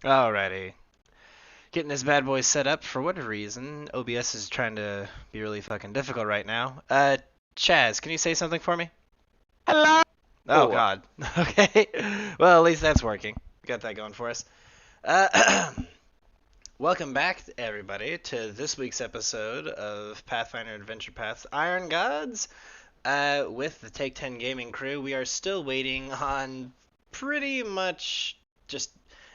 Alrighty. Getting this bad boy set up for whatever reason. OBS is trying to be really fucking difficult right now. Chaz, can you say something for me? Hello. Oh god. Okay. Well, at least that's working. We got that going for us. Uh, Welcome back, everybody, to this week's episode of Pathfinder Adventure Path's Iron Gods. With the Take 10 gaming crew, we are still waiting on pretty much just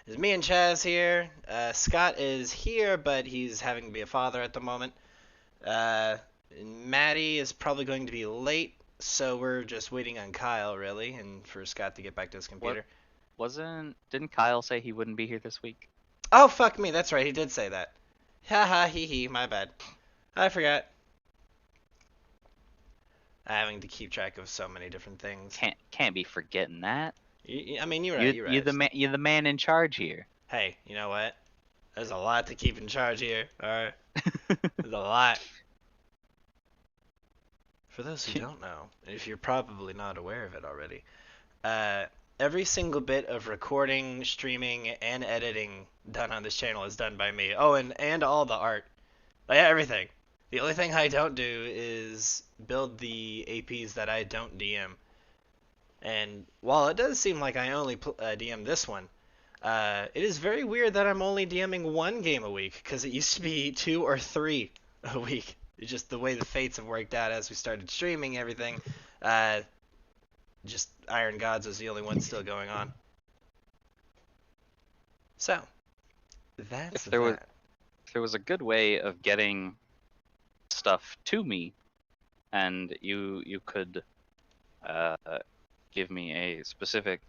it's me and Chaz here. Scott is here, but he's having to be a father at the moment. Uh, Maddie is probably going to be late, so we're just waiting on Kyle, really, and for Scott to get back to his What computer. didn't Kyle say he wouldn't be here this week? Oh, fuck me, that's right, he did say that. Haha, hee hee, my bad. I forgot. Having to keep track of so many different things. Can't be forgetting that. I mean, you're right, you're right. You're the man in charge here. Hey, you know what? There's a lot to keep in charge here, alright? There's a lot. For those who don't know, and if you're probably not aware of it already, every single bit of recording, streaming, and editing done on this channel is done by me. Oh, and all the art. Like, everything. The only thing I don't do is build the APs that I don't DM. And while it does seem like I only DM this one, it is very weird that I'm only DMing one game a week, because it used to be 2 or 3 a week. It's just the way the fates have worked out as we started streaming everything. Just Iron Gods was the only one still going on. So, that's If there was a good way of getting stuff to me, and you could give me a specific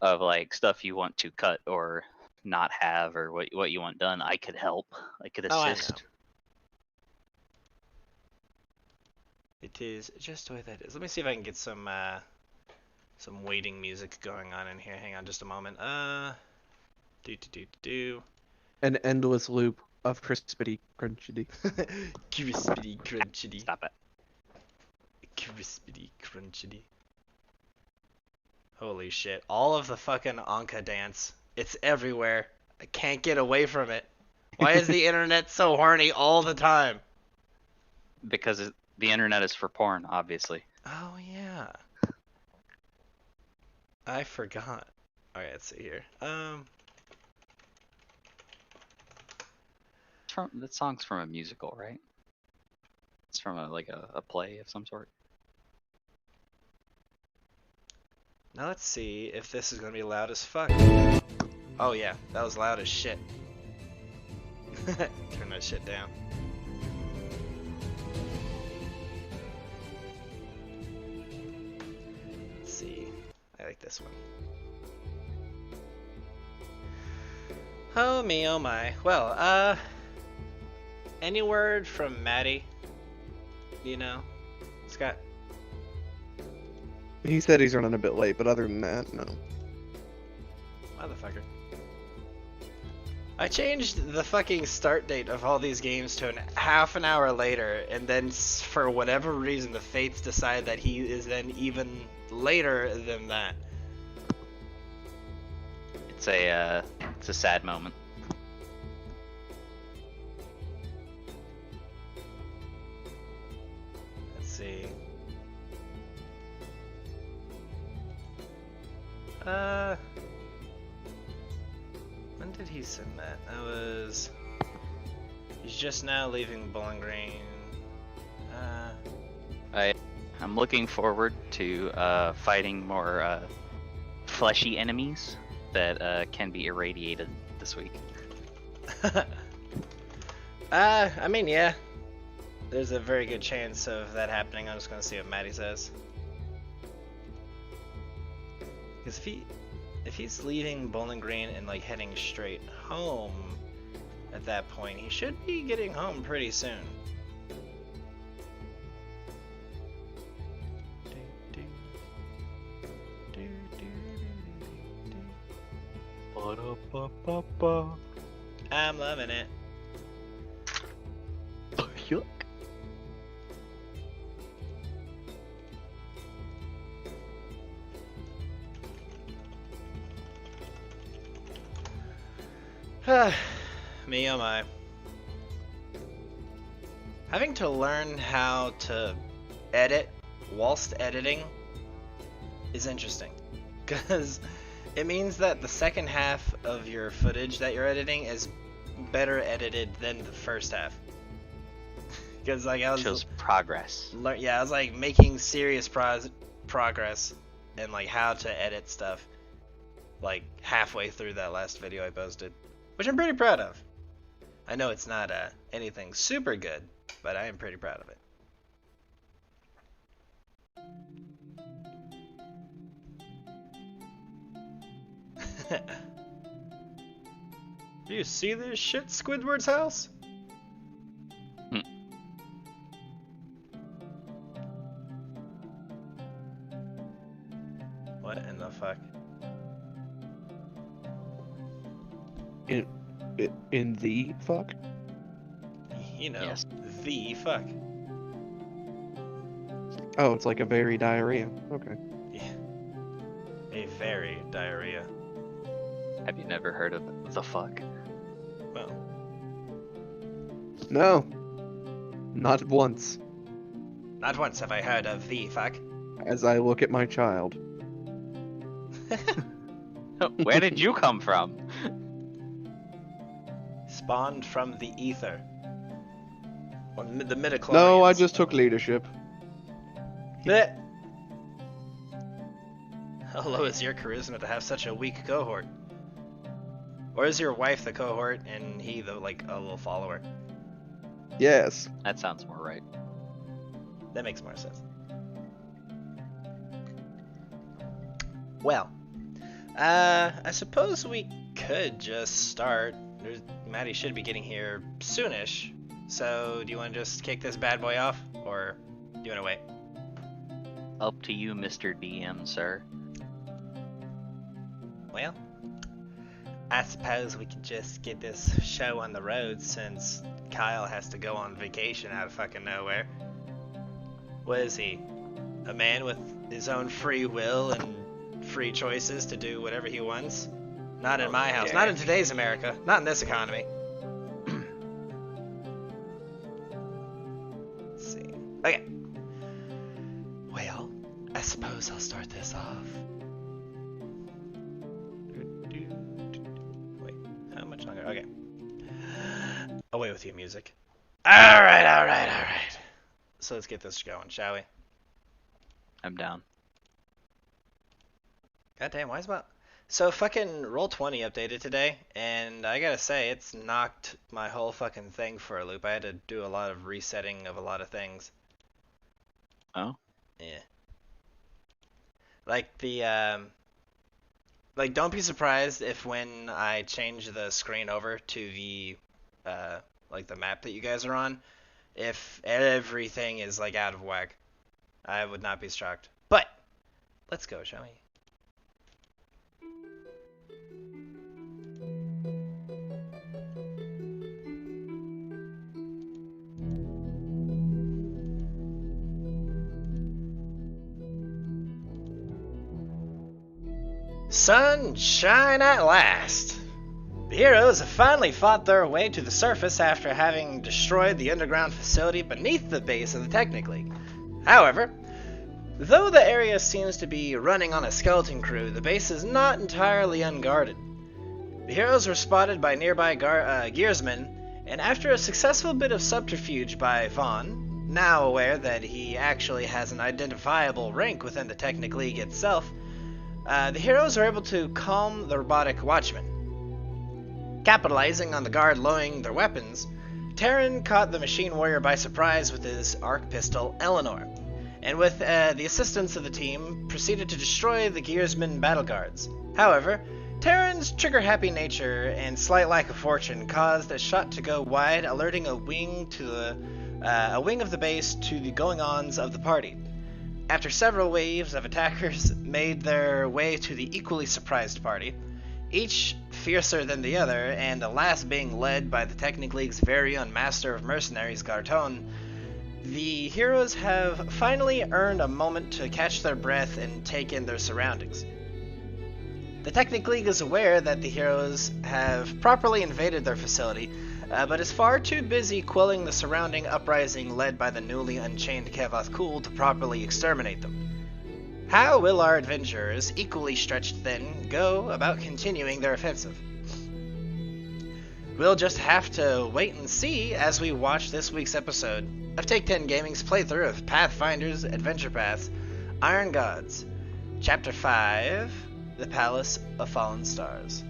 of like stuff you want to cut or not have or what you want done, I could help. I could Oh, I know. assist. It is just the way that is. Let me see if I can get some waiting music going on in here. Hang on just a moment. Do. An endless loop of crispity crunchity. Crispity crunchity. Stop it. Crispity crunchity. Holy shit. All of the fucking Anka dance. It's everywhere. I can't get away from it. Why is the internet so horny all the time? Because the internet is for porn, obviously. Oh, yeah. I forgot. Alright, let's see here. That song's from a musical, right? It's from a play of some sort. Now let's see if this is gonna be loud as fuck. Oh yeah, that was loud as shit. Turn that shit down. Let's see. I like this one. Oh me, oh my. Well, any word from Maddie? You know? Scott? He said he's running a bit late, but other than that, no. Motherfucker. I changed the fucking start date of all these games to half an hour later, and then for whatever reason the fates decide that he is then even later than that. It's a sad moment. Let's see. When did he send that? That was... He's just now leaving Bowling Green. I'm looking forward to fighting more fleshy enemies that can be irradiated this week. I mean, yeah. There's a very good chance of that happening. I'm just gonna see what Maddie says. Because if he's leaving Bowling Green and like heading straight home at that point, he should be getting home pretty soon. I'm loving it. Yuck. Me oh my. Having to learn how to edit whilst editing is interesting. Because it means that the second half of your footage that you're editing is better edited than the first half. Because like I was Shows progress. I was like making serious progress in like how to edit stuff like halfway through that last video I posted, which I'm pretty proud of. I know it's not anything super good, but I am pretty proud of it. Do you see this shit, Squidward's house? What in the fuck? In the fuck? You know, Yes. the fuck. Oh, it's like a very diarrhea. Okay. Yeah. A very diarrhea. Have you never heard of the fuck? Well, No. Not once. not once have I heard of the fuck. As I look at my child. Where did you come from? Spawned from the ether. Or the midichlorians. No, I just took leadership. Blech. How low is your charisma to have such a weak cohort? Or is your wife the cohort and he the like a little follower? Yes. That sounds more right. That makes more sense. Well, I suppose we could just start. Maddie should be getting here soonish. So, do you want to just kick this bad boy off, or do you want to wait? Up to you, Mr. DM, sir. Well, I suppose we could just get this show on the road since Kyle has to go on vacation out of fucking nowhere. What is he? A man with his own free will and free choices to do whatever he wants? Not in my house. Not in today's America. Not in this economy. Let's see. Okay. Well, I suppose I'll start this off. Wait, how much longer? Okay. Away with you, music. Alright. So let's get this going, shall we? I'm down. Goddamn, why is my... So fucking Roll20 updated today, and I gotta say, it's knocked my whole fucking thing for a loop. I had to do a lot of resetting of a lot of things. Oh? Yeah. Like the, like don't be surprised if when I change the screen over to the, like the map that you guys are on, if everything is like out of whack. I would not be shocked. But, let's go, shall we? Sunshine at last! The heroes have finally fought their way to the surface after having destroyed the underground facility beneath the base of the Technic League. However, though the area seems to be running on a skeleton crew, the base is not entirely unguarded. The heroes were spotted by nearby gearsmen, and after a successful bit of subterfuge by Vaughn, now aware that he actually has an identifiable rank within the Technic League itself, the heroes are able to calm the robotic watchmen. Capitalizing on the guard lowering their weapons, Taryn caught the machine warrior by surprise with his arc pistol, Elanor, and with the assistance of the team, proceeded to destroy the gearsmen battleguards. However, Taryn's trigger-happy nature and slight lack of fortune caused a shot to go wide, alerting a wing of the base to the going-ons of the party. After several waves of attackers made their way to the equally surprised party, each fiercer than the other, and the last being led by the Technic League's very own master of mercenaries, Ghartone, the heroes have finally earned a moment to catch their breath and take in their surroundings. The Technic League is aware that the heroes have properly invaded their facility, but is far too busy quelling the surrounding uprising led by the newly unchained Kevoth Kul to properly exterminate them. How will our adventurers, equally stretched thin, go about continuing their offensive? We'll just have to wait and see as we watch this week's episode of Take 10 Gaming's playthrough of Pathfinder's Adventure Paths Iron Gods, Chapter 5, The Palace of Fallen Stars.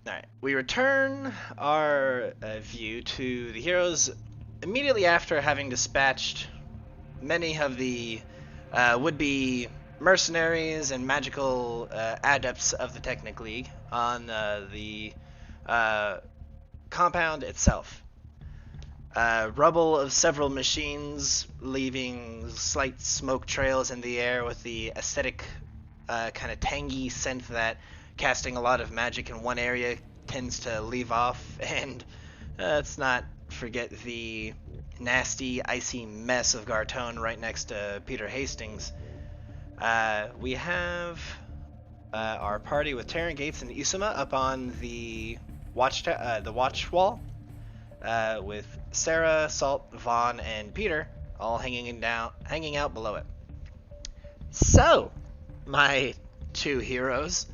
Alright, we return our view to the heroes immediately after having dispatched many of the would-be mercenaries and magical adepts of the Technic League on the compound itself. Rubble of several machines leaving slight smoke trails in the air with the aesthetic kind of tangy scent that casting a lot of magic in one area tends to leave off, and let's not forget the nasty, icy mess of Ghartone right next to Peter Hastings. We have our party with Taryn, Gates, and Isuma up on the watch wall, with Sarah, Salt, Vaughn, and Peter all hanging out below it. So, my two heroes,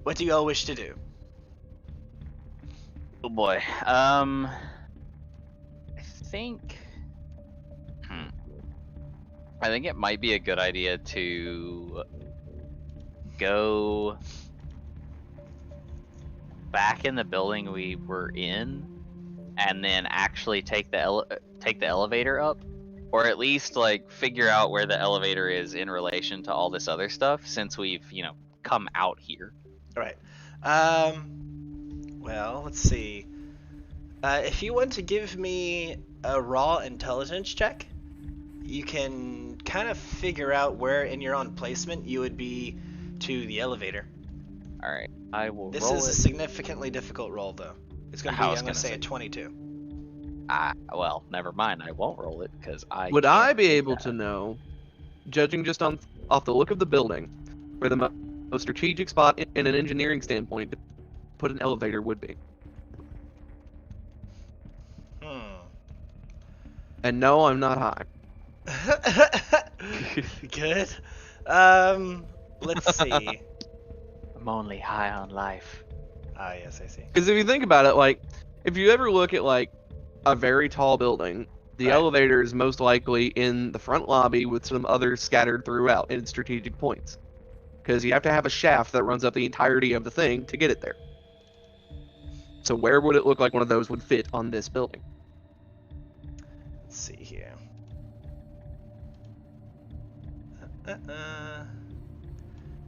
what do you all wish to do? Oh boy. I think it might be a good idea to go back in the building we were in, and then actually take the elevator up, or at least like figure out where the elevator is in relation to all this other stuff, since we've come out here. All right. Well, let's see. If you want to give me a raw intelligence check, you can kind of figure out where in your own placement you would be to the elevator. All right, I will. This roll is it. a significantly difficult roll, though. It's going to be, I'm going to say a 22. Well, never mind. I won't roll it because I. Would can't I be do able that. to know, judging just off the look of the building, where the most strategic spot in an engineering standpoint to put an elevator would be? And no, I'm not high. Good. Let's see. I'm only high on life. Ah, yes, I see. Because if you think about it, like, if you ever look at, like, a very tall building, the Right. elevator is most likely in the front lobby with some others scattered throughout in strategic points. Because you have to have a shaft that runs up the entirety of the thing to get it there. So where would it look like one of those would fit on this building? Let's see here. Boop,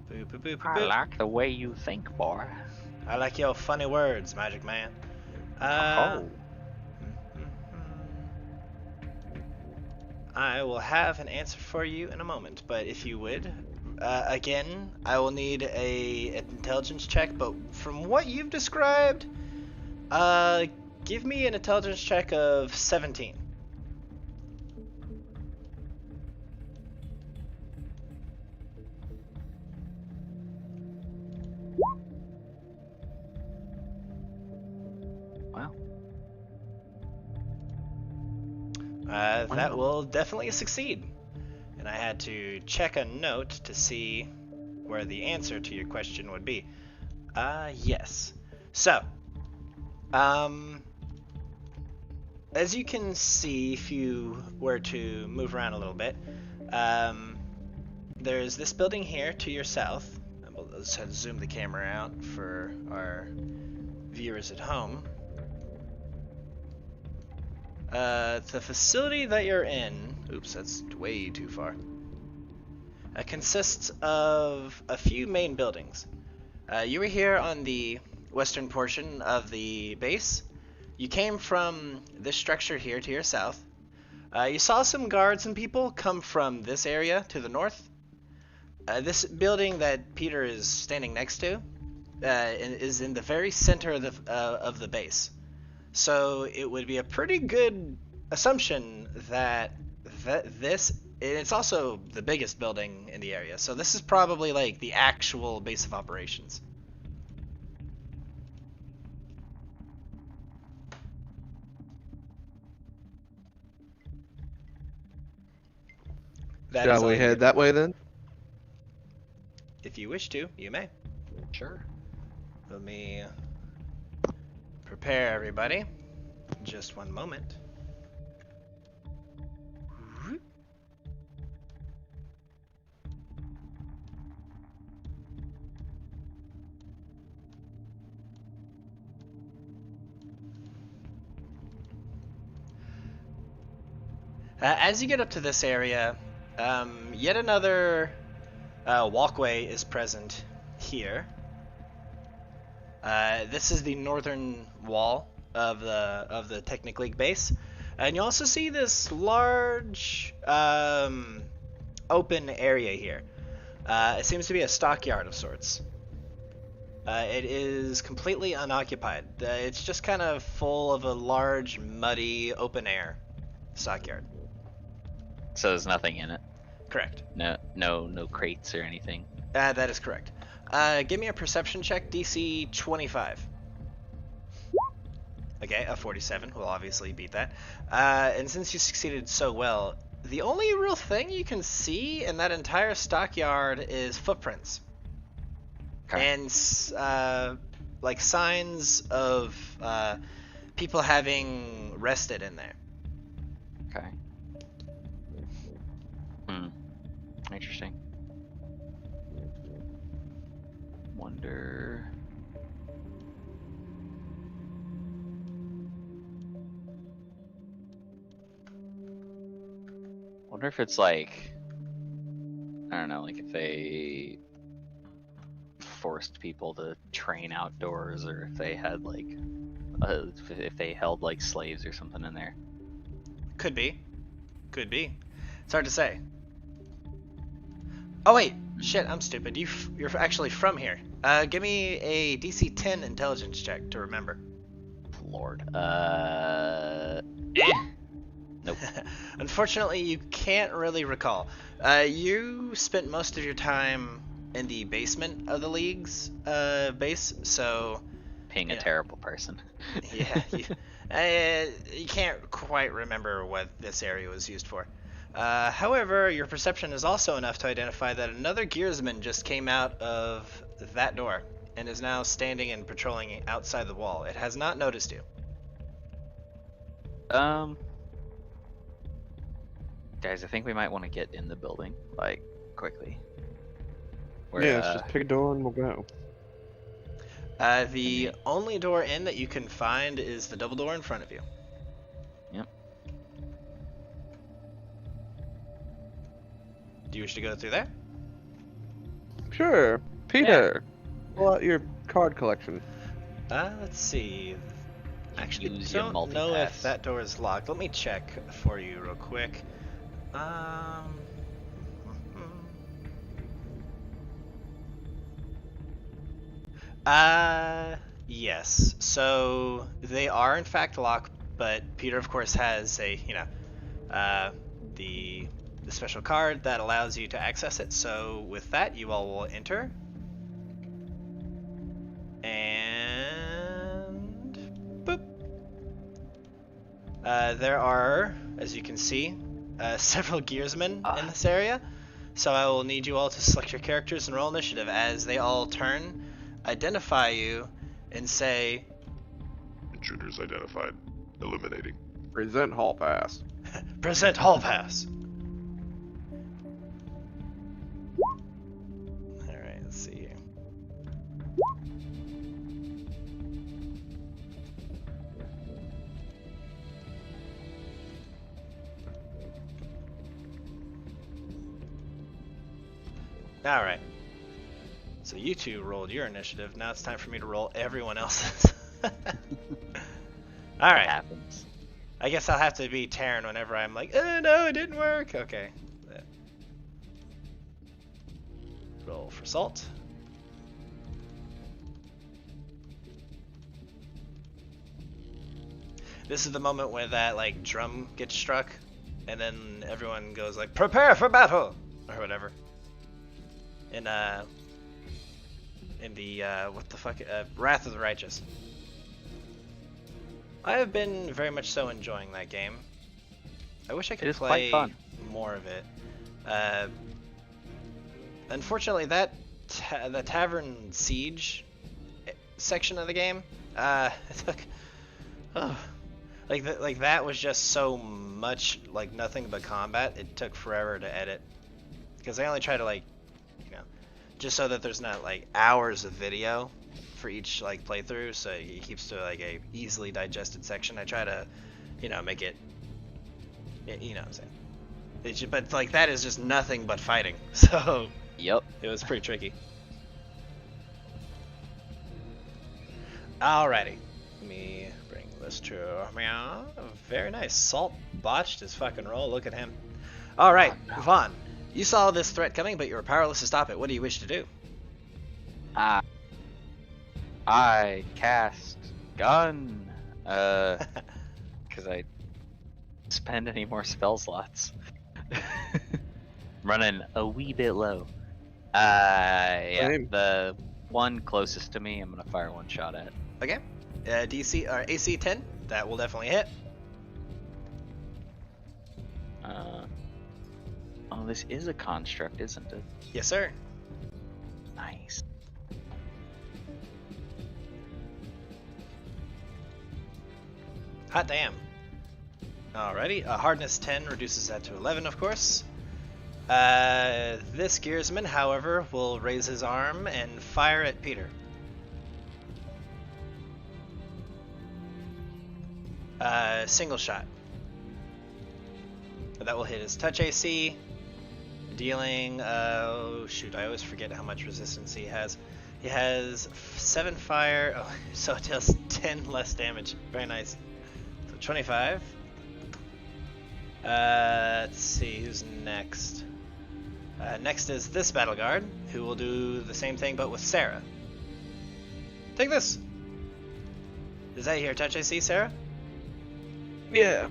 boop, boop, boop, I boop. like the way you think, boy. I like your funny words, Magic Man. I will have an answer for you in a moment, but if you would, again, I will need an intelligence check, but from what you've described, give me an intelligence check of 17. Wow. That will definitely succeed. And I had to check a note to see where the answer to your question would be. Yes. So, as you can see, if you were to move around a little bit, there's this building here to your south. Let's zoom the camera out for our viewers at home. The facility that you're in, oops, that's way too far, consists of a few main buildings. You were here on the western portion of the base. You came from this structure here to your south. You saw some guards and people come from this area to the north. This building that Peter is standing next to is in the very center of the base. So it would be a pretty good assumption that it's also the biggest building in the area. So this is probably like the actual base of operations. That is Shall we all head you- that way then? If you wish to, you may. Sure. Let me prepare everybody. Just one moment. As you get up to this area, yet another walkway is present here. This is the northern wall of the Technic League base, and you also see this large open area here. It seems to be a stockyard of sorts. It is completely unoccupied. It's just kind of full of a large, muddy, open air stockyard. So there's nothing in it. Correct. No crates or anything. That is correct. Give me a perception check, DC 25. Okay, a 47 will obviously beat that. And since you succeeded so well, the only real thing you can see in that entire stockyard is footprints. Okay. And like signs of people having rested in there. Okay. Interesting. Wonder. Wonder if it's like, I don't know, like if they forced people to train outdoors, or if they had like, if they held like slaves or something in there. Could be. Could be. It's hard to say. Oh wait, shit, I'm stupid. You're actually from here. Give me a DC 10 intelligence check to remember. Lord. Nope. Unfortunately, you can't really recall. You spent most of your time in the basement of the League's base, so... Being a terrible person. Yeah, you can't quite remember what this area was used for. However, your perception is also enough to identify that another gearsman just came out of that door and is now standing and patrolling outside the wall. It has not noticed you. Guys, I think we might want to get in the building, like, quickly. Yeah, let's just pick a door and we'll go. The only door in that you can find is the double door in front of you. Yep. Do you wish to go through there? Sure. Peter, pull out your card collection. Let's see. Actually, Use your don't know if multipass. that door is locked. Let me check for you real quick. Yes. So they are in fact locked, but Peter, of course, has the special card that allows you to access it. So with that, you all will enter. And boop. There are, as you can see, several gearsmen in this area. So I will need you all to select your characters and roll initiative as they all turn, identify you, and say, Intruders identified. Eliminating. Present hall pass. present hall pass. Alright, let's see here. Alright. So you two rolled your initiative. Now it's time for me to roll everyone else's. Alright. Happens. I guess I'll have to be Taryn whenever I'm like, no, it didn't work. Okay. Roll for salt. This is the moment where that like drum gets struck, and then everyone goes like, "Prepare for battle," or whatever. In the what the fuck, Wrath of the Righteous. I have been very much so enjoying that game. I wish I could play more of it. Unfortunately, that the Tavern Siege section of the game, it took, like that was just so much like nothing but combat. It took forever to edit because I only try to like, you know, just so that there's not like hours of video for each like playthrough, so it keeps to like a easily digested section. I try to, you know, make it, you know what I'm saying. But like that is just nothing but fighting, so Yep. it was pretty tricky. Alrighty, let me bring this to meow. Very nice. Salt botched his fucking roll. Look at him. All right, Vaughn, you saw this threat coming, but you were powerless to stop it. What do you wish to do? I cast gun, because I spend any more spell slots. Running a wee bit low. Yeah, Same. the one closest to me, I'm gonna fire one shot at. Okay, DC or AC 10. That will definitely hit. Oh, this is a construct, isn't it? Yes, sir. Nice. Hot damn. Alrighty, hardness 10 reduces that to 11, of course. This gearsman, however, will raise his arm and fire at Peter. Single shot. That will hit his touch AC, dealing, oh shoot, I always forget how much resistance he has. He has 7 fire, oh, so it does 10 less damage. Very nice. So 25. Let's see, who's next? Next is this battle guard, who will do the same thing but with Sarah. Take this! Is that your touch AC, Sarah? Yeah.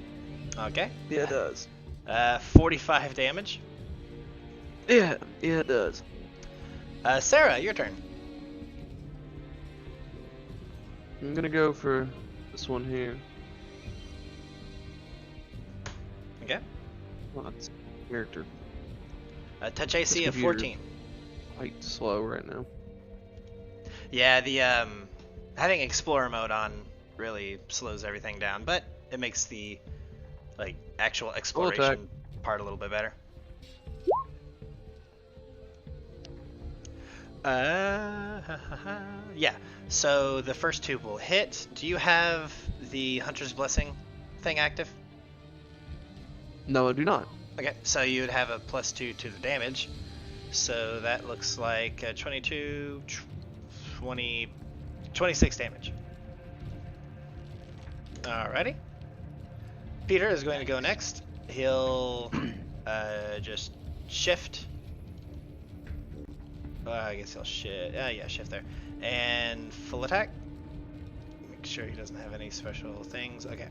Okay. Yeah, it does. 45 damage. Yeah, it does. Sarah, your turn. I'm gonna go for this one here. Okay. Well, that's character Touch AC of computer. 14. quite slow right now. Yeah, the having Explorer mode on really slows everything down, but it makes the like actual exploration part a little bit better. Yeah. So the first two will hit. Do you have the Hunter's Blessing thing active? No, I do not. Okay, so you would have a +2 to the damage. So that looks like 22, 20, 26 damage. Alrighty. Peter is going to go next. He'll just shift. I guess he'll shift. Yeah, shift there. And full attack. Make sure he doesn't have any special things. Okay.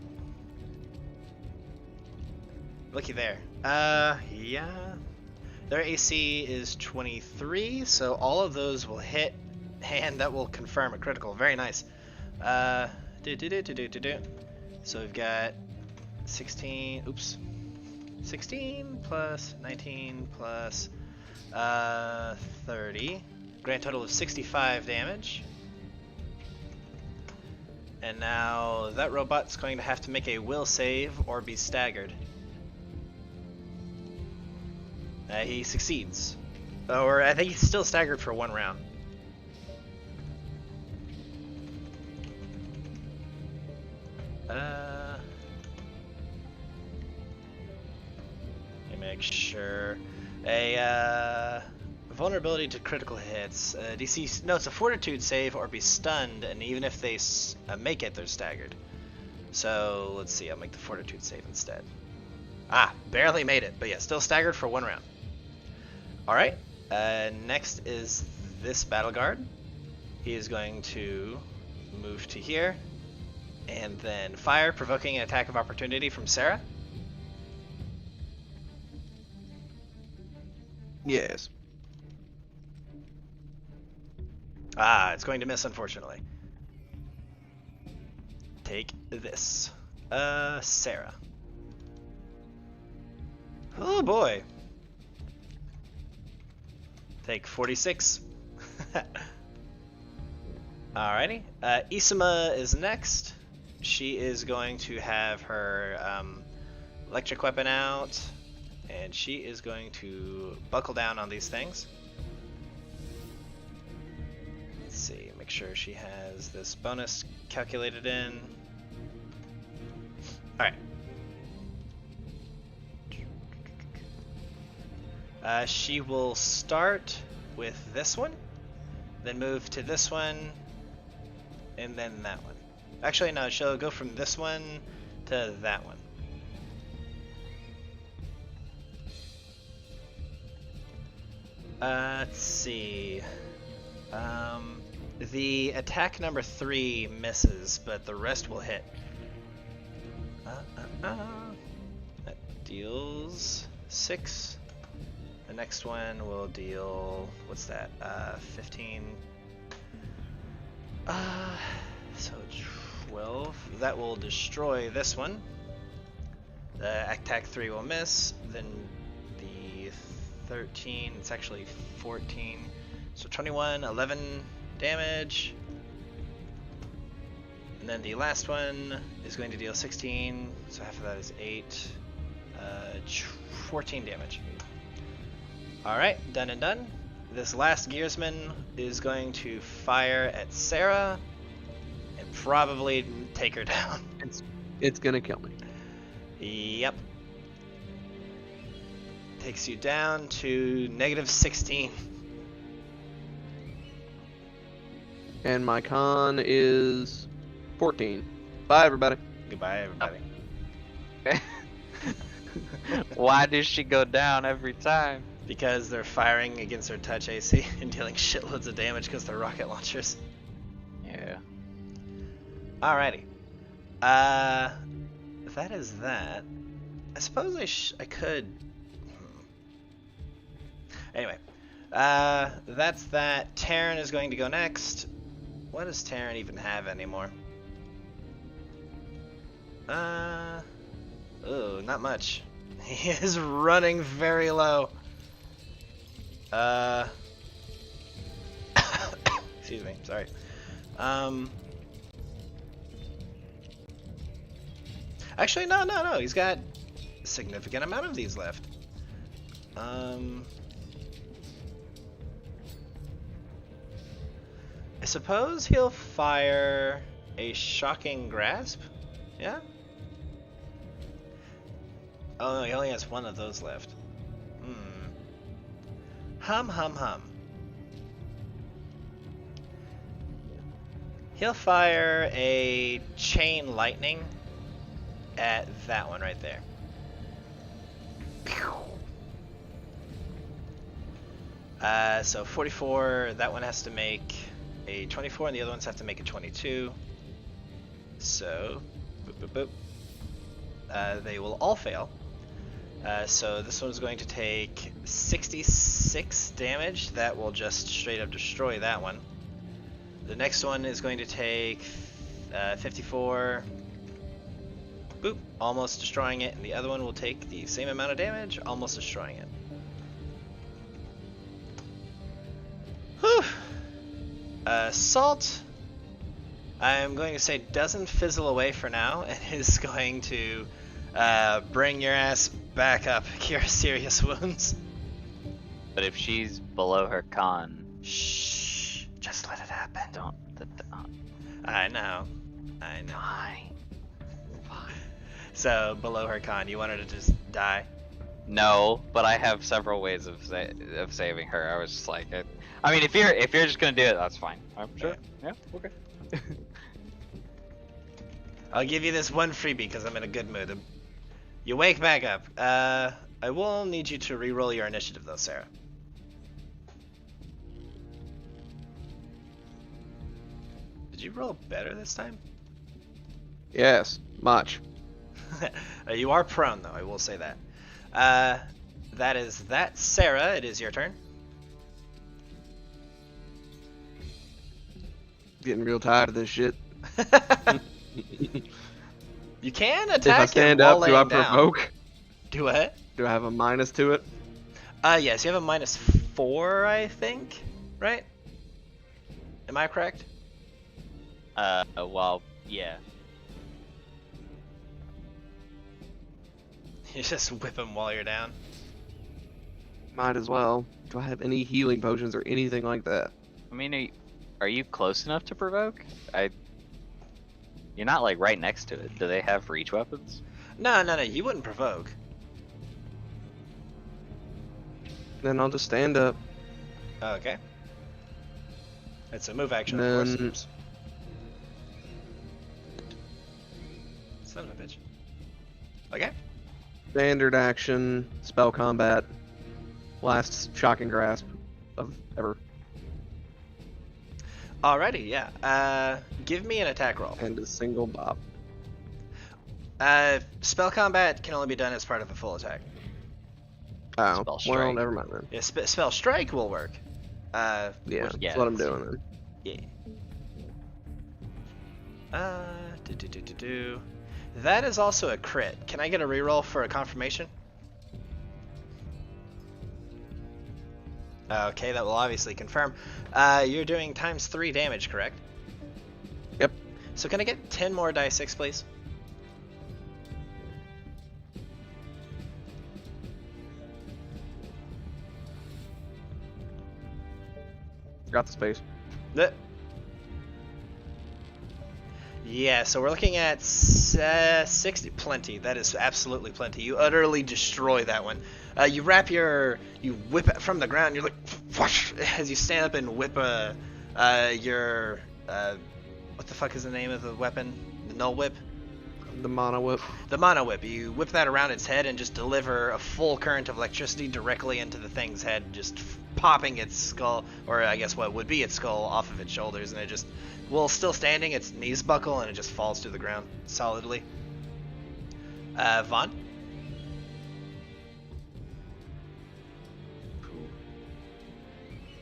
Looky there. Yeah. Their AC is 23, so all of those will hit, and that will confirm a critical. Very nice. So we've got 16. Oops. 16 plus 19 plus 30. Grand total of 65 damage. And now that robot's going to have to make a will save or be staggered. He succeeds. Or I think he's still staggered for 1 round. Let me make sure. A vulnerability to critical hits. DC. No, it's a fortitude save or be stunned, and even if they make it, they're staggered. So let's see. I'll make the fortitude save instead. Ah, barely made it, but yeah, still staggered for 1 round. Alright, next is this battle guard. He is going to move to here And then fire, provoking an attack of opportunity from Sarah. Yes. Ah, it's going to miss, unfortunately. Take this. Sarah. Oh boy. Take 46. Alrighty. Isama is next. She is going to have her electric weapon out, and she is going to buckle down on these things. Let's see, make sure she has this bonus calculated in. Alright. She will start with this one, then move to this one, and then that one. Actually, no, she'll go from this one to that one. Let's see. The attack number 3 misses, but the rest will hit. That deals 6. The next one will deal, what's that? 15. So 12. That will destroy this one. The attack 3 will miss. Then the 13. It's actually 14. So 21, 11 damage. And then the last one is going to deal 16. So half of that is 8. 14 damage. Alright, done and done. This last gearsman is going to fire at Sarah and probably take her down. It's gonna kill me. Yep. Takes you down to -16. And my con is 14. Bye, everybody. Goodbye, everybody. Why does she go down every time? Because they're firing against their touch AC and dealing shitloads of damage because they're rocket launchers. Yeah. Alrighty. That is that. I suppose I could. Anyway, that's that. Taryn is going to go next. What does Taryn even have anymore? Oh, not much. He is running very low. Excuse me, sorry. Actually, no, he's got a significant amount of these left. I suppose he'll fire a shocking grasp? Yeah? Oh no, he only has one of those left. Hum. He'll fire a chain lightning at that one right there. So 44, that one has to make a 24 and the other ones have to make a 22. So, they will all fail. So this one's going to take 66 damage. That will just straight up destroy that one. The next one is going to take 54. Boop, almost destroying it. And the other one will take the same amount of damage, almost destroying it. Whew. Salt, I'm going to say doesn't fizzle away for now and is going to bring your ass back up. Cure serious wounds. But if she's below her con, Shh. Just let it happen. don't. I know. Fine. So below her con, you want her to just die? No, but I have several ways of saving her. I was just like, I mean, if you're just gonna do it, that's fine. I'm sure. Yeah. Okay. I'll give you this one freebie because I'm in a good mood. You wake back up. I will need you to re-roll your initiative though, Sarah. Did you roll better this time? Yes, much. You are prone, though. I will say that. That is that. Sarah, it is your turn. Getting real tired of this shit. You can If I attack him stand while up, do I laying down. provoke? Do what? Do I have a minus to it? Yes, you have a -4, I think. Right? Am I correct? Well, yeah. You just whip him while you're down. Might as well. Do I have any healing potions or anything like that? I mean, are you close enough to provoke? You're not like right next to it. Do they have reach weapons? No, you wouldn't provoke. Then I'll just stand up. Okay. It's a move action, And of then- course. Son of a bitch. Okay. Standard action, spell combat, last shocking grasp of ever, Alrighty, yeah. Give me an attack roll. and a single bop. Spell combat can only be done as part of a full attack. Oh, Spell well, strike. never mind then. Yeah, spell strike will work. Yeah, Yeah, that's what I'm doing then. Yeah. That is also a crit. Can I get a reroll for a confirmation? Okay, that will obviously confirm. You're doing ×3 damage, correct? Yep. So can I get 10 more die 6, please? Got the space. Yeah, so we're looking at 60. Plenty. That is absolutely plenty. You utterly destroy that one. You whip it from the ground. You're like, whoosh, as you stand up and whip what the fuck is the name of the weapon? The null whip? The mono whip. The mono whip. You whip that around its head and just deliver a full current of electricity directly into the thing's head, just popping its skull, or I guess what would be its skull, off of its shoulders, and it just, while still standing, its knees buckle and it just falls to the ground solidly. Vaughn?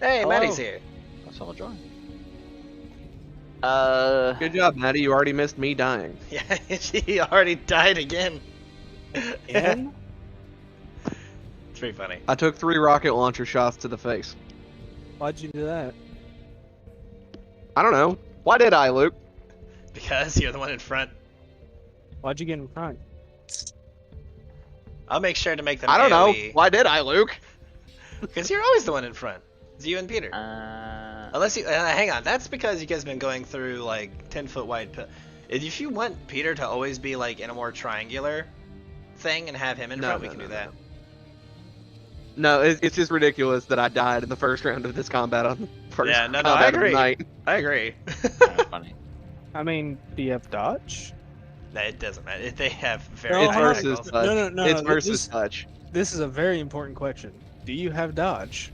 Hey, Hello. Maddie's here. That's all join. Good job, Maddie. You already missed me dying. Yeah, she already died again. Again? It's pretty funny. I took 3 rocket launcher shots to the face. Why'd you do that? I don't know. Why did I, Luke? Because you're the one in front. Why'd you get in front? I'll make sure to make them I don't know. AoE. Why did I, Luke? Because you're always the one in front. It's you and Peter. Unless you, hang on, that's because you guys have been going through like 10-foot wide. If you want Peter to always be like in a more triangular thing and have him in front, we can do that. No, it's just ridiculous that I died in the first round of this combat on the first Yeah, no, combat I of the agree. night. I agree. Kind of funny. I mean, do you have dodge? No, it doesn't matter. They have very No, It's high versus angles. touch. No, It's this- versus touch. This is a very important question. Do you have dodge?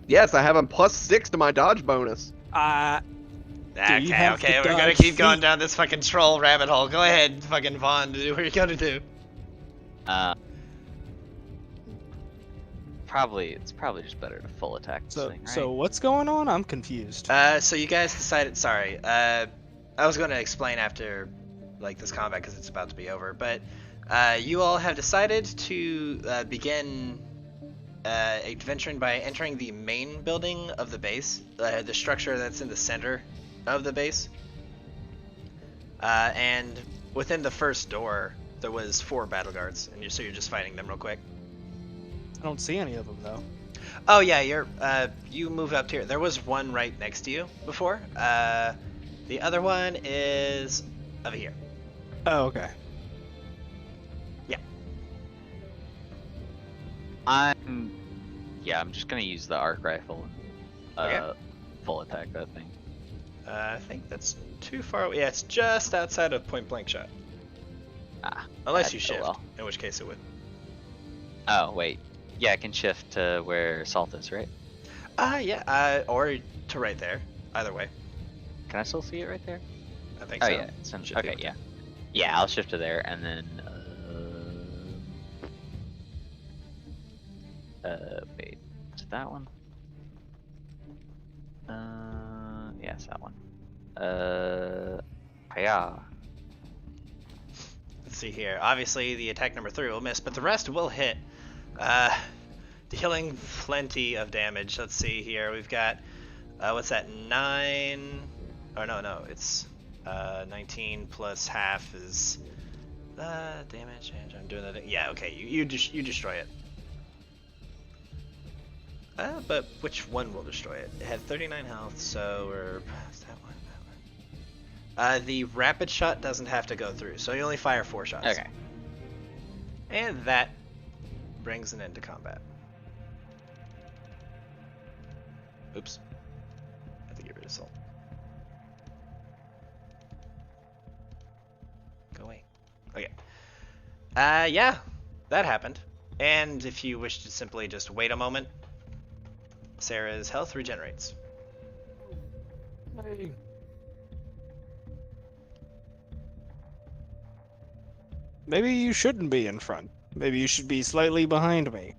Yes, I have a +6 to my dodge bonus. Do you have Okay, the we're gonna dodge keep going feat? down this fucking troll rabbit hole. Go ahead, fucking Vaughn. Do what you're gonna do. It's probably just better to full attack this So, thing, right? so what's going on? I'm confused. So you guys decided. Sorry. I was going to explain after, like, this combat because it's about to be over. But you all have decided to begin adventuring by entering the main building of the base, the structure that's in the center of the base. And within the first door, there was 4 battleguards, and so you're just fighting them real quick. I don't see any of them though. Oh yeah, you moved up here. There was one right next to you before. The other one is over here. Oh, okay. I'm just gonna use the arc rifle and Okay. full attack that thing. I think that's too far away. Yeah, it's just outside of point blank shot. Unless that's you so shift, well. in which case it would. Oh wait, yeah, I can shift to where Salt is, right? Yeah, or to right there. Either way. Can I still see it right there? I think Oh so. yeah. Should be Okay. able to. Yeah. Yeah. I'll shift to there, and then. Wait. Is it that one? Yes, that one. Yeah. Let's see here. Obviously, the attack number 3 will miss, but the rest will hit. Dealing plenty of damage. Let's see here. We've got, what's that, 9? Oh, no, it's 19 plus half is damage. I'm doing that. Yeah, okay, you destroy it. But which one will destroy it? It had 39 health, so we're past that one. The rapid shot doesn't have to go through, so you only fire 4 shots. Okay. And that brings an end to combat. Oops. I have to get rid of Salt. Go away. Okay. Yeah, that happened. And if you wish to simply just wait a moment, Sarah's health regenerates. Hey. Maybe you shouldn't be in front. Maybe you should be slightly behind me.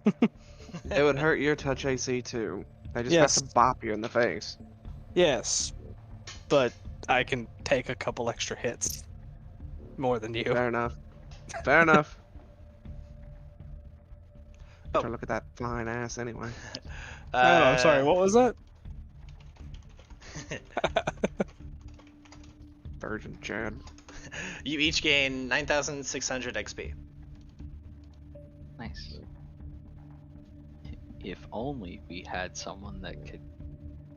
It would hurt your touch AC too. I just Yes. have to bop you in the face. Yes, but I can take a couple extra hits. More than you. Fair enough. Fair enough. Oh. Try to look at that fine ass anyway. Oh, I'm sorry, what was that? Virgin Chad. You each gain 9,600 XP. Nice. If only we had someone that could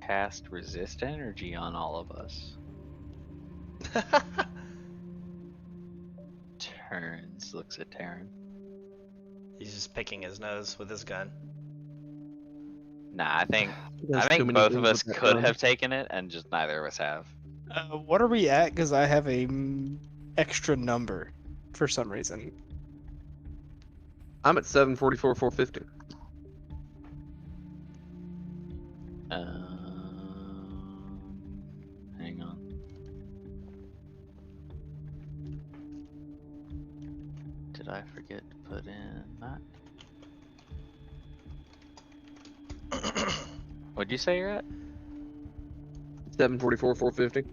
cast resist energy on all of us. Turns, looks at Taryn. He's just picking his nose with his gun. Nah, I think There's too many both of things us with that could gun. have taken it, and just neither of us have. What are we at? Because I have a extra number for some reason. I'm at 744, 450. Hang on. Did I forget to put in that? What'd you say you're at? 744, 450.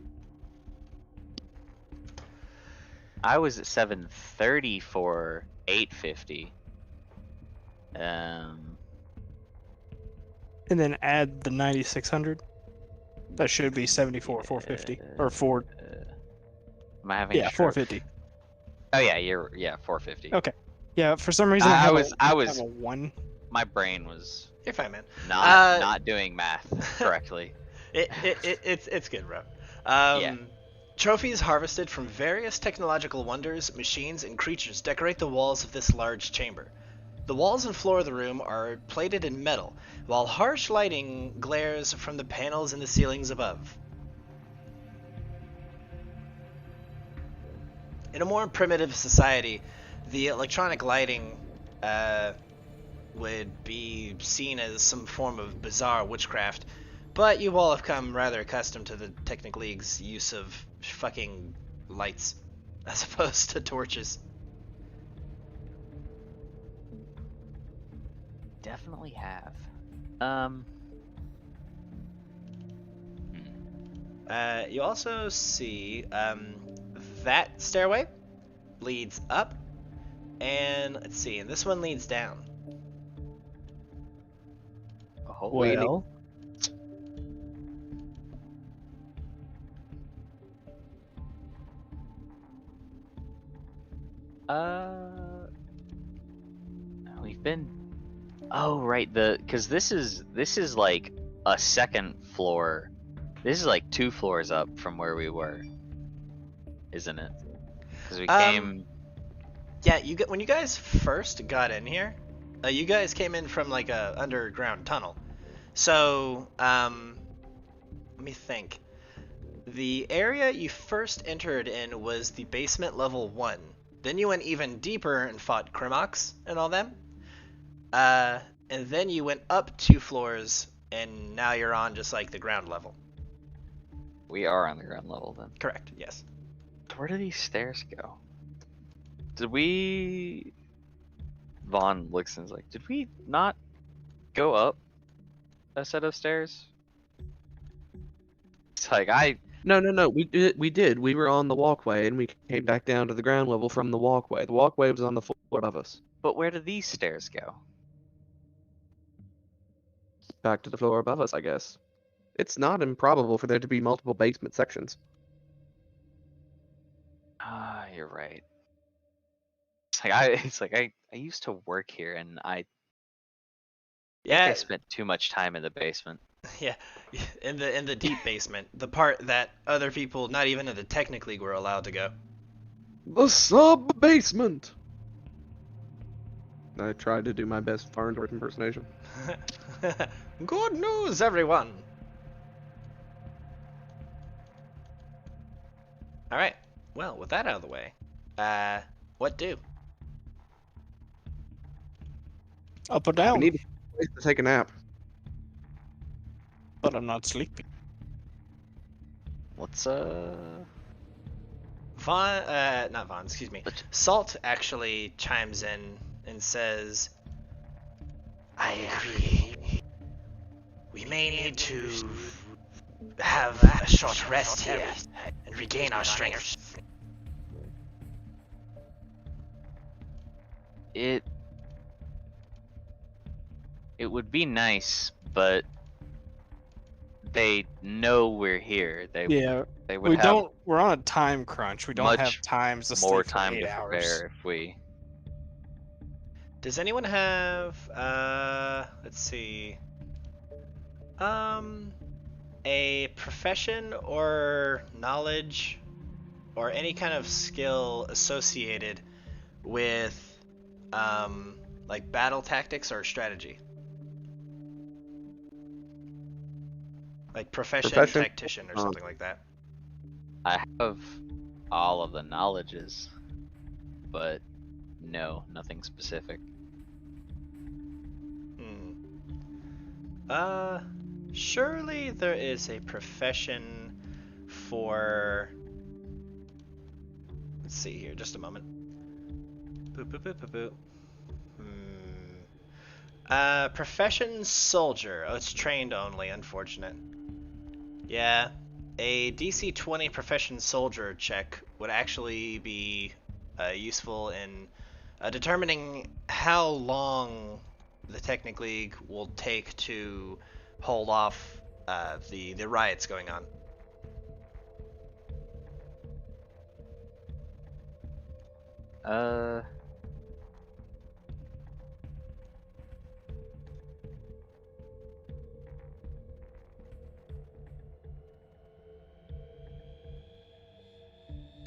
I was at 730 for 850. And then add the 9,600. That should be 74, 450. Or 4. Am I having Yeah, a stroke? 450. Oh yeah, you're 450. Okay. Yeah, for some reason I have was- a, I was- have a 1. My brain was You're fine, man. not doing math correctly. It's good, bro. Yeah. Trophies harvested from various technological wonders, machines, and creatures decorate the walls of this large chamber. The walls and floor of the room are plated in metal, while harsh lighting glares from the panels in the ceilings above. In a more primitive society, the electronic lighting would be seen as some form of bizarre witchcraft, but you all have come rather accustomed to the Technic League's use of fucking lights as opposed to torches. Definitely have. You also see that stairway leads up, and let's see, and this one leads down. Oh, Well, we've been. Oh right, because this is like a second floor. This is like 2 floors up from where we were, isn't it? Because we came. Yeah, when you guys first got in here, you guys came in from like a underground tunnel. So, let me think. The area you first entered in was the basement level 1. Then you went even deeper and fought Krimox and all them. And then you went up 2 floors, and now you're on just like the ground level. We are on the ground level then. Correct. Yes. Where do these stairs go? Did we... Vaughn looks and is like, did we not go up a set of stairs? It's like, No. We did. We were on the walkway, and we came back down to the ground level from the walkway. The walkway was on the floor above us. but where do these stairs go? Back to the floor above us, I guess. It's not improbable for there to be multiple basement sections. Ah, you're right. It's like I used to work here, and I think Yeah. I spent too much time in the basement. Yeah. In the deep basement, the part that other people, not even in the Technic League, were allowed to go. The sub-basement! I tried to do my best Farnsworth impersonation. Good news, everyone. All right. Well, with that out of the way, what do? Up or We down? need a place to take a nap. But I'm not sleepy. Let's Vaughn, not Vaughn, excuse me. Salt actually chimes in and says, I agree. We may need to have a short rest here and regain our strength. it would be nice, but they know we're here. They would We have don't. We're on a time crunch. We don't much have times to more sleep for time 8 to hours. prepare if we. Does anyone have, let's see, a profession or knowledge or any kind of skill associated with, like battle tactics or strategy? Like profession? Tactician or something like that. I have all of the knowledges, but no, nothing specific. Surely there is a profession for. Let's see here, just a moment. Boop boop boop boop boop. Profession soldier. Oh, it's trained only. Unfortunate. Yeah, a DC 20 profession soldier check would actually be useful in determining how long the Technic League will take to hold off the riots going on. I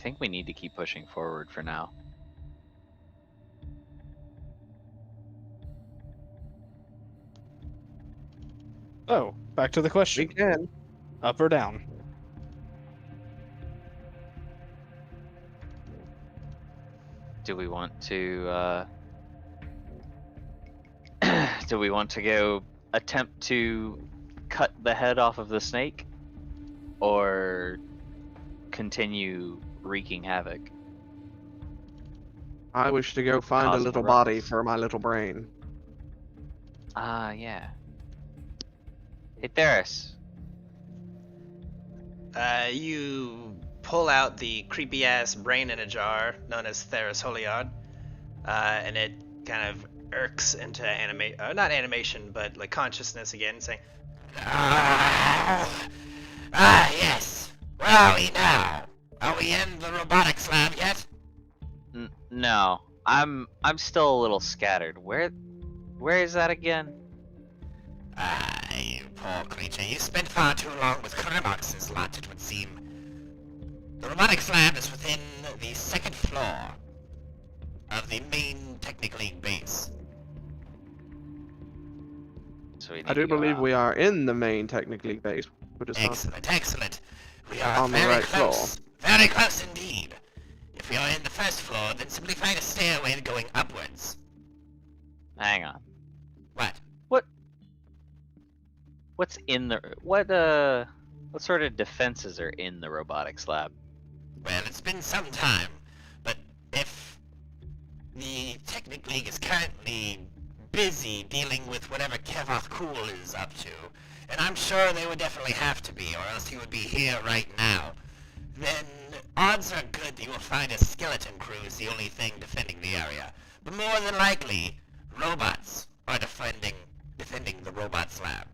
think we need to keep pushing forward for now. Oh, back to the We question. can. Up or down? Do we want to do we want to go attempt to cut the head off of the snake, or continue wreaking havoc? I wish to go find a Causing little ruckus. body for my little brain. Yeah. Hey, Theris. You pull out the creepy ass brain in a jar known as Theris Holiard, and it kind of irks into not animation, but like consciousness again, saying, yes. Where are we now? Are we in the robotics lab yet? No, I'm still a little scattered. Where is that again? You poor creature. You spent far too long with Krimox's lot, it would seem. The robotics lab is within the second floor of the main Technic League base. So we need I do to go believe out. we are in the main Technic League base, which is not Excellent. We are On the very right close. Very close indeed. If we are in the first floor, then simply find a stairway going upwards. Hang on. What? What's in the What sort of defenses are in the robotics lab? Well, it's been some time, but if the Technic League is currently busy dealing with whatever Kevoth Cool is up to, and I'm sure they would definitely have to be, or else he would be here right now, then odds are good that you will find a skeleton crew is the only thing defending the area. But more than likely, robots are defending the robots lab.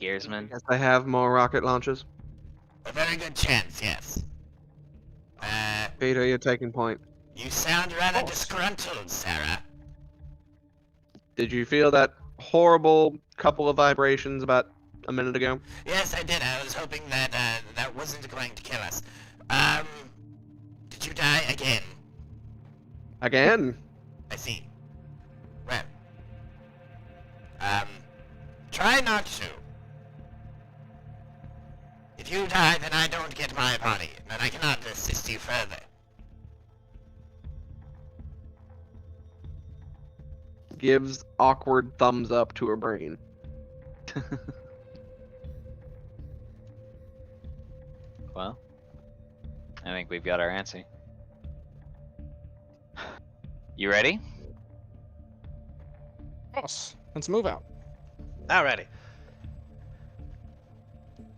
Gearsmen? Guess I have more rocket launches. A very good chance, yes. Pete, are you taking point? You sound rather disgruntled, Sarah. Did you feel that horrible couple of vibrations about a minute ago? Yes, I did. I was hoping that that wasn't going to kill us. Did you die again? Again? I see. Well, try not to. If you die, then I don't get my body, and I cannot assist you further. Gives awkward thumbs up to her brain. Well, I think we've got our answer. You ready? Boss, let's move out. Alrighty.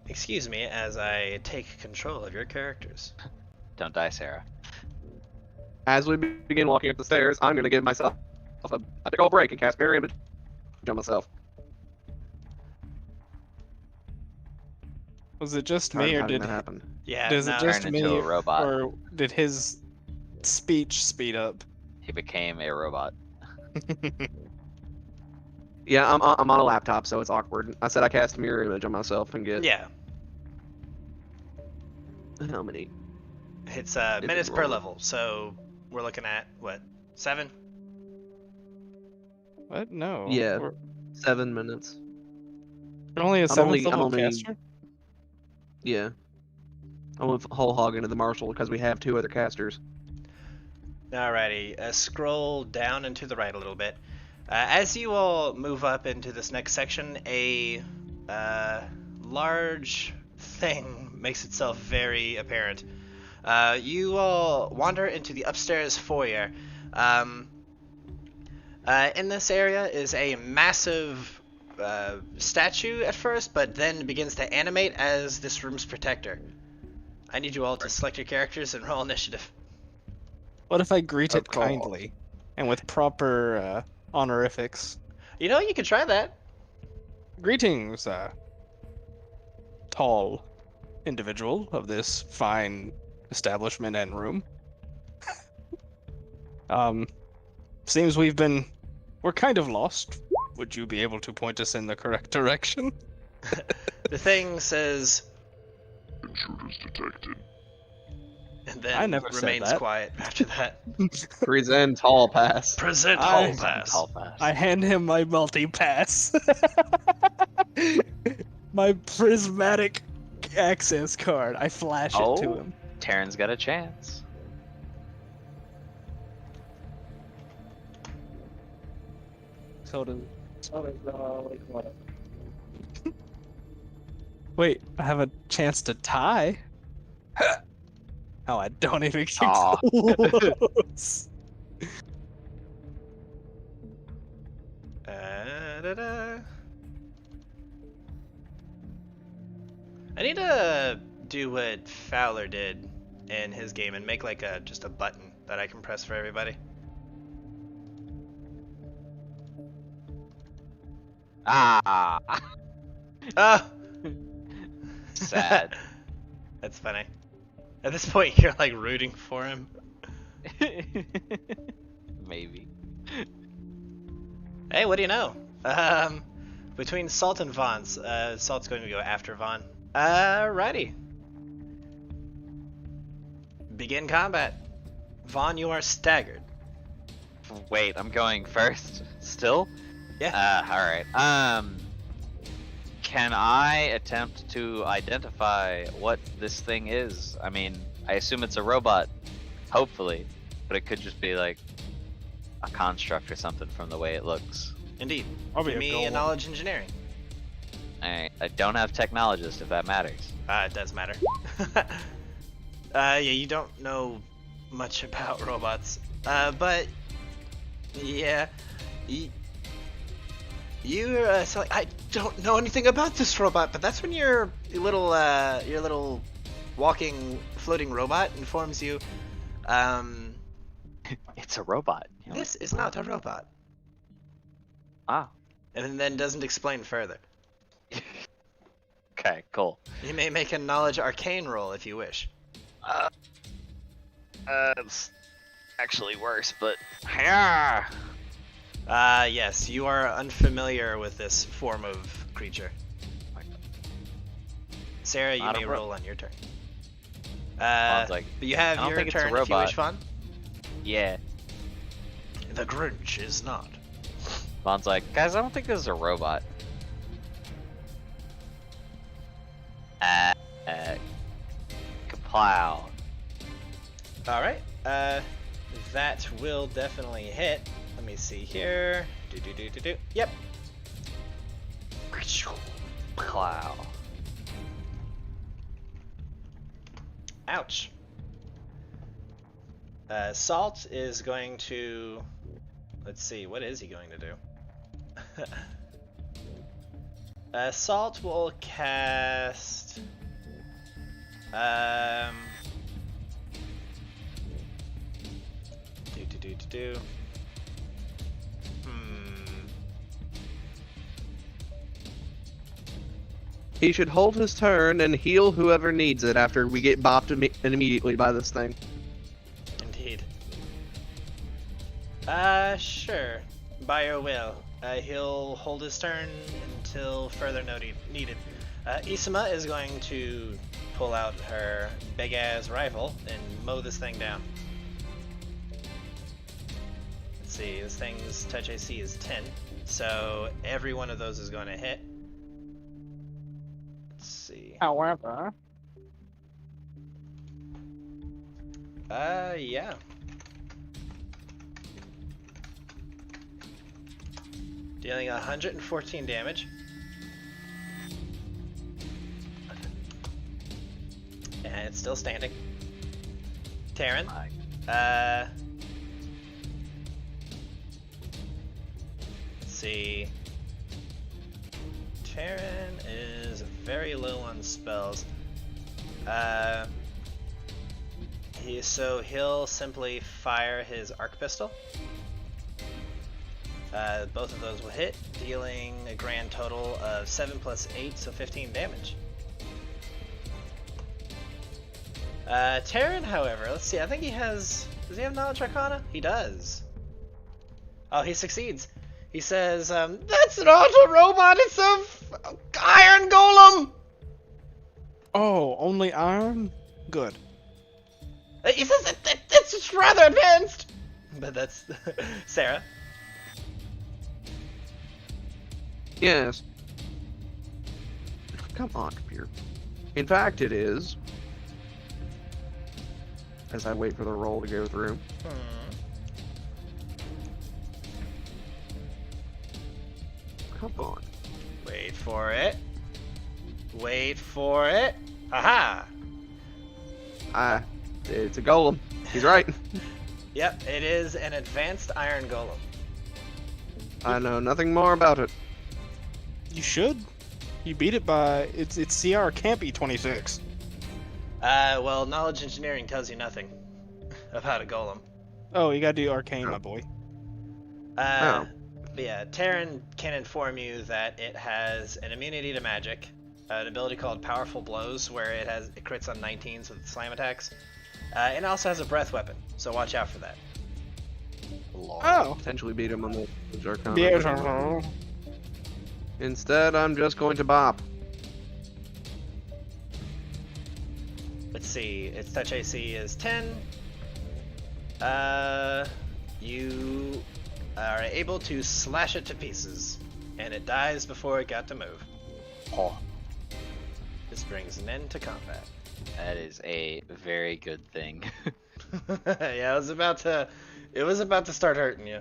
Excuse me as I take control of your characters. Don't die, Sarah. As we begin walking up the stairs, I'm going to give myself a big old break and cast Mirror Image on myself. Was it just Hard me, or having did that happen. Yeah, does no, it just Turn me, into a robot. or did his speech speed up? He became a robot. Yeah, I'm on a laptop, so it's awkward. I said I cast Mirror Image on myself and get yeah. how many? It's Did it minutes per roll? level, so we're looking at what, 7? What? No. Yeah. We're 7 minutes. only a I'm 7th only- I'm level only- caster? Yeah. I went whole hog into the marshal because we have 2 other casters. Alrighty, scroll down and to the right a little bit. As you all move up into this next section, a large thing makes itself very apparent. You all wander into the upstairs foyer. In this area is a massive statue at first, but then begins to animate as this room's protector. I need you all to select your characters and roll initiative. What if I greet Of it course. kindly and with proper honorifics? You know, you could try that. Greetings, tall individual of this fine establishment and room. Seems we're kind of lost. Would you be able to point us in the correct direction? The thing says, Intruders detected. and then I never said remains that. quiet after that. Present hall pass. Present I- hall pass. Hall pass. I hand him my multi-pass. My prismatic access card. I flash it to Oh. him. Taryn's got a chance. Wait, I have a chance to tie? Oh, I don't even get Aw. close. Da-da. I need to do what Fowler did in his game and make like just a button that I can press for everybody. Ah, Ah, sad. that's funny. At this point, you're like rooting for him. Maybe. Hey, what do you know? Between Salt and Vaughn's, Salt's going to go after Vaughn. Alrighty. Begin combat. Vaughn, you are staggered. Wait, I'm going first. Still? Yeah. Alright. Can I attempt to identify what this thing is? I mean, I assume it's a robot, hopefully, but it could just be like a construct or something from the way it looks. Indeed. I'll be Give a me golem. a knowledge engineering. Alright, I don't have technologist if that matters. It does matter. Yeah, you don't know much about robots. But yeah, you're so like, I don't know anything about this robot, but that's when your little walking floating robot informs you, It's a robot. You know? this is not a robot, Ah. and then doesn't explain further. Okay, cool. You may make a knowledge arcane roll if you wish. It's actually worse, but yeah. Yes, you are unfamiliar with this form of creature. Sarah, you Not a may ro- roll on your turn. Vaughn's like, But you have I don't your think it's a turn if you robot. wish, Vaughn. Yeah. The Grinch is not. Vaughn's like, guys, I don't think this is a robot. Kaplow. Alright, that will definitely hit. Let me see here. Yep. Plow. Ouch. Salt is going to... Let's see, what is he going to do? Salt will cast... He should hold his turn and heal whoever needs it after we get bopped immediately by this thing. Indeed. Sure. By your will. He'll hold his turn until further needed. Isama is going to pull out her big-ass rifle and mow this thing down. Let's see, this thing's touch AC is 10, so every one of those is going to hit. Let's see. However, Yeah. Dealing 114 damage. And it's still standing. Taryn. Let's see. Taryn is very low on spells. He'll simply fire his arc pistol. Both of those will hit, dealing a grand total of 7 plus 8, so 15 damage. Taryn, however, let's see, I think he has... Does he have Knowledge Arcana? He does. Oh, he succeeds. He says, that's not a robot, it's a iron golem! oh, only iron? Good. He says it's just rather advanced! But that's... Sarah? Yes. Come on, computer. In fact, it is. As I wait for the roll to go through. Come on. Wait for it. Wait for it. Aha! It's a golem. He's right. Yep, it is an advanced iron golem. I know nothing more about it. You should. You beat it by... Its CR can't be 26. Well, knowledge engineering tells you nothing about a golem. Oh, you gotta do arcane, my boy. But yeah, Taryn can inform you that it has an immunity to magic, an ability called Powerful Blows, where it crits on 19s with slam attacks, and it also has a breath weapon, so watch out for that. Oh. Potentially beat him on the Ghartone. Yeah. Instead, I'm just going to bop. Let's see, its touch AC is 10. You are able to slash it to pieces, and it dies before it got to move. Oh, This brings an end to combat. that is a very good thing. Yeah, it was about to start hurting you.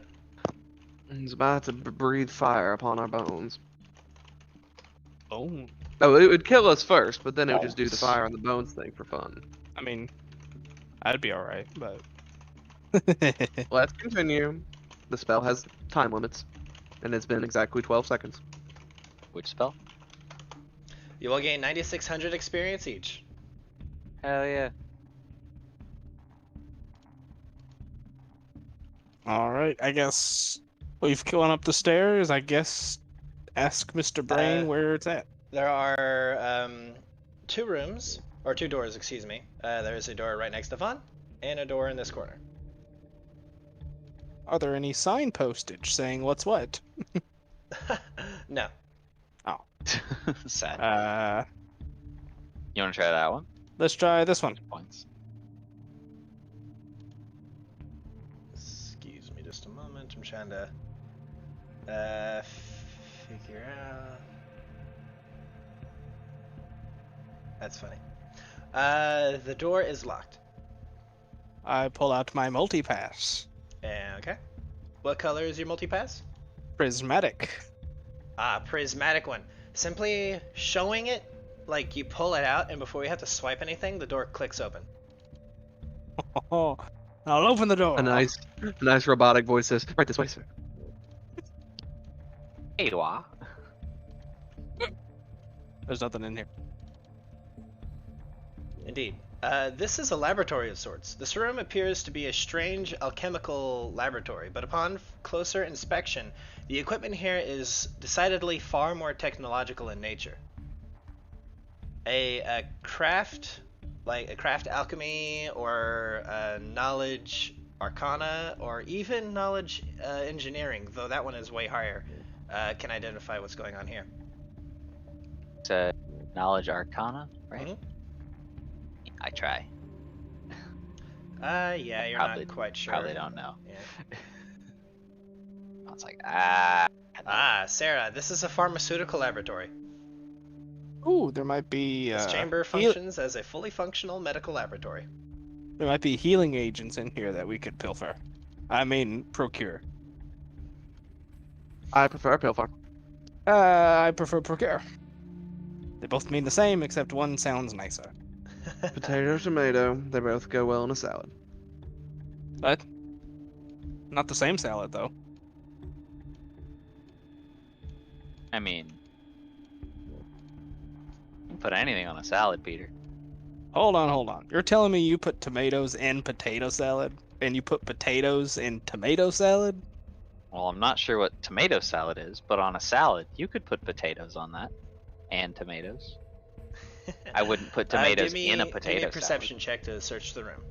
He's about to breathe fire upon our bones. Oh, Oh, it would kill us first, but then it would just do the fire on the bones thing for fun. I mean, I'd be alright, but. Let's continue. The spell has time limits, and it's been exactly 12 seconds. Which spell? You will gain 9,600 experience each. Hell yeah. Alright, I guess we've gone up the stairs. I guess ask Mr. Brain where it's at. There are 2 rooms, or 2 doors, excuse me. There is a door right next to Vaughn, and a door in this corner. Are there any sign postage saying what's what? No. Sad. You want to try that one? Let's try this one. Points. Excuse me just a moment. I'm trying to figure out. That's funny. The door is locked. I pull out my multi-pass. Okay. What color is your multi-pass? Prismatic. Prismatic one. Simply showing it, like you pull it out, and before you have to swipe anything, the door clicks open. Oh, I'll open the door. A nice robotic voice says, "Right this way, sir." Hey, Dwa. There's nothing in here. Indeed. This is a laboratory of sorts. This room appears to be a strange alchemical laboratory, but upon closer inspection, the equipment here is decidedly far more technological in nature. A craft, like a craft alchemy, or knowledge arcana, or even knowledge engineering, though that one is way higher, can identify what's going on here. It's a knowledge arcana, right? Mhm. I try. Yeah, you're Probably- not quite sure. Probably don't know. Yeah. I was like, Sarah, this is a pharmaceutical laboratory. Ooh, there might be. This chamber functions as a fully functional medical laboratory. There might be healing agents in here that we could pilfer. I mean, procure. I prefer pilfer. I prefer procure. They both mean the same, except one sounds nicer. Potato, tomato, they both go well in a salad. But not the same salad, though. I mean, you can put anything on a salad, Peter. Hold on. You're telling me you put tomatoes in potato salad, and you put potatoes in tomato salad? Well, I'm not sure what tomato salad is, but on a salad, you could put potatoes on that, and tomatoes. I wouldn't put tomatoes in a potato Give me a perception salad. check to search the room.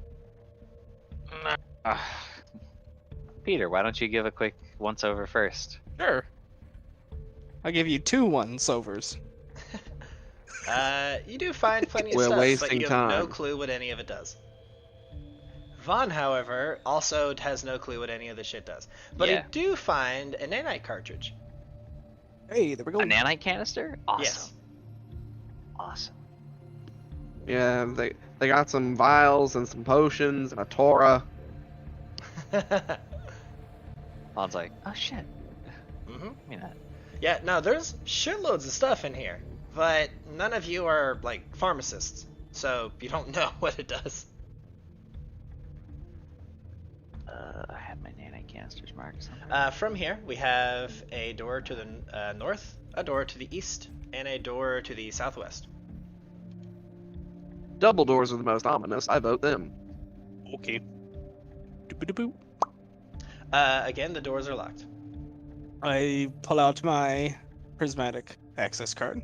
Peter, why don't you give a quick once-over first? Sure. I'll give you 2 once-overs. You do find plenty of We're stuff, but wasting you have no time. clue what any of it does. Vaughn, however, also has no clue what any of this shit does. But Yeah. you do find a nanite cartridge. Hey, there we go. A nanite canister? Awesome. Yes. Awesome. Yeah, they got some vials and some potions and a Torah. Vaughn's like, oh shit. hmm I mean that. Yeah, no, there's shitloads of stuff in here, but none of you are, like, pharmacists, so you don't know what it does. I had my nanite canisters marked somewhere. From here, we have a door to the north, a door to the east, and a door to the southwest. Double doors are the most ominous. I vote them. Okay. Doop-a-doop-boop. Again, the doors are locked. I pull out my prismatic access card.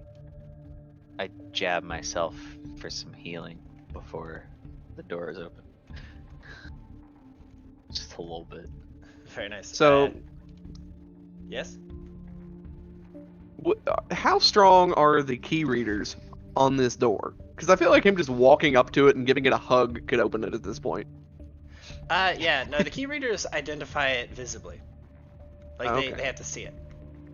I jab myself for some healing before the door is open. Just a little bit. Very nice. So- yes? How strong are the key readers on this door? Because I feel like him just walking up to it and giving it a hug could open it at this point. Yeah, no, the key readers identify it visibly. Like, Okay. they have to see it.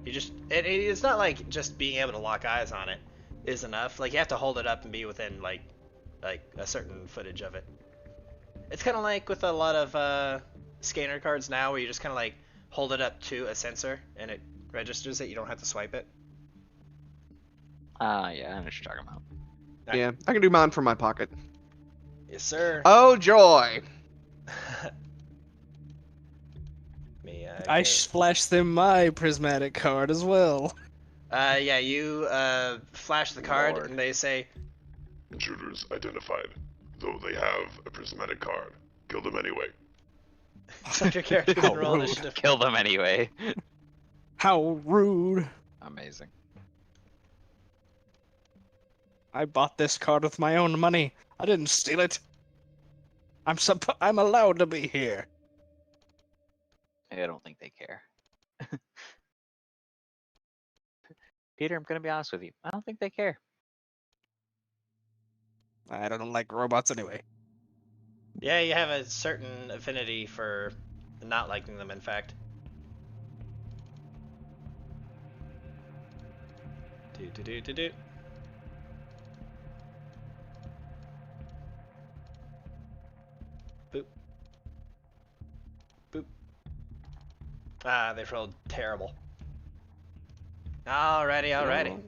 You just, it's not like just being able to lock eyes on it is enough. Like, you have to hold it up and be within, like a certain footage of it. It's kind of like with a lot of scanner cards now, where you just kind of like hold it up to a sensor and it registers it. You don't have to swipe it. Yeah, I know what you're talking about. Yeah, I can do mine from my pocket. Yes, sir. Oh joy! Me, I okay. flashed them my prismatic card as well. Yeah, you flash the card, Lord. and they say, Intruders identified. Though they have a prismatic card, kill them anyway. so your character How can roll rude. initiative. Kill them anyway. How rude. Amazing. I bought this card with my own money. I didn't steal it. I'm allowed to be here. I don't think they care. Peter, I'm gonna be honest with you. I don't think they care. I don't like robots anyway. Yeah, you have a certain affinity for not liking them, in fact. Do. Boop. Boop. Ah, they rolled terrible. Alrighty.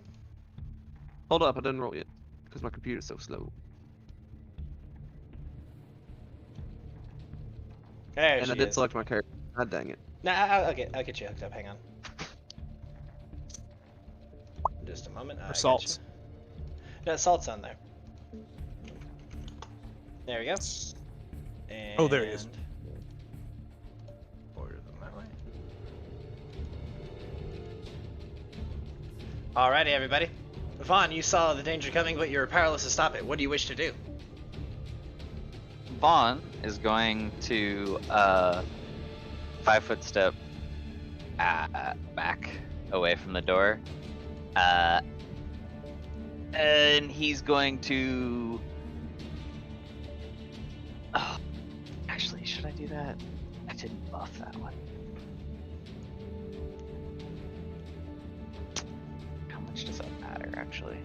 Hold up, I didn't roll yet because my computer's so slow. There And she I did is. select my character. God dang it. Nah, I'll get you hooked up. Hang on. Just a moment. I got Assaults. you. No, assault's on there. There we go. And Oh, there he is. Order them that way. Alrighty, everybody. Vaughn, you saw the danger coming, but you were powerless to stop it. What do you wish to do? Vaughn is going to 5-foot step back away from the door. And he's going to. Oh, actually, should I do that? I didn't buff that one. How much does that matter, actually?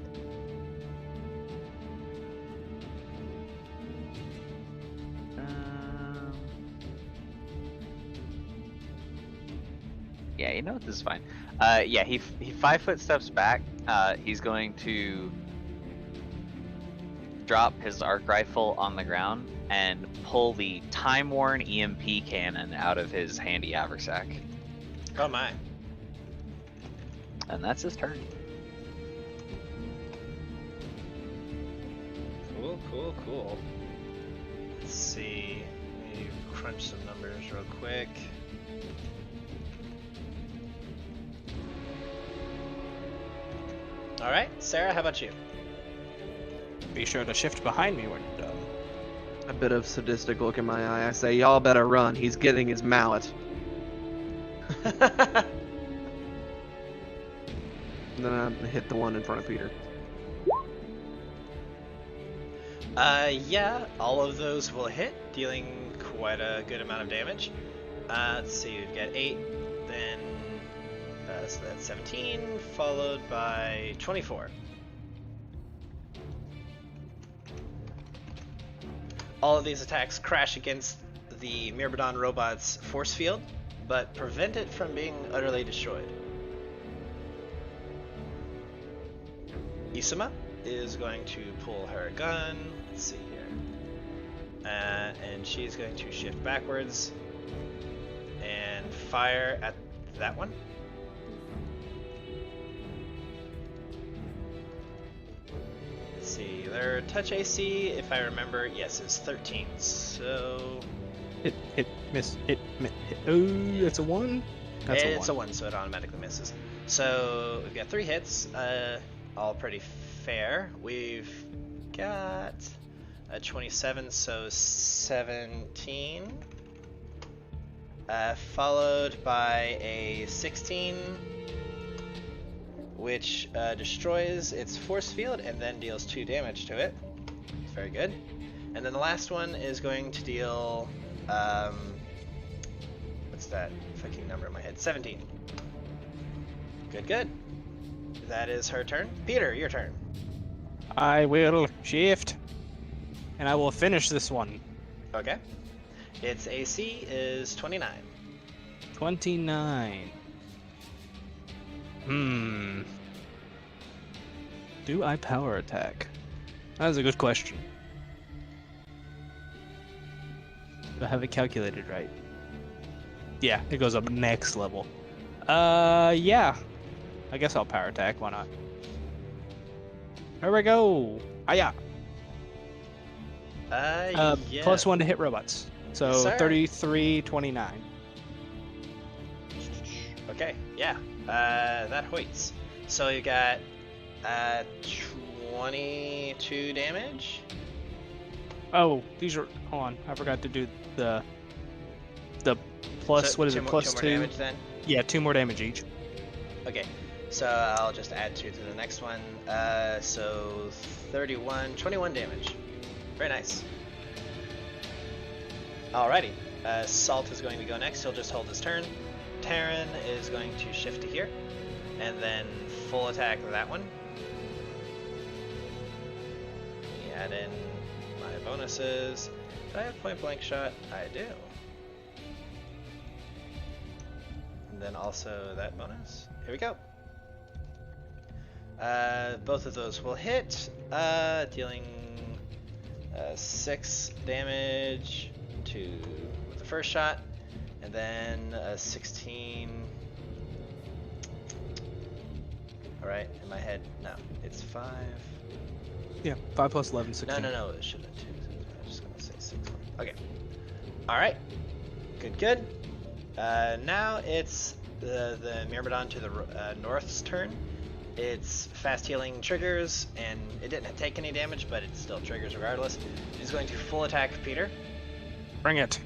Yeah, you know what? This is fine. Yeah, he 5-foot steps back. He's going to drop his arc rifle on the ground and pull the time-worn EMP cannon out of his handy haversack. Oh my. And that's his turn. Cool. Let's see. Let me crunch some numbers real quick. Alright, Sarah, how about you? Be sure to shift behind me when you're done. A bit of sadistic look in my eye. I say, y'all better run. He's getting his mallet. And then I hit the one in front of Peter. Yeah, all of those will hit, dealing quite a good amount of damage. Let's see, we've got 8, then, so that's 17, followed by 24. All of these attacks crash against the Myrmidon robot's force field, but prevent it from being utterly destroyed. Isuma is going to pull her gun. Let's see here. And she's going to shift backwards and fire at that one. Let's see, their touch AC, if I remember, yes, is 13. So Hit, miss, hit. Oh, that's a 1? That's it's a a 1. 1, so it automatically misses. So we've got 3 hits, all pretty fair. We've got a 27, so 17. Followed by a 16, which destroys its force field and then deals 2 damage to it. Very good. And then the last one is going to deal, what's that fucking number in my head? 17. Good. That is her turn. Peter, your turn. I will shift. And I will finish this one. Okay. Its AC is 29. 29. Do I power attack? That is a good question. Do I have it calculated right? Yeah, it goes up next level. Yeah. I guess I'll power attack. Why not? Here we go. Hiya. Yeah. Plus 1 to hit robots. So Yes, sir. 33, 29. Okay, yeah. That hoits. So you got 22 damage. Oh, these are. Hold on. I forgot to do the plus. So What is two it? more- Plus two more 2. damage then. Yeah, 2 more damage each. Okay, so I'll just add 2 to the next one. So 31, 21 damage. Very nice. Alrighty, Salt is going to go next. He'll just hold his turn. Taryn is going to shift to here, and then full attack that one. Let me add in my bonuses. Do I have point blank shot? I do. And then also that bonus. Here we go. Both of those will hit, dealing 6 damage with the first shot, and then 16. Alright, in my head, no, it's 5. Yeah, 5 plus 11, 16. No, it should have 2. I was just gonna say 6. Okay. Alright. Good. Now it's the Myrmidon to the North's turn. It's fast healing triggers, and it didn't take any damage, but it still triggers regardless. It's going to full attack Peter. Bring it.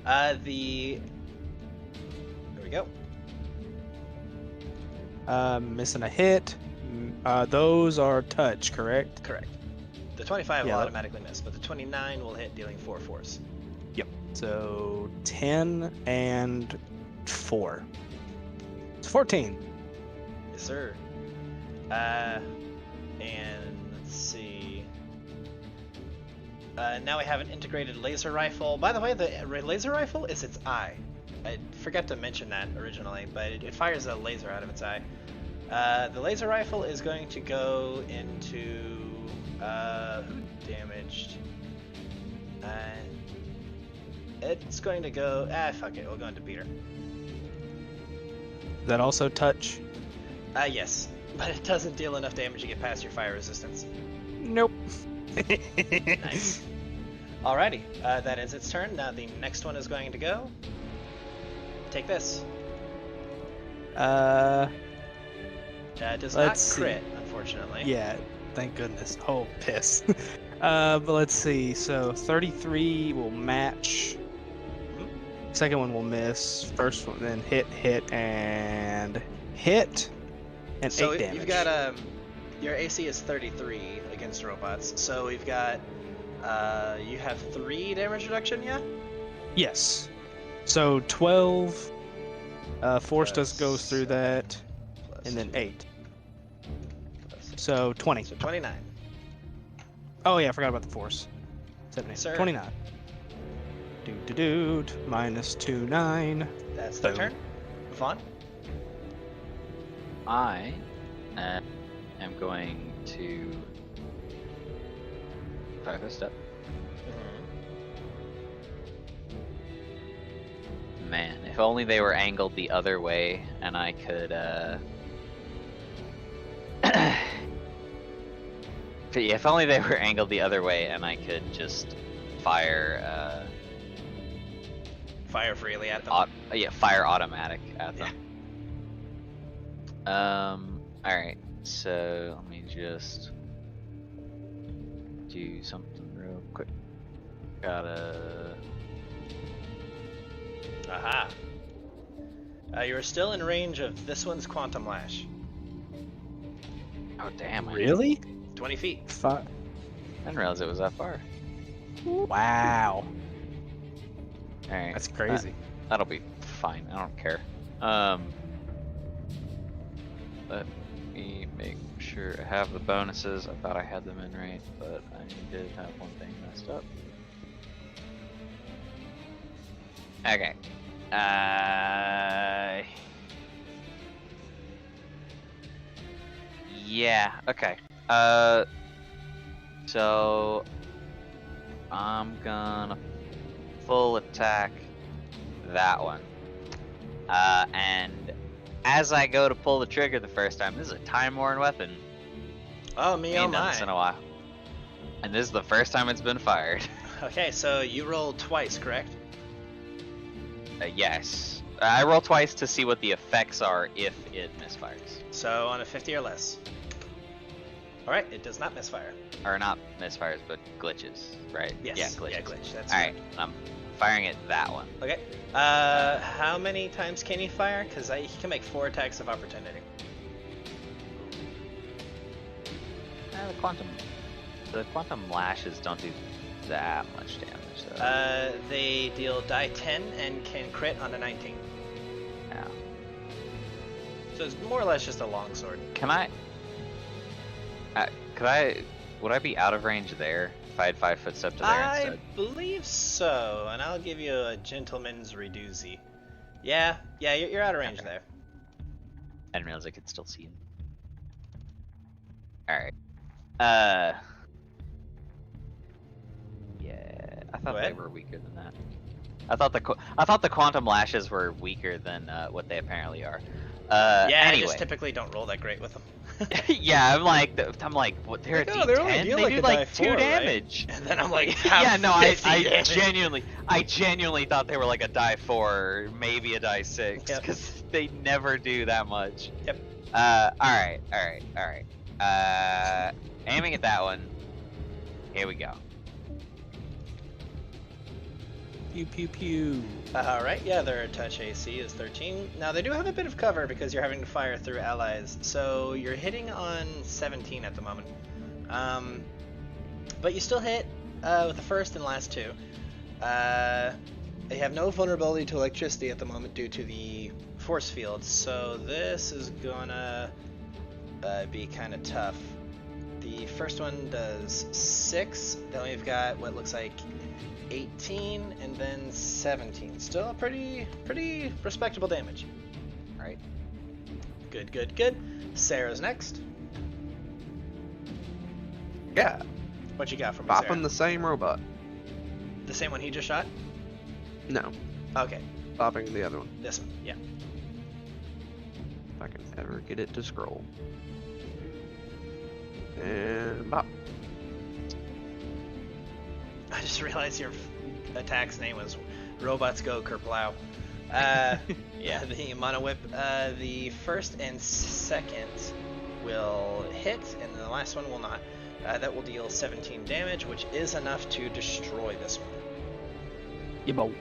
There we go. Missing a hit. Those are touch, correct? Correct. The 25 Yeah, will that- automatically miss, but the 29 will hit, dealing 4 force. Yep. So 10 and 4. It's 14. Yes, sir. And let's see. Now we have an integrated laser rifle. By the way, the laser rifle is its eye. I forgot to mention that originally, but it fires a laser out of its eye. The laser rifle is going to go into who damaged? It's going to go. Fuck it. We'll go into Peter. Is that also touch? Yes, but it doesn't deal enough damage to get past your fire resistance. Nope. Nice. Alrighty, that is its turn. Now the next one is going to go. Take this. It does not Let's see. crit, unfortunately. Yeah, thank goodness. Oh, piss. But let's see. So 33 will match. Second one will miss. First one, then hit, and hit. And So 8 damage. you've got your AC is 33 against robots. So we've got you have 3 damage reduction, yeah? Yes. So 12. Force Plus goes through that, Plus and then 2, 8. plus- So 20. So 29. Oh yeah, I forgot about the force. 7, 8, Sir. 29. Doot minus 2, 9. That's their Boom. turn. Vaughn. I am going to 5 step. Man, if only they were angled the other way and I could but yeah, if only they were angled the other way and I could just fire Fire freely at them. fire automatic at them. Alright, so let me just do something real quick. Gotta Aha. You are still in range of this one's Quantum Lash. oh damn, I Really? 20 feet. didn't realize it was that far. Wow. Alright. That's crazy. That'll be fine. I don't care. Let me make sure I have the bonuses. I thought I had them in right, but I did have one thing messed up. Okay. Yeah. Okay. So I'm gonna full attack that one. And as I go to pull the trigger the first time, this is a time-worn weapon. Oh, me, oh Ain't done this in my. a while. And this is the first time it's been fired. Okay, so you rolled twice, correct? Yes. I roll twice to see what the effects are if it misfires. So on a 50 or less. Alright, it does not misfire. Or not misfires, but glitches, right? Yes. Yeah, glitches. Yeah, glitch. That's Alright, I'm firing at that one. Okay. How many times can you fire? Because he can make 4 attacks of opportunity. The quantum lashes don't do that much damage, though. They deal die 10 and can crit on a 19. Yeah. So it's more or less just a longsword. Can I? Would I be out of range there if I had 5 foot step to there I instead? believe so, and I'll give you a gentleman's reducey. Yeah, you're out of range Okay. there. I didn't realize I could still see him. Alright. Yeah, I thought Go they ahead. were weaker than that. I thought the quantum lashes were weaker than what they apparently are. Yeah, I anyway. just typically don't roll that great with them. Yeah, I'm like, what? They're a Like, oh, they only D10. deal They like do a like die 2 4, right? damage. And then I'm like, Yeah, no, I 50 damage. genuinely thought they were like a die 4, maybe a die 6, Yep. because they never do that much. Yep. Alright. Aiming at that one. Here we go. Pew pew pew. Alright, yeah, their touch AC is 13. Now, they do have a bit of cover because you're having to fire through allies, so you're hitting on 17 at the moment. But you still hit with the first and last 2. They have no vulnerability to electricity at the moment due to the force field, so this is gonna be kind of tough. The first one does 6, then we've got what looks like 18 and then 17. Still a pretty respectable damage. Alright. Good. Sarah's next. Yeah, What you got from Sarah? bopping the same robot. The same one he just shot? No, Okay, bopping the other one. this one. Yeah. If I can ever get it to scroll. And bop. I just realized your attack's name was Robots Go Kerplow. Yeah. The Mono Whip. The first and second will hit, and the last one will not. That will deal 17 damage, which is enough to destroy this one. Yabo.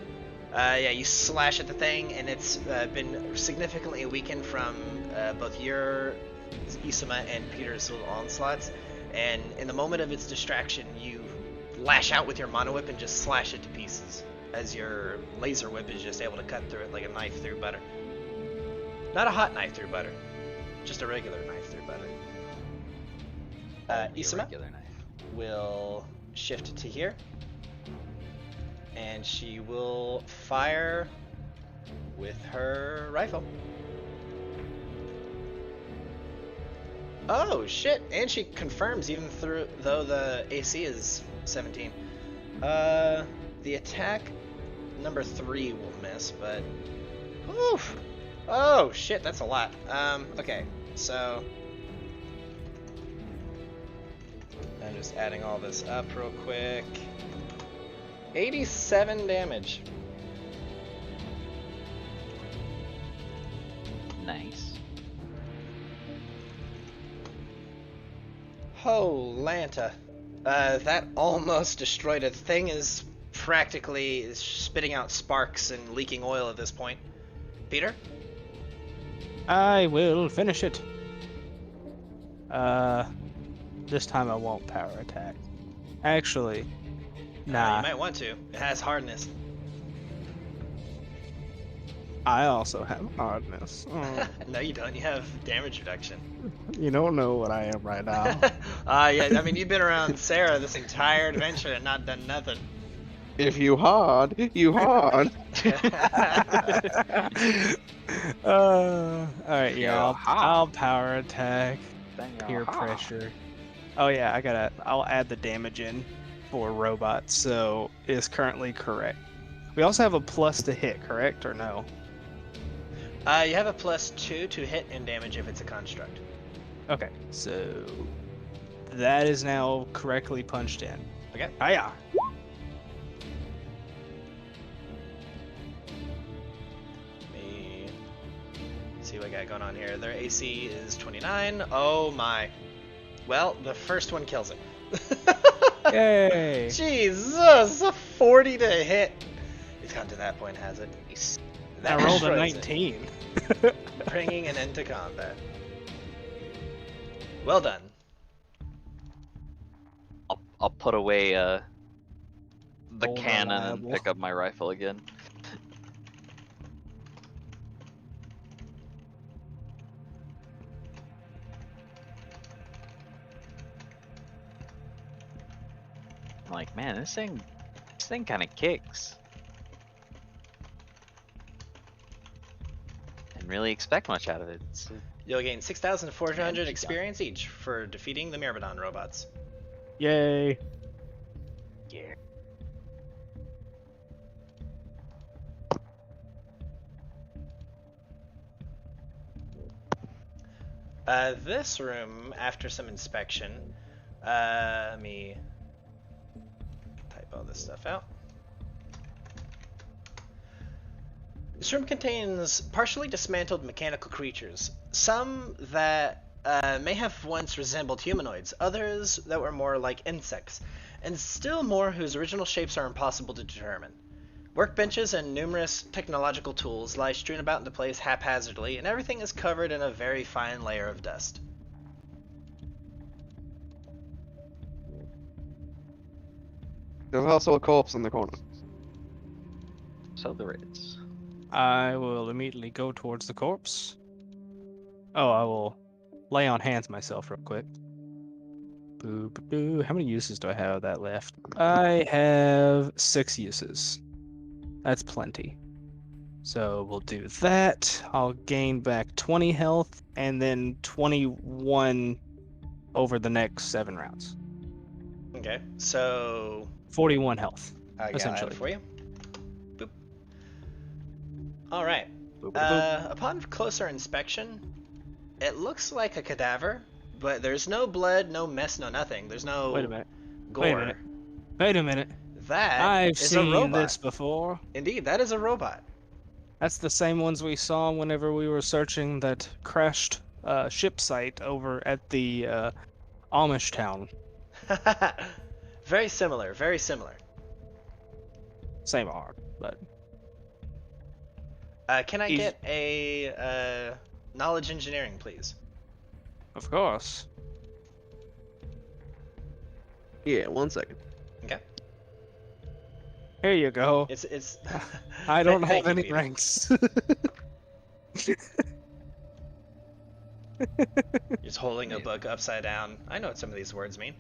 Yeah, you slash at the thing, and it's been significantly weakened from both your Isama and Peter's little onslaughts. And in the moment of its distraction, you lash out with your mono whip and just slash it to pieces, as your laser whip is just able to cut through it like a knife through butter. Not a hot knife through butter, just a regular knife through butter. Isama Regular knife. will shift to here, and she will fire with her rifle. Oh shit! And she confirms even though the AC is 17. The attack number 3 will miss, but oof. Oh shit, that's a lot. Okay, so I'm just adding all this up real quick. 87 damage. Nice. Oh, Lanta. That almost destroyed it. The thing is practically spitting out sparks and leaking oil at this point. Peter? I will finish it. This time I won't power attack. Actually, nah. You might want to. It has hardness. I also have hardness. Oh, No, you don't. You have damage reduction. you don't know what I am right now. Yeah, I mean, you've been around Sarah this entire adventure and not done nothing. If you hard, you hard. Alright, yeah, Yo, ha. I'll power attack. Then you're Peer ha. pressure. Oh yeah, I'll add the damage in for robots, so it is currently correct. We also have a plus to hit, correct, or no? You have a +2 to hit and damage if it's a construct. Okay, so that is now correctly punched in. Okay. Hiya! Let me see what I got going on here. Their AC is 29. Oh my. Well, the first one kills it. Yay! Jesus, a 40 to hit. It's gotten to that point, has it? I rolled a destroys it, 19. bringing an end to combat. Well done. I'll put away the cannon and Vulnerable. pick up my rifle again. I'm like, man, this thing kind of kicks. Didn't really expect much out of it. You'll gain 6,400 Damage, experience each for defeating the Myrmidon robots. Yay! Yeah. This room, after some inspection, let me type all this stuff out. This room contains partially dismantled mechanical creatures, some that may have once resembled humanoids, others that were more like insects, and still more whose original shapes are impossible to determine. Workbenches and numerous technological tools lie strewn about into place haphazardly, and everything is covered in a very fine layer of dust. There's also a corpse in the corner. So there is. I will immediately go towards the corpse. Oh, I will lay on hands myself real quick. Boo, boo, boo. How many uses do I have of that left? I have 6 uses. That's plenty. So we'll do that. I'll gain back 20 health and then 21 over the next 7 rounds. Okay, so 41 health. I got Essentially. that for you. Boop. All right. Boop, boop, boop. Upon closer inspection, it looks like a cadaver, but there's no blood, no mess, no nothing. There's no Wait a minute. gore. Wait a minute. Wait a minute. That I've is a seen robot. this before. Indeed, that is a robot. That's the same ones we saw whenever we were searching that crashed ship site over at the Amish town. Very similar, very similar. Same arc, but Can I He's- get a knowledge engineering, please? of course. Yeah, 1 second. Okay. Here you go. It's. I don't Thank have you, any Peter. ranks. Just holding a book upside down. I know what some of these words mean.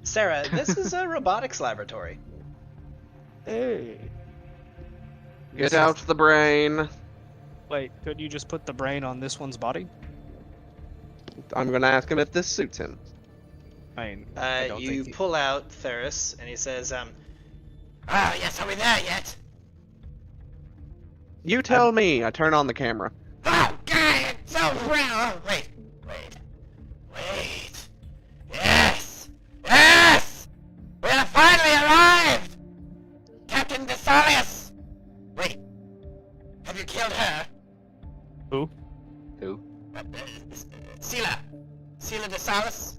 Sarah, this is a robotics laboratory. Hey. Get out the brain. Wait, could you just put the brain on this one's body? I'm gonna ask him if this suits him. I mean, I don't You think pull out Theris, and he says, Oh, yes, are we there yet? You tell me. I turn on the camera. Oh, God, it's so real. Oh, wait. Yes! Yes! We have finally arrived! Captain Desalius! Wait, have you killed her? Who? Sela Desalius?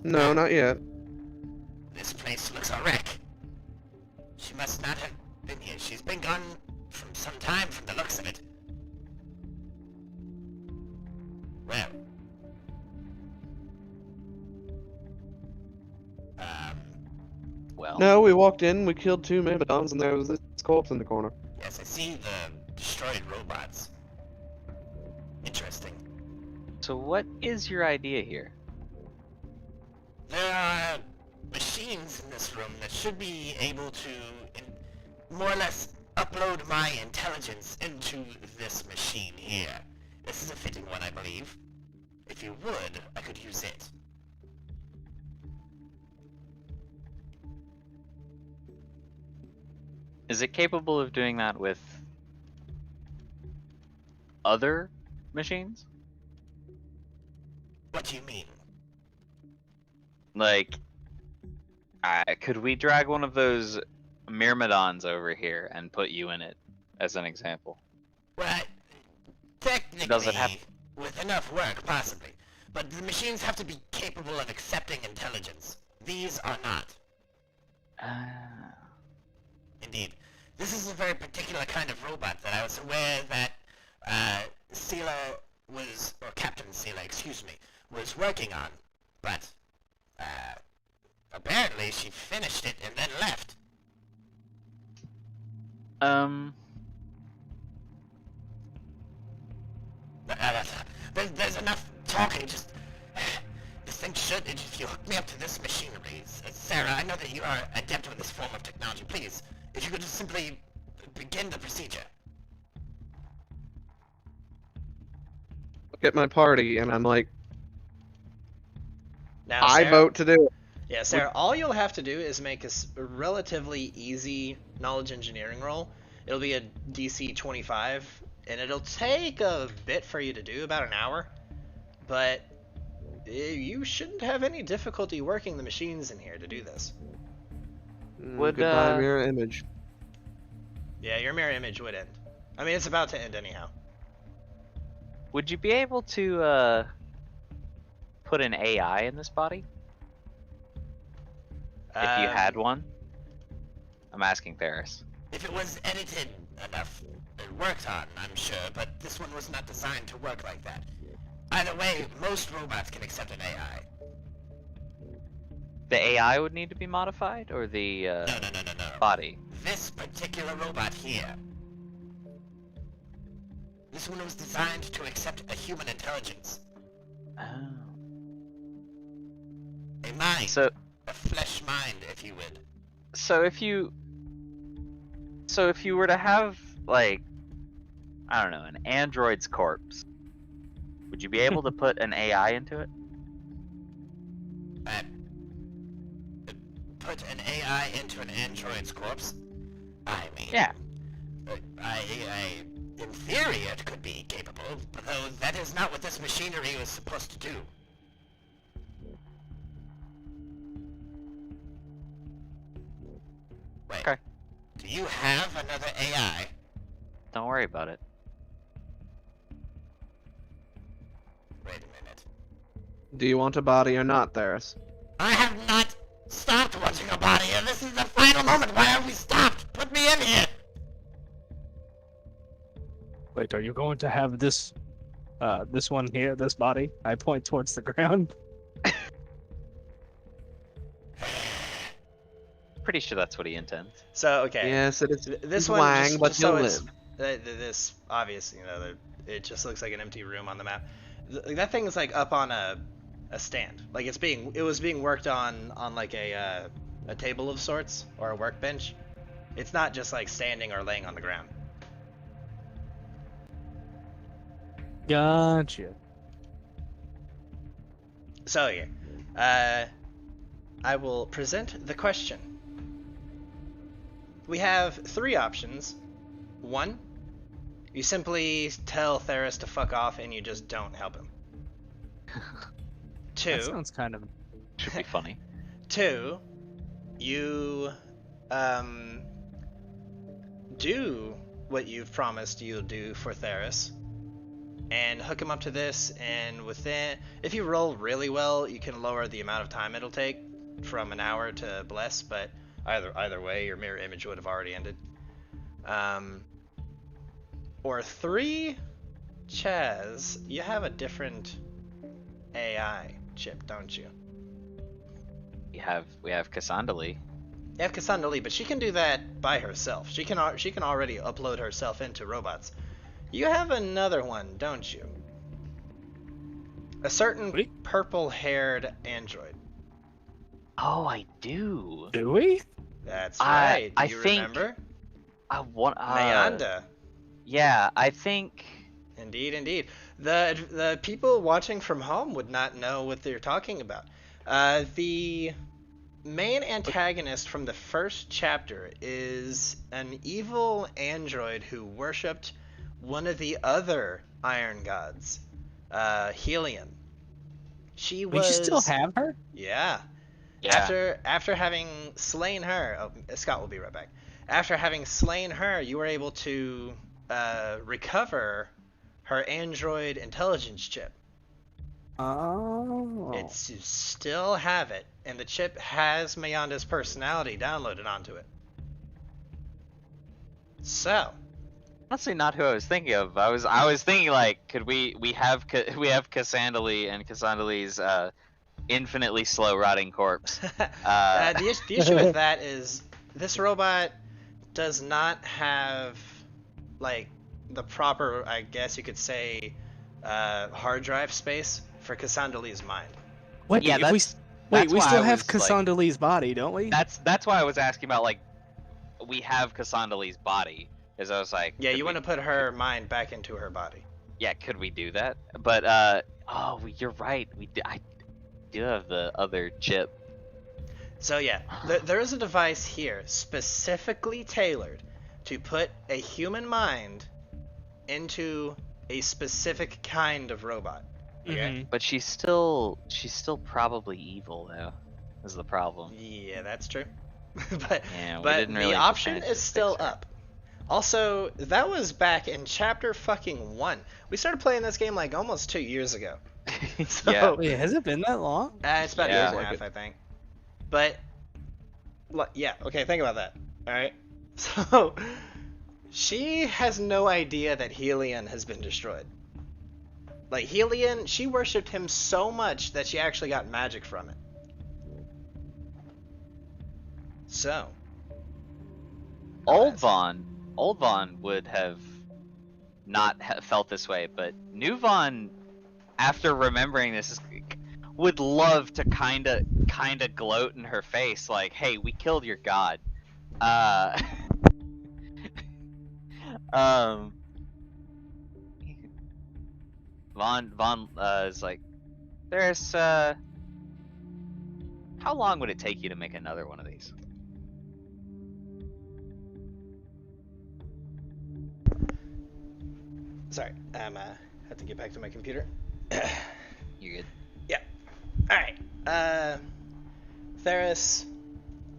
No, not yet. This place looks a wreck. She must not have been here. She's been gone from some time from the looks of it. Well. Well, No, we walked in, we killed 2 Myrmidons, and there was this corpse in the corner. Yes, I see the destroyed robots. Interesting. so what is your idea here? There are machines in this room that should be able to more or less upload my intelligence into this machine here. This is a fitting one, I believe. If you would, I could use it. Is it capable of doing that with other machines? What do you mean? Like, could we drag one of those myrmidons over here and put you in it, as an example? Well, technically, Does it have- with enough work, possibly. But the machines have to be capable of accepting intelligence. These are not. Indeed. This is a very particular kind of robot that I was aware that Sela was, or Captain Sela, excuse me, was working on. But, apparently she finished it and then left. There's enough talking, just... This thing should, if you hook me up to this machinery, Sarah, I know that you are adept with this form of technology, please, if you could just simply begin the procedure. Look at my party, and I'm like, Now, I Sarah, vote to do it. Yeah, Sarah, all you'll have to do is make a relatively easy knowledge engineering roll. It'll be a DC 25, and it'll take a bit for you to do, about an hour. But you shouldn't have any difficulty working the machines in here to do this. Would, Goodbye, mirror image. Yeah, your mirror image would end. I mean, it's about to end anyhow. Would you be able to put an AI in this body? If you had one? I'm asking Ferris. If it was edited enough, it worked on, I'm sure, but this one was not designed to work like that. Either way, most robots can accept an AI. The AI would need to be modified, or the No. body? This particular robot here. This one was designed to accept a human intelligence. Oh. A mind. So, A flesh mind, if you would. so if you were to have, like, I don't know, an android's corpse, would you be able to put an AI into it? Put an AI into an android's corpse? I mean... Yeah. In theory, it could be capable, but though that is not what this machinery was supposed to do. Wait. Okay. Do you have another AI? Don't worry about it. Wait a minute. Do you want a body or not, Theris? I have not stopped watching a body, and this is the final moment. Why have we stopped? Put me in here! Wait, are you going to have this one here, this body? I point towards the ground. Pretty sure that's what he intends. So, okay. Yes, it is. This one, Wang, just, but just so he'll it's, live. this obvious, it just looks like an empty room on the map. That thing is like up on a stand, like it was being worked on like a table of sorts or a workbench. It's not just like standing or laying on the ground. Gotcha. So yeah, I will present the question. We have three options. One, you simply tell Theris to fuck off and you just don't help him. That Two, sounds kind of... Should be funny. two, you do what you've promised you'll do for Theris and hook him up to this, and within, if you roll really well, you can lower the amount of time it'll take from an hour to bless, but either way, your mirror image would have already ended. Or three, Chaz, you have a different AI chip, don't you? We have Cassandra. You have Cassandra Lee, but she can do that by herself. She can already upload herself into robots. You have another one, don't you? A certain purple-haired android. Oh, I do. Do we? That's right. I you think remember? I want Mayanda. Yeah, I think. Indeed. The people watching from home would not know what they're talking about. The main antagonist from the first chapter is an evil android who worshipped one of the other iron gods, Helion. She We was. still have her? Yeah. Yeah. After having slain her, Scott will be right back. After having slain her, you were able to recover her android intelligence chip. Oh. It's you still have it, and the chip has Mayanda's personality downloaded onto it. So, Honestly, not who I was thinking of. I was thinking like, could we have Cassandali and Cassandali's infinitely slow rotting corpse. the issue with that is this robot does not have like the proper, I guess you could say, hard drive space for Cassandali's mind. Wait, Yeah, if we that's we why still I have was, like- Cassandali's body, don't we? That's why I was asking about like, we have Cassandali's body, because I was like, Yeah, could you we- want to put her mind back into her body. Yeah, could we do that? But you're right. I do have the other chip. So yeah, there is a device here specifically tailored to put a human mind into a specific kind of robot. Okay? Mhm. But she's still probably evil though. Is the problem. Yeah, that's true. but Yeah, we but didn't the really option manage is to still fix her. up. Also, that was back in chapter fucking 1. We started playing this game like almost 2 years ago. So, Yeah. Wait, has it been that long? it's about a Yeah. year and a Like half, it. I think. But yeah, okay, think about that. All right. So she has no idea that Helion has been destroyed. Like Helion, she worshipped him so much that she actually got magic from it. So, Old Vaughn would have not felt this way, but new Vaughn, after remembering this, would love to kinda gloat in her face, like, "Hey, we killed your god." Um, Vaughn is like, "There's how long would it take you to make another one of these?" sorry, have to get back to my computer. You good? Alright, Theris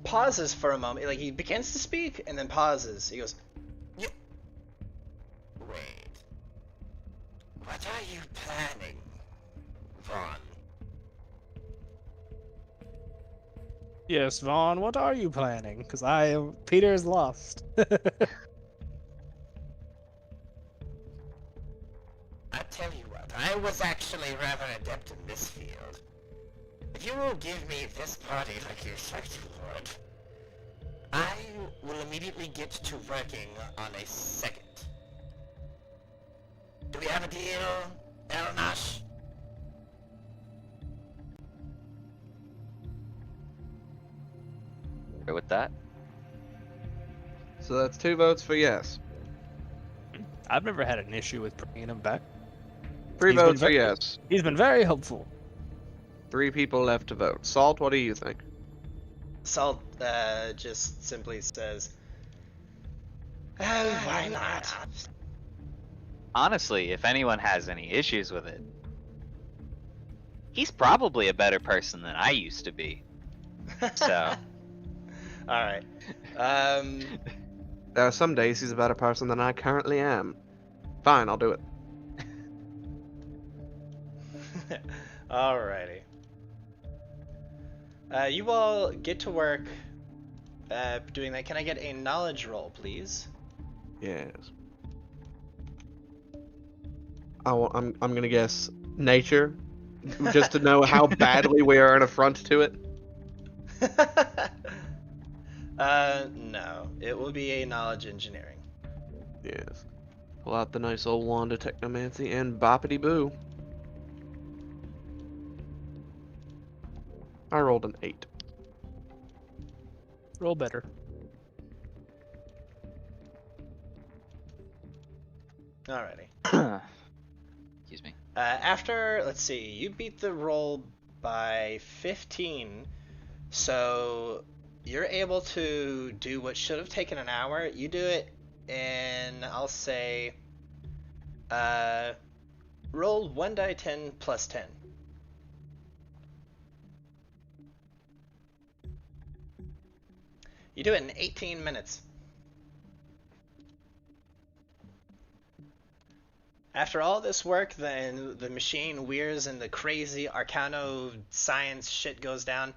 pauses for a moment, like he begins to speak and then pauses. He goes, Wait. What are you planning, Vaughn? Yes, Vaughn, what are you planning? Because Peter is lost. I tell you what, I was actually rather adept in this field. If you will give me this party like you said you would, I will immediately get to working on a second. Do we have a deal, Elanor? Right with that? So that's 2 votes for yes. I've never had an issue with bringing him back. 3 He's been votes for very- yes. He's been very helpful. 3 people left to vote. Salt, what do you think? Salt just simply says, oh, why not? Honestly, if anyone has any issues with it, he's probably a better person than I used to be. So, Alright. There are some days he's a better person than I currently am. Fine, I'll do it. Alrighty. You all get to work doing that. Can I get a knowledge roll, please? Yes. I'm gonna guess nature, just to know how badly we are an affront to it. No. It will be a knowledge engineering. Yes. Pull out the nice old wand of technomancy and boppity boo. I rolled an 8. Roll better. Alrighty. excuse me. After, let's see, you beat the roll by 15, so you're able to do what should have taken an hour. You do it in, I'll say, roll 1d10 plus 10. You do it in 18 minutes. After all this work, then the machine wears and the crazy arcano science shit goes down.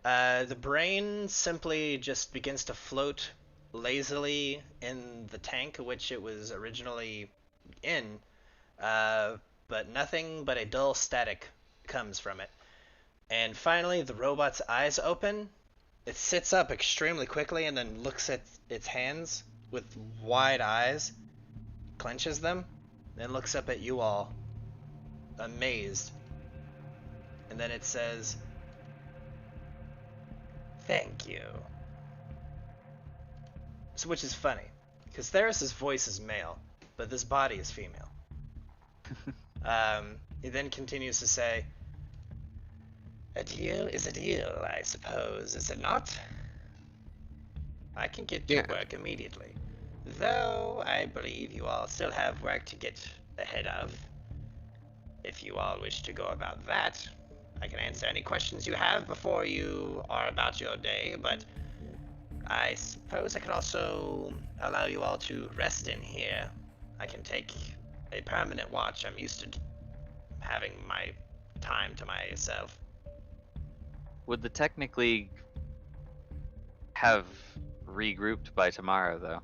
The brain simply just begins to float lazily in the tank which it was originally in, but nothing but a dull static comes from it. And finally, the robot's eyes open. It sits up extremely quickly and then looks at its hands with wide eyes, clenches them, then looks up at you all, amazed. And then it says, "Thank you." So, which is funny, because Theris's voice is male, but this body is female. He then continues to say, "A deal is a deal, I suppose, is it not? I can get to work immediately, though I believe you all still have work to get ahead of. If you all wish to go about that, I can answer any questions you have before you are about your day, but I suppose I could also allow you all to rest in here. I can take a permanent watch. I'm used to having my time to myself." Would the Technic League have regrouped by tomorrow, though?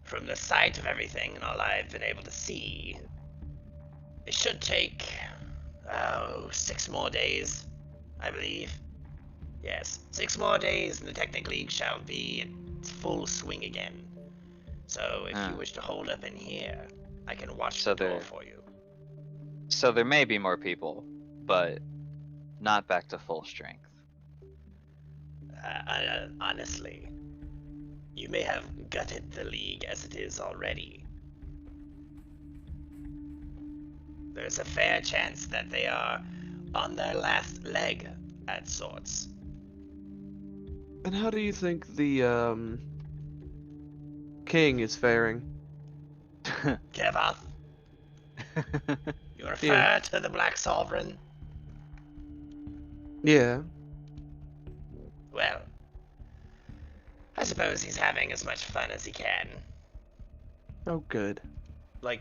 From the sight of everything and all I've been able to see, it should take, 6 more days, I believe. Yes, 6 more days and the Technic League shall be in full swing again. So if you wish to hold up in here, I can watch the door for you. So there may be more people, but not back to full strength. Honestly, you may have gutted the League as it is already. There's a fair chance that they are on their last leg, at sorts. And how do you think the king is faring? Kevoth, you refer to the Black Sovereign? Yeah. Well, I suppose he's having as much fun as he can. Oh, good. Like,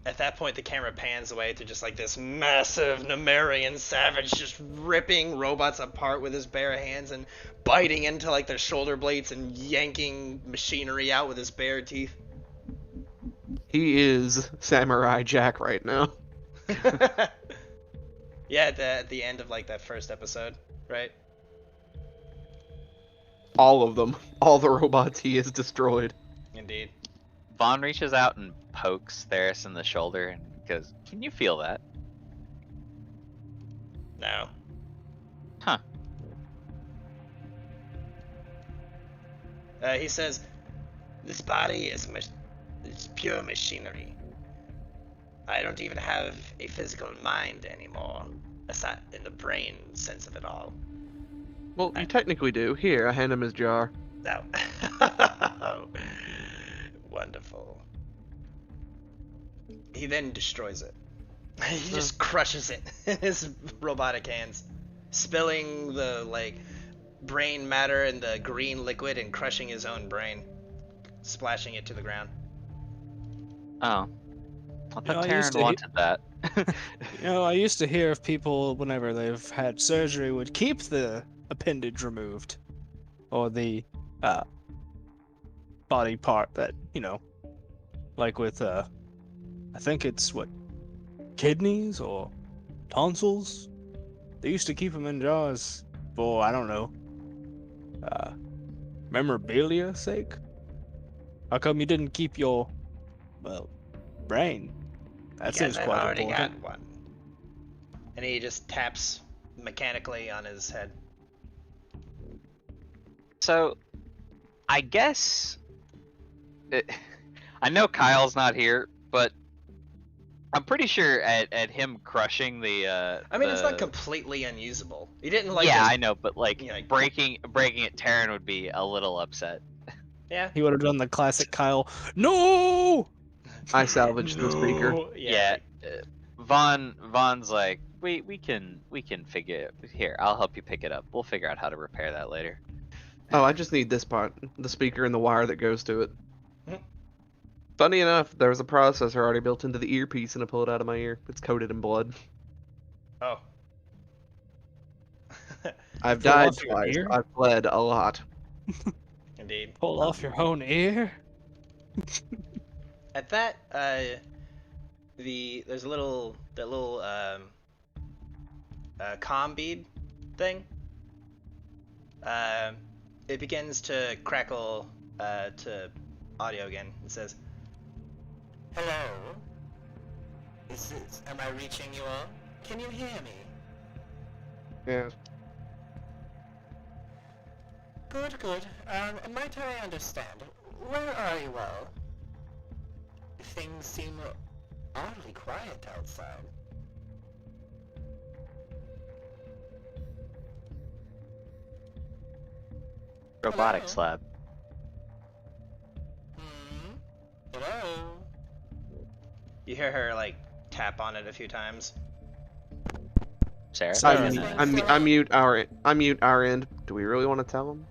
at that point, the camera pans away to just like this massive Nemerian savage just ripping robots apart with his bare hands and biting into like their shoulder blades and yanking machinery out with his bare teeth. He is Samurai Jack right now. Yeah, at the end of like that first episode, right? All of them. All the robots he has destroyed. Indeed. Vaughn reaches out and pokes Theris in the shoulder and goes, "Can you feel that?" No. Huh. He says, "This body is it's pure machinery. I don't even have a physical mind anymore, aside in the brain sense of it all." Well, you technically do. Here, I hand him his jar. No. Wonderful. He then destroys it. He just crushes it in his robotic hands, spilling the like brain matter and the green liquid and crushing his own brain, splashing it to the ground. Oh. I thought I used Taryn to wanted that. I used to hear of people whenever they've had surgery would keep the appendage removed, or the body part that like with I think it's kidneys or tonsils. They used to keep them in jars for, I don't know, memorabilia sake. How come you didn't keep your brain? That Because seems I've quite already important. got one. And he just taps mechanically on his head. So, I guess I know Kyle's not here, But I'm pretty sure at him crushing the. I mean, it's not completely unusable. He didn't like. Yeah, just- I know, but like Yeah. breaking it, Taryn would be a little upset. Yeah. He would have done the classic Kyle. No. I salvaged the speaker. No, Yeah. Vaughn's like, we can figure it here. I'll help you pick it up. We'll figure out how to repair that later. Oh, I just need this part, the speaker and the wire that goes to it. Mhm. Funny enough, there was a processor already built into the earpiece, and I pull it out of my ear. It's coated in blood. Oh. I've Pull died off your twice. ear? I've bled a lot. Indeed. Pull off your own ear. At that, there's a little comm bead thing. It begins to crackle to audio again. It says, Hello? Am I reaching you all? Can you hear me? Yeah. Good, good. Might I understand, where are you all? Things seem oddly quiet outside. Robotics Hello? lab. Hello? you hear her like tap on it a few times. Sarah. Sorry. I mute our end. Do we really want to tell them?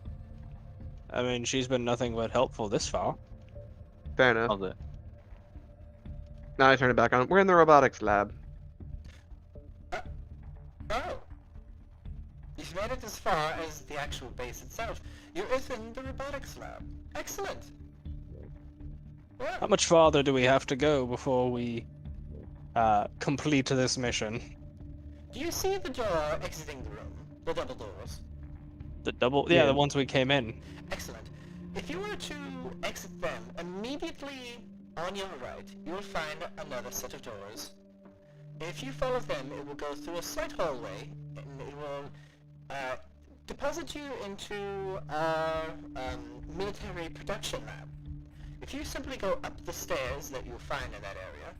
I mean, she's been nothing but helpful this far. Fair enough. Hold it. Now I turn it back on. We're in the robotics lab. Oh. You've made it as far as the actual base itself. You're within the robotics lab. Excellent. Well, How much farther do we have to go before we complete this mission? do you see the door exiting the room? The double doors? The double, Yeah. the ones we came in. Excellent. If you were to exit them, immediately on your right, you will find another set of doors. If you follow them, it will go through a slight hallway, and it will deposit you into our military production lab. If you simply go up the stairs that you'll find in that area,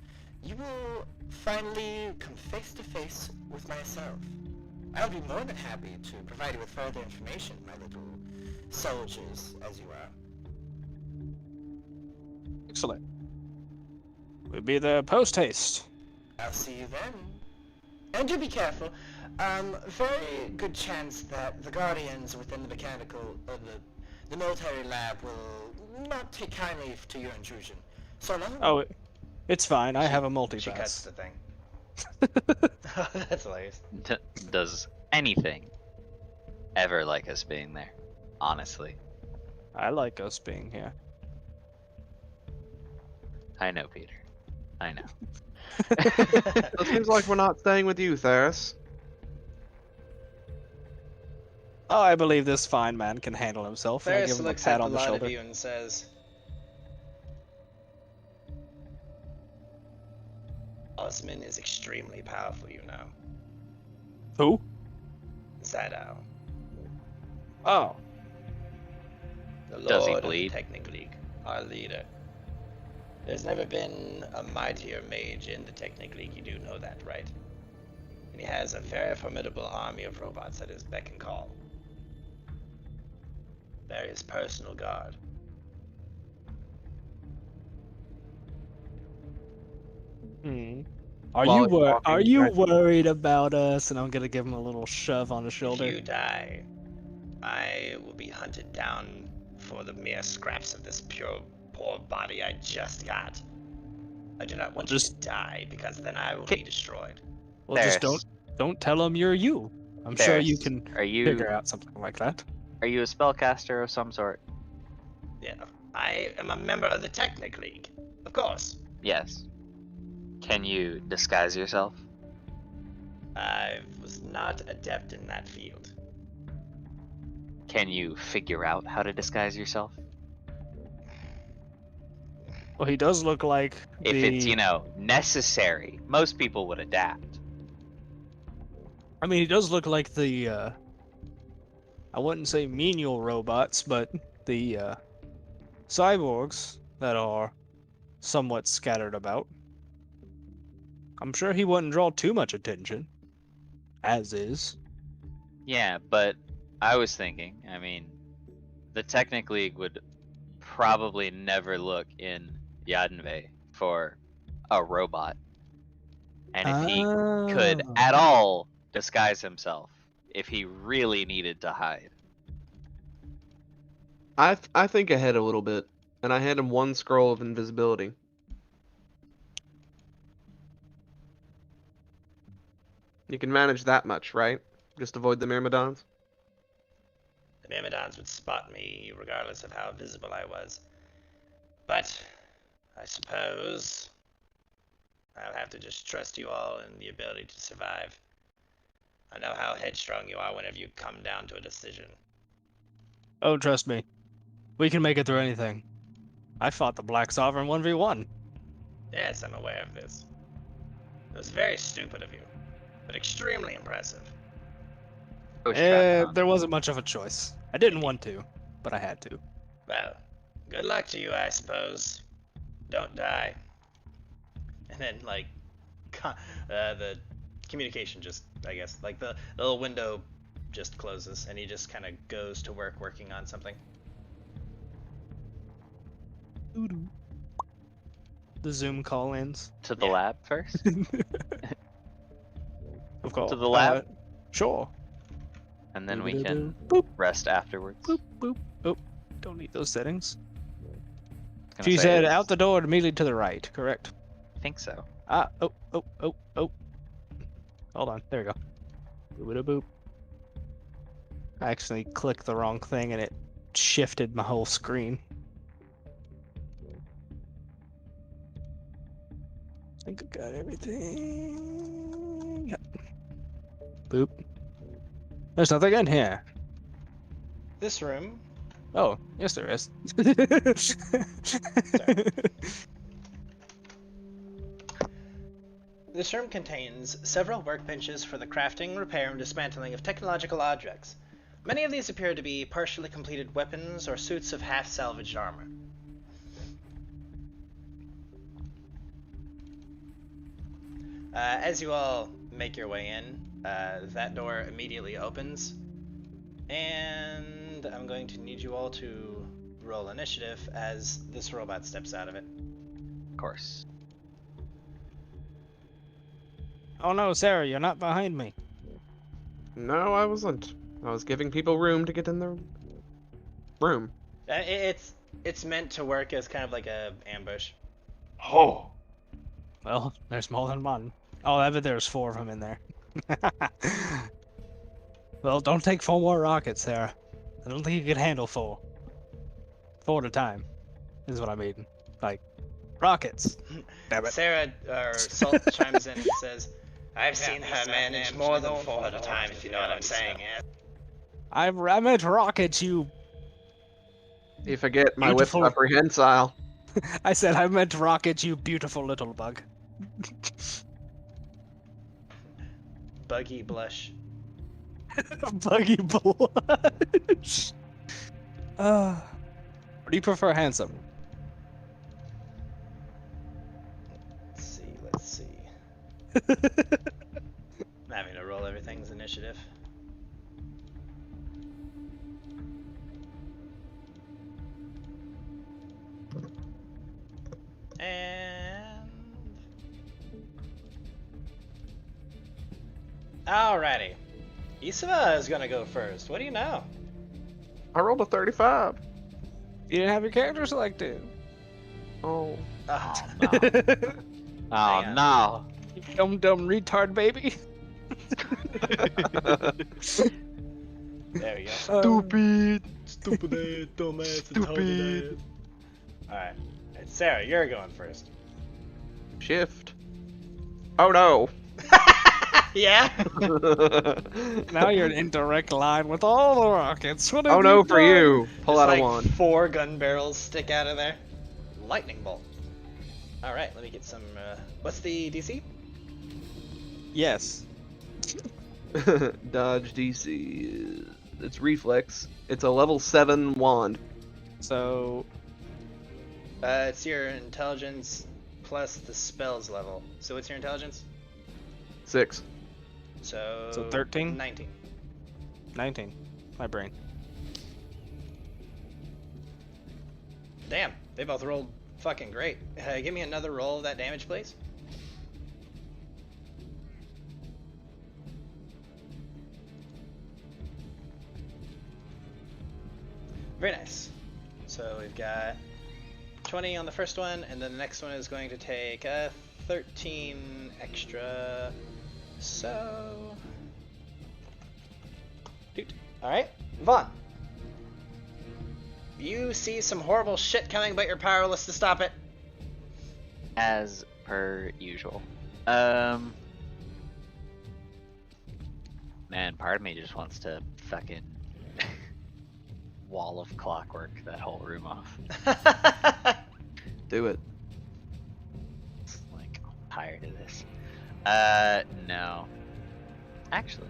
you will finally come face to face with myself. I'll be more than happy to provide you with further information, my little soldiers, as you are. Excellent. We'll be there post haste. I'll see you then. And do be careful. Very good chance that the guardians within the mechanical, the military lab will not take kindly to your intrusion. So long. Oh, it's fine. I have a She multi-pass. cuts the thing. That's hilarious. Does anything ever like us being there? Honestly, I like us being here. I know, Peter. I know. It seems like we're not staying with you, Theris. Oh, I believe this fine man can handle himself. And I give Ferris him a looks pat at the on the lot shoulder. of you and says, Osman is extremely powerful, you know. Who? Zadao, Oh, the Does he Lord of the bleed? Technic League, our leader. There's never been a mightier mage in the Technic League, you do know that, right? And he has a very formidable army of robots at his beck and call. They're his personal guard. hmm. Are While you he's walking, are you right. worried about us? And I'm gonna give him a little shove on the If shoulder. you die, I will be hunted down for the mere scraps of this poor body I just got. I do not want you to die, because then I will be destroyed. Well, just Theris, don't tell him you're you. I'm sure you Theris, can Are you figure out something like that. are you a spellcaster of some sort? Yeah, I am a member of the Technic League, of course. Yes. Can you disguise yourself? I was not adept in that field. Can you figure out how to disguise yourself? Well, he does look like If the. it's, necessary, most people would adapt. I mean, he does look like the. I wouldn't say menial robots, but the cyborgs that are somewhat scattered about. I'm sure he wouldn't draw too much attention, as is. Yeah, but I was thinking, I mean, the Technic League would probably never look in Yadenve for a robot. And if he could at all disguise himself, if he really needed to hide. I think ahead a little bit, and I hand him one scroll of invisibility. You can manage that much, right? Just avoid the Myrmidons? The Myrmidons would spot me regardless of how visible I was. But I suppose I'll have to just trust you all in the ability to survive. I know how headstrong you are whenever you come down to a decision. Oh, trust me. We can make it through anything. I fought the Black Sovereign 1v1. Yes, I'm aware of this. It was very stupid of you, but extremely impressive. There wasn't much of a choice. I didn't want to, but I had to. Well, good luck to you, I suppose. Don't die. And then, like, the communication just, I guess, like the little window just closes, and he just kind of goes to work working on something. The Zoom call ins. To the lab first? Of course. To the lab? Sure. And then we can Boop, rest afterwards. boop, boop. Oh, don't need those settings. Gonna She say said it's- out the door immediately to the right, correct? I think so. Ah, oh. Hold on, there we go. Boop, boop. I actually clicked the wrong thing and it shifted my whole screen. I think I got everything. Yep. Boop. There's nothing in here. This room. Oh, yes there is. This room contains several workbenches for the crafting, repair, and dismantling of technological objects. Many of these appear to be partially completed weapons or suits of half-salvaged armor. As you all make your way in, that door immediately opens, and I'm going to need you all to roll initiative as this robot steps out of it. Of course. Oh no, Sarah, you're not behind me. No, I wasn't. I was giving people room to get in the room. It's meant to work as kind of like a ambush. Oh. Well, there's more than one. Oh, I bet there's 4 of them in there. Well, don't take 4 more rockets, Sarah. I don't think you can handle 4. 4 at a time, is what I mean. Like, rockets. Damn it. Sarah, or Salt, chimes in and says, I've seen her manage more than 4 at a time, if you know what I'm saying. I meant rockets, you... You forget my whip's Beautiful. not prehensile. I said I meant rockets, you beautiful little bug. Buggy blush. Buggy blush. Or do you prefer handsome? Let's see. I'm having to roll everything's initiative. And... Alrighty. Isava is gonna go first. What do you know? I rolled a 35. You didn't have your character selected. Oh. Oh, no. Oh Hang no. You dumb retard baby. there we go. Stupid. Stupid ass, dumb ass, Stupid. Alright. Sarah, you're going first. Shift. Oh no. Yeah? Now you're in direct line with all the rockets. What have Oh no you for done? you. Pull Just out like a wand. 4 gun barrels stick out of there. Lightning bolt. Alright, let me get some, what's the DC? Yes. Dodge DC. It's reflex. It's a level 7 wand. So It's your intelligence plus the spells level. So what's your intelligence? 6. So 13? 19. 19. My brain. Damn, they both rolled fucking great. Give me another roll of that damage, please. Very nice. So we've got 20 on the first one, and then the next one is going to take 13 extra. So, dude. All right, Vaughn. You see some horrible shit coming, but you're powerless to stop it. As per usual. Man, part of me just wants to fucking wall of clockwork that whole room off. Do it. It's like, I'm tired of this. No. Actually.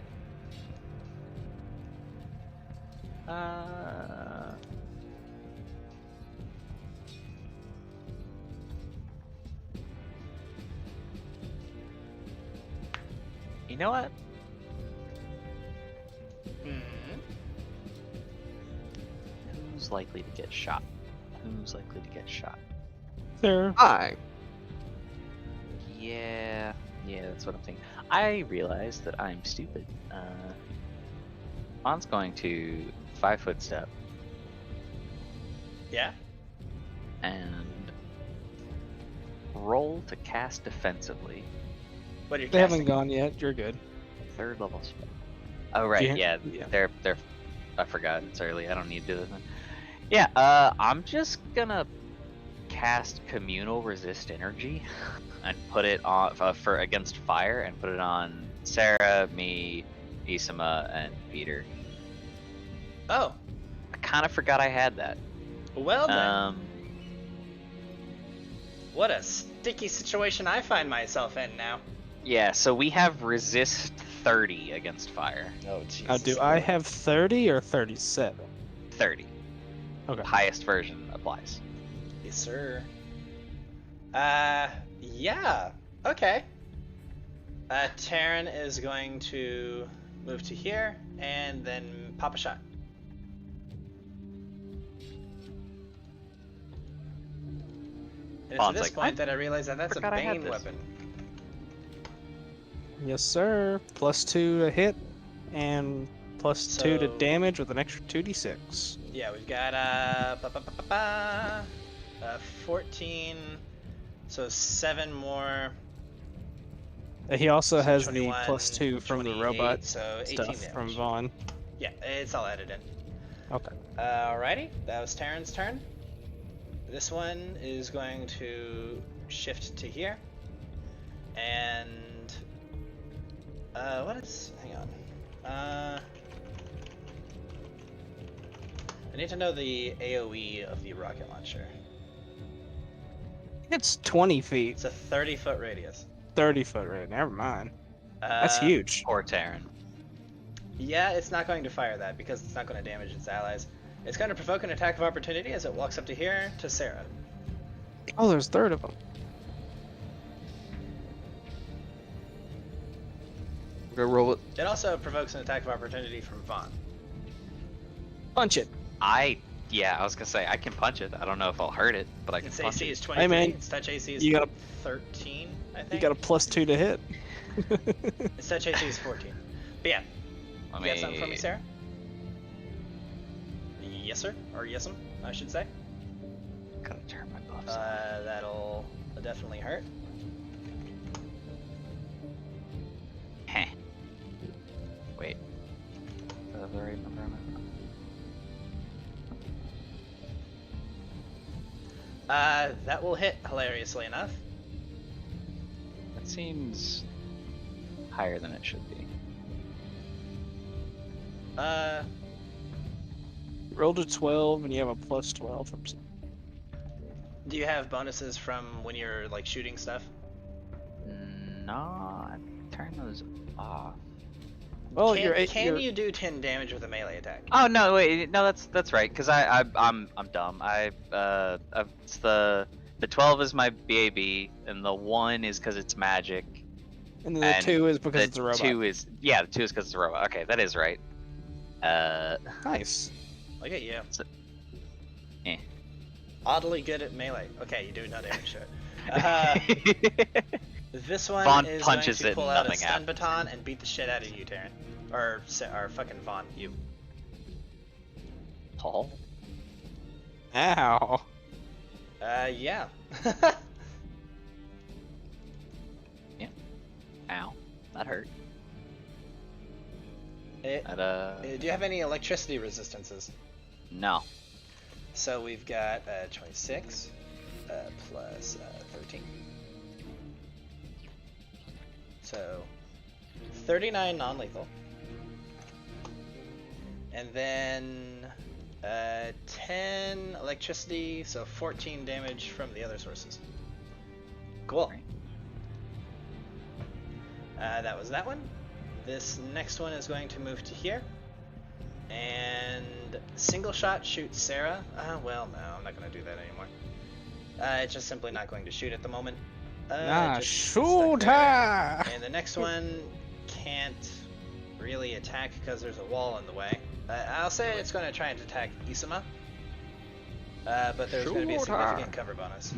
You know what? Who's likely to get shot? Who's likely to get shot? There. Hi. Yeah, that's what I'm thinking. I realize that I'm stupid. Vaughn's going to 5-foot step Yeah. and roll to cast defensively. What are you They casting? haven't gone yet. You're good. 3rd level spell. Oh right, Yeah. They're. I forgot. It's early. I don't need to do this. Yeah. I'm just gonna cast communal resist energy and put it on for against fire and put it on Sarah, me, Isama, and Peter. Oh, I kind of forgot I had that. well then. What a sticky situation I find myself in now. Yeah. So we have resist 30 against fire. Oh, Jesus. Now, do I have 30 or 37? 30. Okay. Highest version applies. Yes, sir. Yeah. Okay. Taryn is going to move to here and then pop a shot. And it's at Vaughn's this like, point I that I realize that that's a forgot I had Bane this. weapon. Yes, sir. +2 to hit, and +2 to So- damage with an extra 2d6. Yeah, we've got 14, so 7 more. He also So has 21, the +2 from the 28, robot so 18 stuff damage. from Vaughn. Yeah, it's all added in. Okay. Alrighty, that was Taryn's turn. This one is going to shift to here. And what is, hang on. I need to know the AoE of the rocket launcher. It's 20 feet, It's a 30-foot radius. 30 foot right. Never mind. That's huge. Poor Taryn. Yeah, it's not going to fire that because it's not going to damage its allies. It's going to provoke an attack of opportunity as it walks up to here to Sarah. Oh, there's a third of them. We're gonna roll it. It also provokes an attack of opportunity from Vaughn. Punch it. I was gonna say I can punch it. I don't know if I'll hurt it, but I can Its punch AC it. is 23. Hey, man, Its touch AC is you gotta- 13, I think. You got a +2 to hit. Its touch AC is 14. But yeah, Let you got something for me, Sarah? Yes, sir. Or yes'm, I should say. Gotta turn my buffs on. That'll definitely hurt. Heh. Wait. Do I have the right number on it? That will hit, hilariously enough. That seems higher than it should be. Rolled a 12, and you have a +12 from. Do you have bonuses from when you're like shooting stuff? No, turn those off. Well, can you do 10 damage with a melee attack? Oh no, wait, no, that's right. Cause I'm dumb. It's the 12 is my BAB, and the 1 is because it's magic. And then the 2 is because the it's a robot. 2 is the 2 is because it's a robot. Okay, that is right. Nice. Look at you. Eh. Oddly good at melee. Okay, you do no damage to it. This one Vaughn is punches going it to pull and out a nothing stun happens. baton and beat the shit out of you, Taryn. Or fucking Vaughn, you. Paul. Ow. Yeah. Ow, that hurt. Do you have any electricity resistances? No. So we've got 26 plus 13. So 39 non-lethal. And then 10 electricity, so 14 damage from the other sources. Cool. That was that one. This next one is going to move to here. And single shot shoots Sarah. Well, no, I'm not going to do that anymore. It's just simply not going to shoot at the moment. Just shoot stuck there. her! And the next one can't really attack because there's a wall in the way. I'll say it's going to try and attack Isama. But there's going to be a Shoot her. significant cover bonus.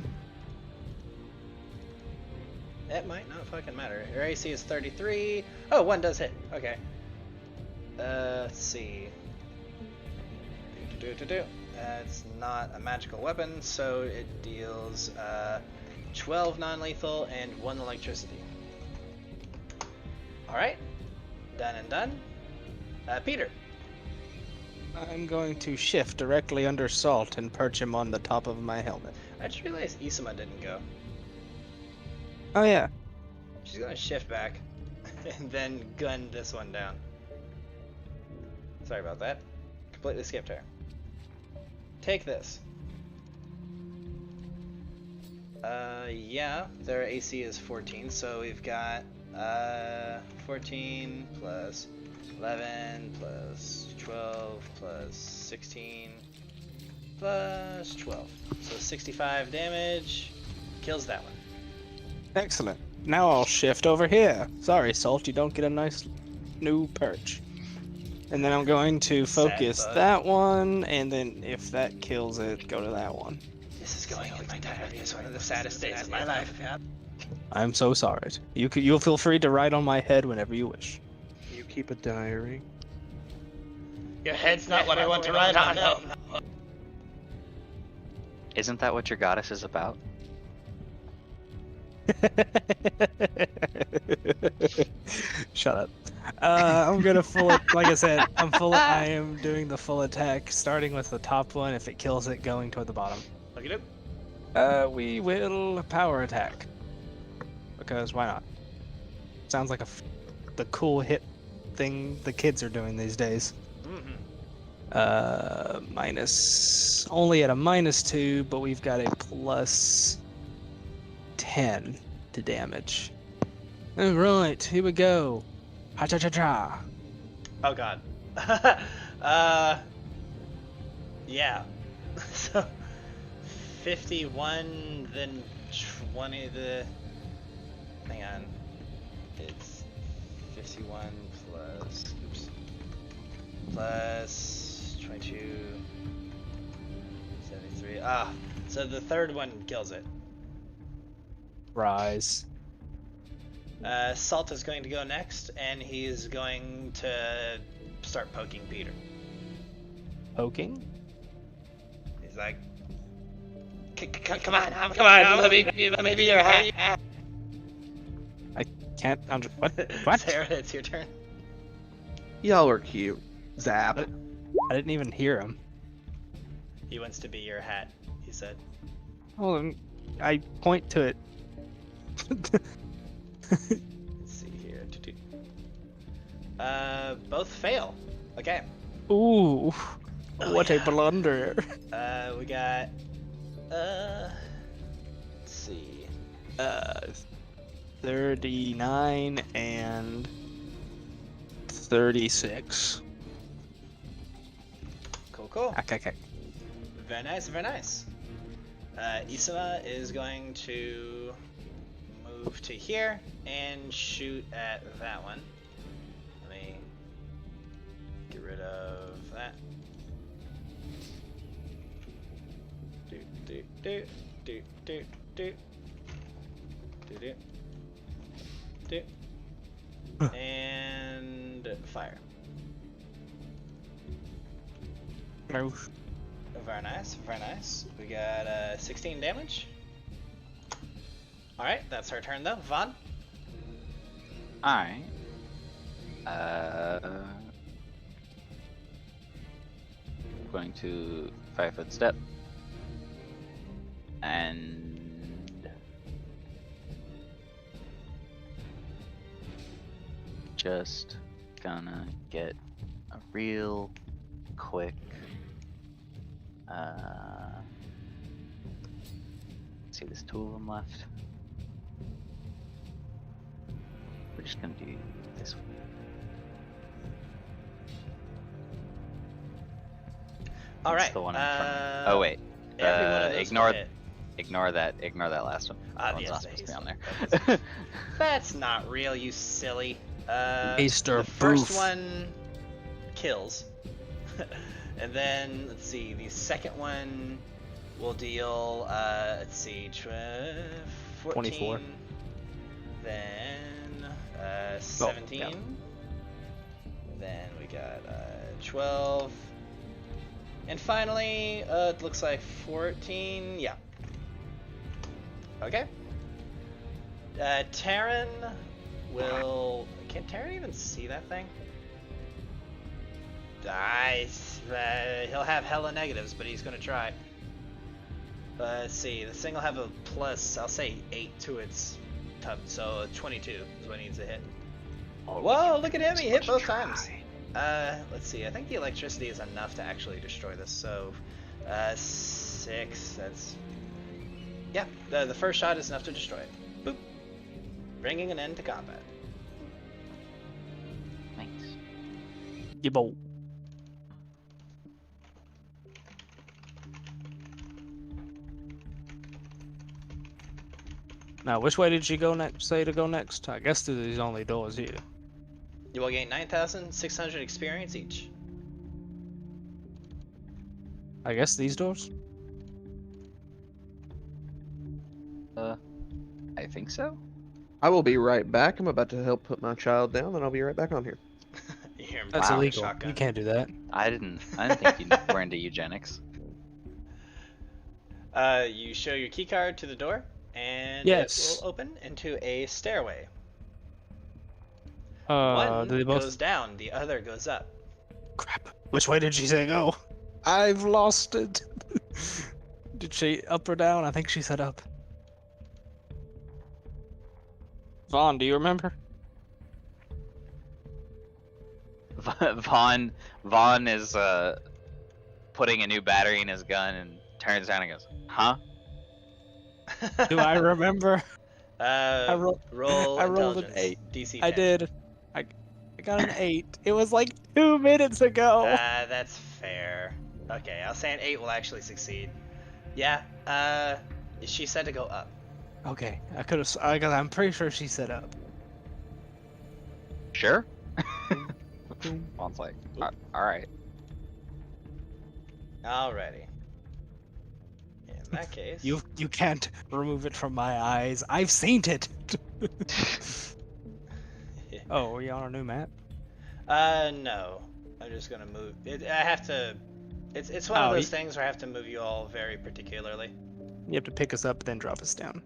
It might not fucking matter. Your AC is 33. Oh, 1 does hit. Okay. Let's see. It's not a magical weapon, so it deals 12 non-lethal and 1 electricity. Alright. Done and done. Peter. I'm going to shift directly under Salt and perch him on the top of my helmet. I just realized Isama didn't go. Oh yeah. She's gonna shift back and then gun this one down. Sorry about that. Completely skipped her. Take this. Yeah, their AC is 14, so we've got 14 plus 11 plus 12 plus 16 plus 12. So 65 damage. Kills that one. Excellent. Now I'll shift over here. Sorry, Salt, you don't get a nice new perch. And then I'm going to focus bug. that one, and then if that kills it, go to that one. This is going in my diary as one of the saddest days of my life. I'm so sorry. You'll feel free to write on my head whenever you wish. You keep a diary. Your head's not what I want to write on. No. Isn't that what your goddess is about? Shut up. I'm gonna like I said, I am doing the full attack, starting with the top one. If it kills it, going toward the bottom. Look it up. We will power attack. Because why not? Sounds like the cool hit thing the kids are doing these days. Minus, only at a -2, but we've got a plus 10 to damage. Alright, here we go. Ha-cha-cha-cha. Oh god. Yeah. So 51, then 20. Hang on. It's 51 plus. Oops. Plus 22. 73. So the third one kills it. Rise. Salt is going to go next, and he's going to start poking Peter. Poking? He's like, come on, let me be your hat. Can't. What? Sarah, it's your turn. Y'all are cute. Zap. I didn't even hear him. He wants to be your hat, he said. Oh, I point to it. Let's see here. Both fail. Okay. Ooh, Oh, what a yeah. blunder. We got, let's see. 39 and 36. Cool. Okay. Very nice, very nice. Isama is going to move to here and shoot at that one. Let me get rid of that. And fire. Move. Very nice, very nice. We got 16 damage. Alright, that's her turn though. Vaughn? Alright. Going to 5-foot step. And just gonna get a real quick let's see, there's 2 of them left. We're just gonna do this one. Alright. That's the one in front. Oh wait. Every one of those Ignore will hit. ignore that last one. That one's Yes, not the supposed to be on haste there. That's not real, you silly. Easter The first boof. one kills. And then, let's see, the second one will deal, let's see, 14. 24. Then, 17. yeah. Then we got 12. And finally, it looks like 14. Yeah. Okay. Taryn will... Can Taryn even see that thing? He'll have hella negatives, but he's gonna try. Let's see, this thing will have a plus, I'll say 8 to its top, so 22 is what it needs to hit. Whoa, look at him, he hit both times. Let's see, I think the electricity is enough to actually destroy this, so 6, that's... Yeah, the first shot is enough to destroy it. Boop. Bringing an end to combat. Thanks. You bolt. Now, which way did she go next? Say to go next? I guess through these only doors here. You will gain 9,600 experience each. I guess these doors. I think so. I will be right back. I'm about to help put my child down, and I'll be right back on here. You hear him That's pop a illegal. shotgun. You can't do that. I didn't think you were into eugenics. You show your key card to the door, and Yes. it will open into a stairway. Do One they both? goes down, the other goes up. Crap. Which way did she say go? I've lost it. Did she up or down? I think she said up. Vaughn, do you remember? Vaughn is putting a new battery in his gun and turns down and goes, "Huh?" Do I remember? roll I rolled an intelligence. 8. DC 10. I did. I got an 8. It was like 2 minutes ago. That's fair. Okay, I'll say an 8 will actually succeed. Yeah, she said to go up. Okay, I could have. I'm pretty sure she said up. Sure. Vaughn's like, all right. Alrighty. In that case... You can't remove it from my eyes. I've seen it. Oh, are you on a new map? No. I'm just gonna move... I have to... It's one of those things where I have to move you all very particularly. You have to pick us up, then drop us down.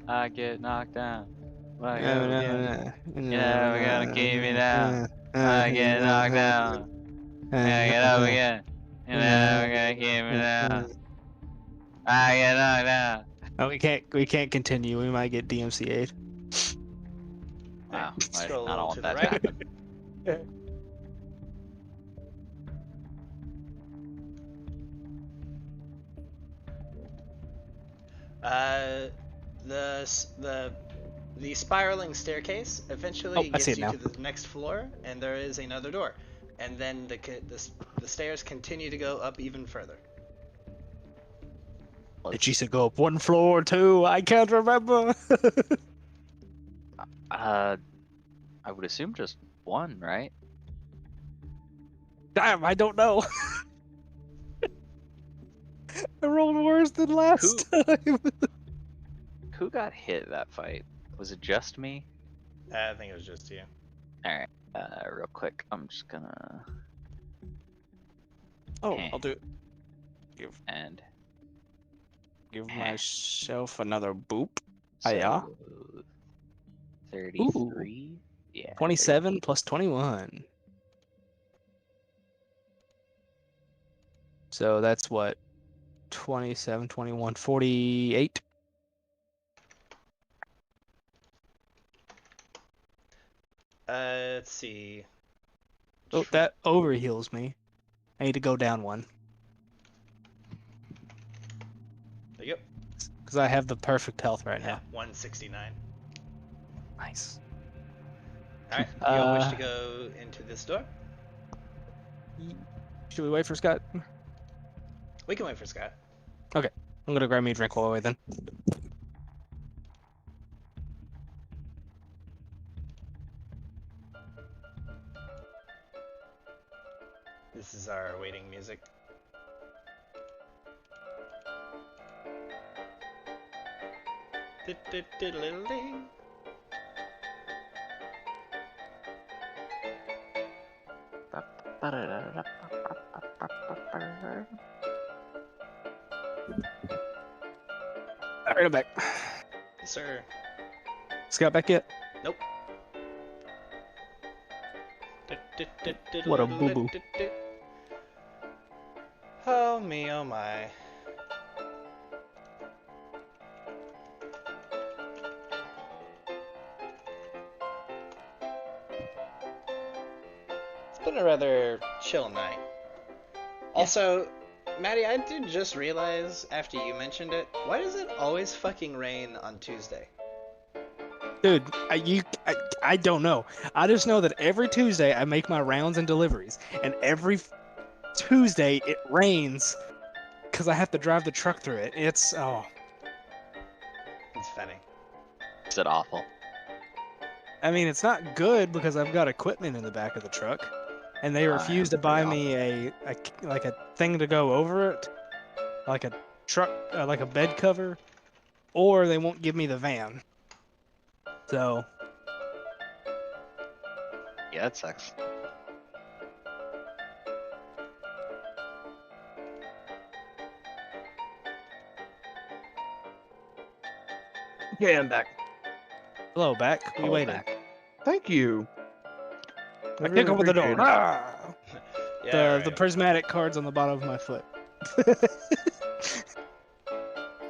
I get knocked down. Like, No, you're never gonna keep me down. I get knocked down. I get up again. You're never gonna keep me down. I get knocked down. Oh, we can't continue. We might get DMCA'd. Wow, I Scroll a don't little want to that the to right. happen. The spiraling staircase eventually Oh, I gets see you it now. to the next floor, and there is another door. And then the stairs continue to go up even further. Did she say go up one floor, two? I can't remember. I would assume just one, right? Damn, I don't know. I rolled worse than last time. Who got hit that fight? Was it just me? I think it was just you. Alright, real quick, I'm just gonna... Oh, I'll do it. And... Give myself another boop. So, Hiya. 33? Yeah. 27 plus 21. So that's what? 27, 21, 48. Let's see. Oh, that overheals me. I need to go down one. There you go. Because I have the perfect health right Yeah, now. 169. Nice. Alright, you all wish to go into this door? Should we wait for Scott? We can wait for Scott. I'm gonna grab me a drink while I wait then. This is our waiting music. Diddle-diddle-ding. Alright, I'm back. Yes, sir. Scott back yet? Nope. What a boo-boo. Oh me, oh my. It's been a rather chill night. Also, Maddie, I did just realize after you mentioned it, why does it always fucking rain on Tuesday? Dude, I don't know. I just know that every Tuesday I make my rounds and deliveries, and every Tuesday it rains because I have to drive the truck through it. It's It's funny. Is it awful? I mean, it's not good because I've got equipment in the back of the truck, and they refuse to buy me a thing to go over it, like a truck, like a bed cover, or they won't give me the van. So Yeah, that sucks. Yeah, I'm back. hello, back. We Hello, waited. back. Thank you. I kick over the door. appreciate it. Ah! Yeah, The prismatic card's on the bottom of my foot.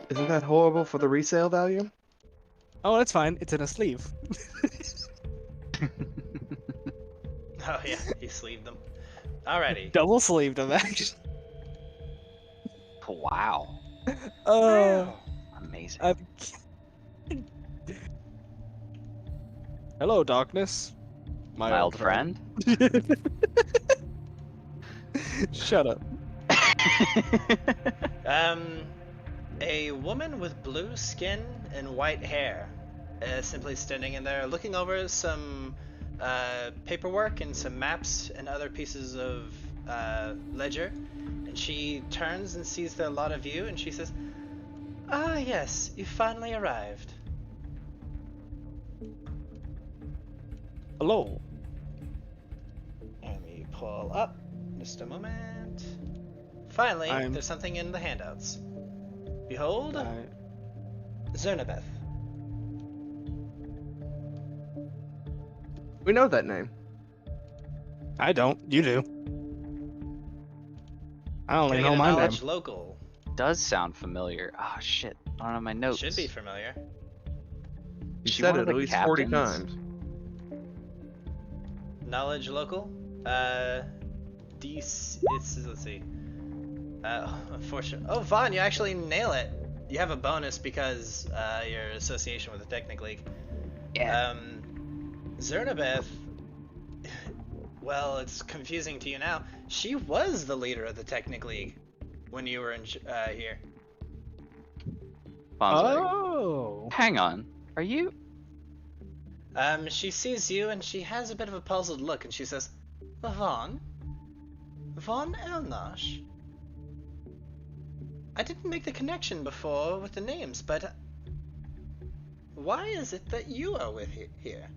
Isn't that horrible for the resale value? Oh, that's fine. It's in a sleeve. Oh yeah, he sleeved them. Alrighty. Double sleeved them, actually. Wow. Oh. Amazing. Hello, darkness. My old friend? Shut up. A woman with blue skin and white hair, simply standing in there, looking over some paperwork and some maps and other pieces of ledger. And she turns and sees the lot of you, and she says, "Ah, yes, you finally arrived." Hello. Let me pull up. Just a moment. Finally, I'm- there's something in the handouts. Behold, Zernabeth. We know that name. I don't. You do. I only Can I know get a my name. knowledge local? Does sound familiar. Oh shit. I don't have my notes. Should be familiar. You She said one it of at the least 40 captains? times. Knowledge local? Let's see. Unfortunately. Oh, Vaughn, you actually nail it. You have a bonus because your association with the Technic League. Yeah. Zernabeth, well, it's confusing to you now. She was the leader of the Technic League when you were here. Vaughn's like, Oh. hang on. Are you? She sees you and she has a bit of a puzzled look and she says, Vaughn? Vaughn Elnosh? I didn't make the connection before with the names, but why is it that you are with here?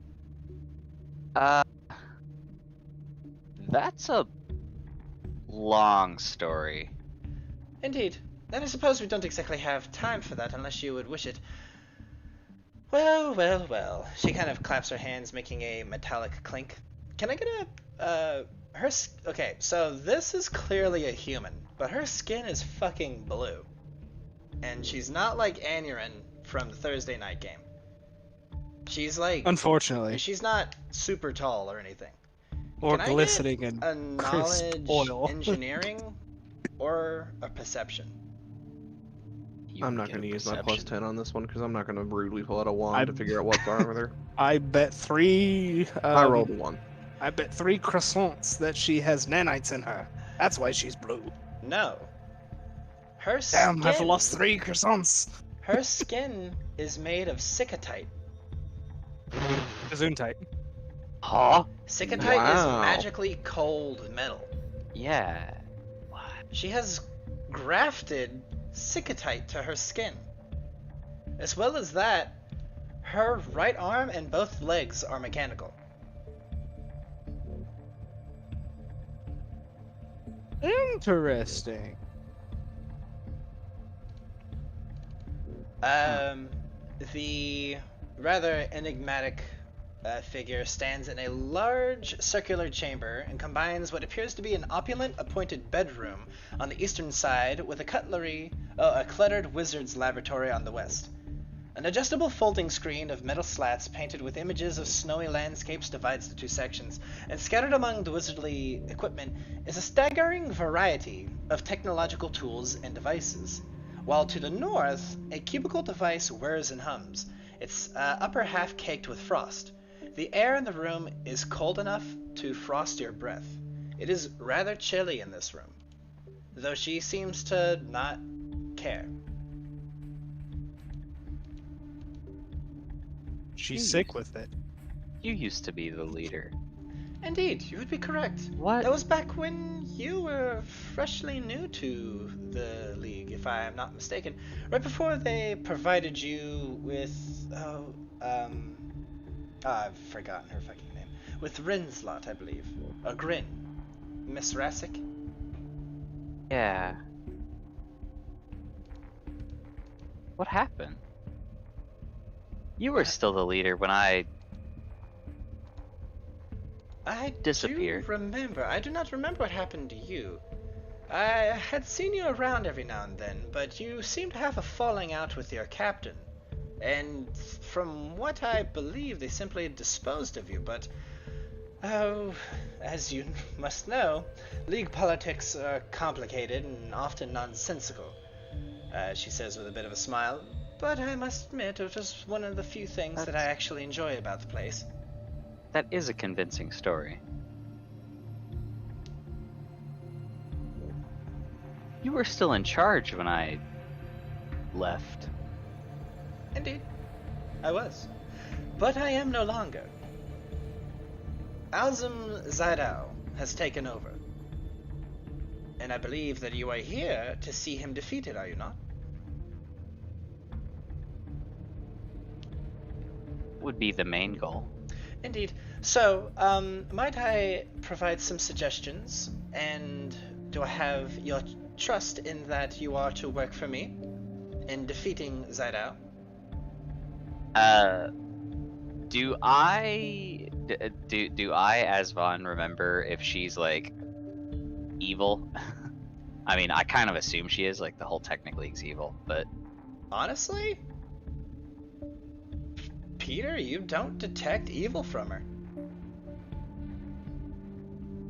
That's a long story. Indeed. And I suppose we don't exactly have time for that unless you would wish it. Well, well, well. She kind of claps her hands, making a metallic clink. Can I get okay, so this is clearly a human, but her skin is fucking blue. And she's not like Anurin from the Thursday night game. She's like... Unfortunately. She's not super tall or anything. Or Can I glistening get in a crisp knowledge, oil. engineering, or a perception? You I'm would not get going to a use my perception. +10 on this one because I'm not going to rudely pull out a wand to figure out what's wrong with her. I bet 3. I rolled a 1. I bet 3 croissants that she has nanites in her. That's why she's blue. No. Her Damn, skin... I've lost 3 croissants. Her skin is made of Sikatite. Gesundheit. Huh? Sikatite Wow. is magically cold metal. Yeah. She has grafted Sikatite to her skin. As well as that, her right arm and both legs are mechanical. Interesting. The rather enigmatic figure stands in a large circular chamber and combines what appears to be an opulent appointed bedroom on the eastern side with a cluttered wizard's laboratory on the west. An adjustable folding screen of metal slats painted with images of snowy landscapes divides the two sections, and scattered among the wizardly equipment is a staggering variety of technological tools and devices. While to the north, a cubicle device whirs and hums, its upper half caked with frost. The air in the room is cold enough to frost your breath. It is rather chilly in this room, though she seems to not care. She's sick with it. You used to be the leader. Indeed, you would be correct. What? That was back when you were freshly new to the League, if I am not mistaken. Right before they provided you with... I've forgotten her fucking name. With Rinslot, I believe. Or Grin. Miss Rassic? Yeah. What happened? You were still the leader when I I disappeared. do remember. I do not remember what happened to you. I had seen you around every now and then, but you seem to have a falling out with your captain. And from what I believe, they simply disposed of you, but... Oh, as you must know, League politics are complicated and often nonsensical, she says with a bit of a smile. But I must admit, it was one of the few things that I actually enjoy about the place. That is a convincing story. You were still in charge when I left. Indeed, I was. But I am no longer. Alzum Zaidao has taken over. And I believe that you are here to see him defeated, are you not? Would be the main goal. Indeed. So, might I provide some suggestions? And do I have your trust in that you are to work for me in defeating Zaidao? Do I as Vaughn remember if she's like evil? I mean, I kind of assume she is. Like the whole Technic League's evil, but Honestly, Peter, you don't detect evil from her.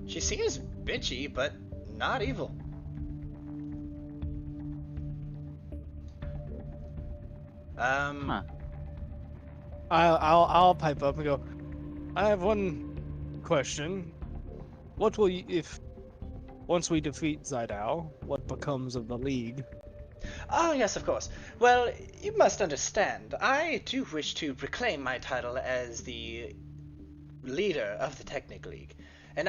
She seems bitchy, but not evil. I'll pipe up and go. I have one question. What will you, if once we defeat Zidao, what becomes of the League? Oh, yes, of course. Well, you must understand, I do wish to reclaim my title as the leader of the Technic League. And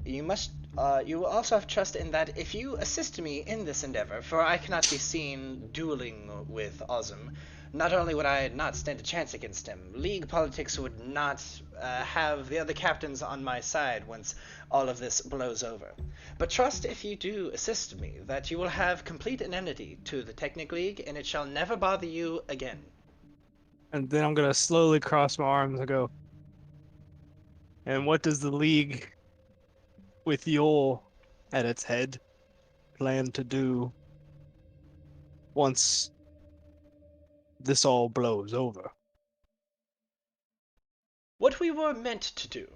you will also have trust in that if you assist me in this endeavor, for I cannot be seen dueling with Ozum, not only would I not stand a chance against him, League politics would not have the other captains on my side once all of this blows over. But trust, if you do assist me, that you will have complete enmity to the Technic League, and it shall never bother you again. And then I'm gonna slowly cross my arms and go. And what does the League, with Yule at its head, plan to do once this all blows over? What we were meant to do.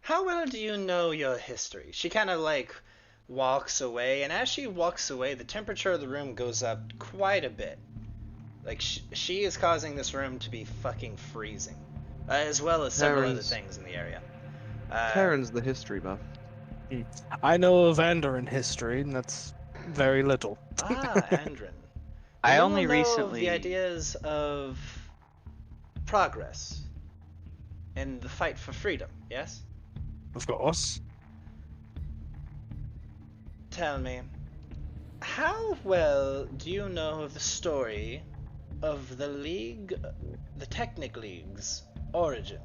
How well do you know your history? She kind of like walks away, and as she walks away, the temperature of the room goes up quite a bit. Like, she is causing this room to be fucking freezing. As well as several other things in the area. Taryn's the history buff. I know of Andoran history, and that's very little. Andrin. I You only will know recently. the ideas of progress in the fight for freedom, yes? Of course. Tell me, how well do you know of the story of the League, the Technic League's origin?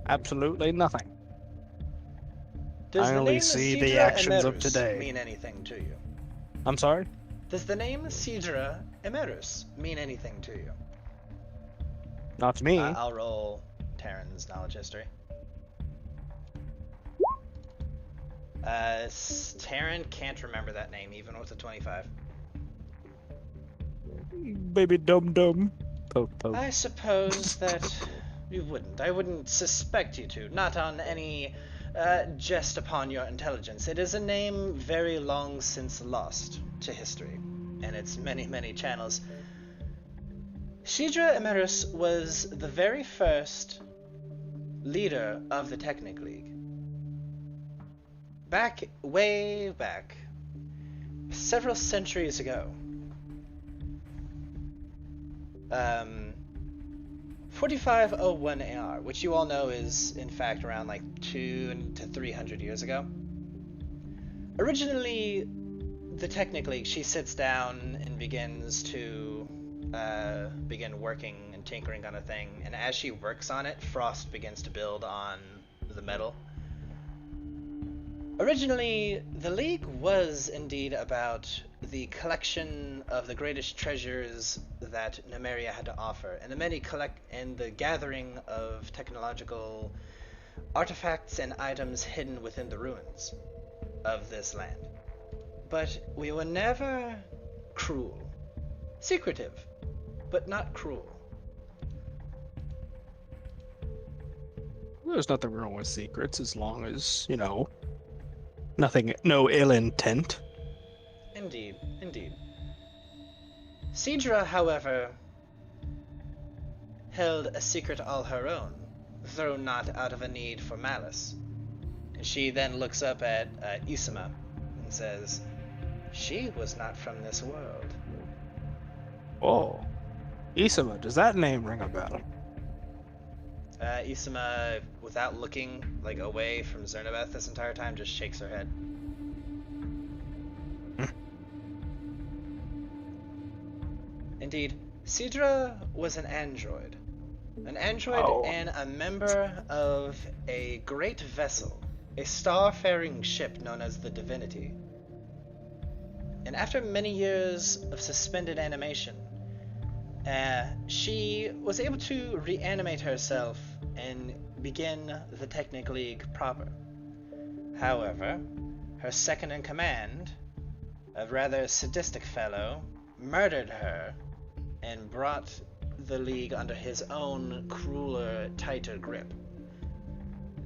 Absolutely nothing. Does I the only name see Sidra the actions of Emerus today. mean anything to you? I'm sorry? Does the name Sidra Emerus mean anything to you? Not to me. I'll roll Taryn's knowledge history. Taryn can't remember that name, even with a 25. Baby dum dum. Poke poke. I suppose that you wouldn't. I wouldn't suspect you to. Not on any jest upon your intelligence. It is a name very long since lost to history, and its many, many channels. Sidra Emerus was the very first leader of the Technic League. Way back, several centuries ago. 4501 AR, which you all know is in fact around like 200 to 300 years ago. Originally, the Technic League, she sits down and begins to begin working and tinkering on a thing, and as she works on it, frost begins to build on the metal. Originally, the League was indeed about the collection of the greatest treasures that Numeria had to offer, and the gathering of technological artifacts and items hidden within the ruins of this land. But we were never cruel. Secretive, but not cruel. There's nothing wrong with secrets as long as, no ill intent. Indeed, indeed. Sidra, however, held a secret all her own, though not out of a need for malice. And she then looks up at Isama and says, "She was not from this world." Oh. Isama, does that name ring a bell? Isama, without looking away from Zernabeth this entire time, just shakes her head. Indeed, Sidra was an android. And a member of a great vessel, a starfaring ship known as the Divinity. And after many years of suspended animation, she was able to reanimate herself and begin the Technic League proper. However, her second in command, a rather sadistic fellow, murdered her and brought the League under his own crueler, tighter grip.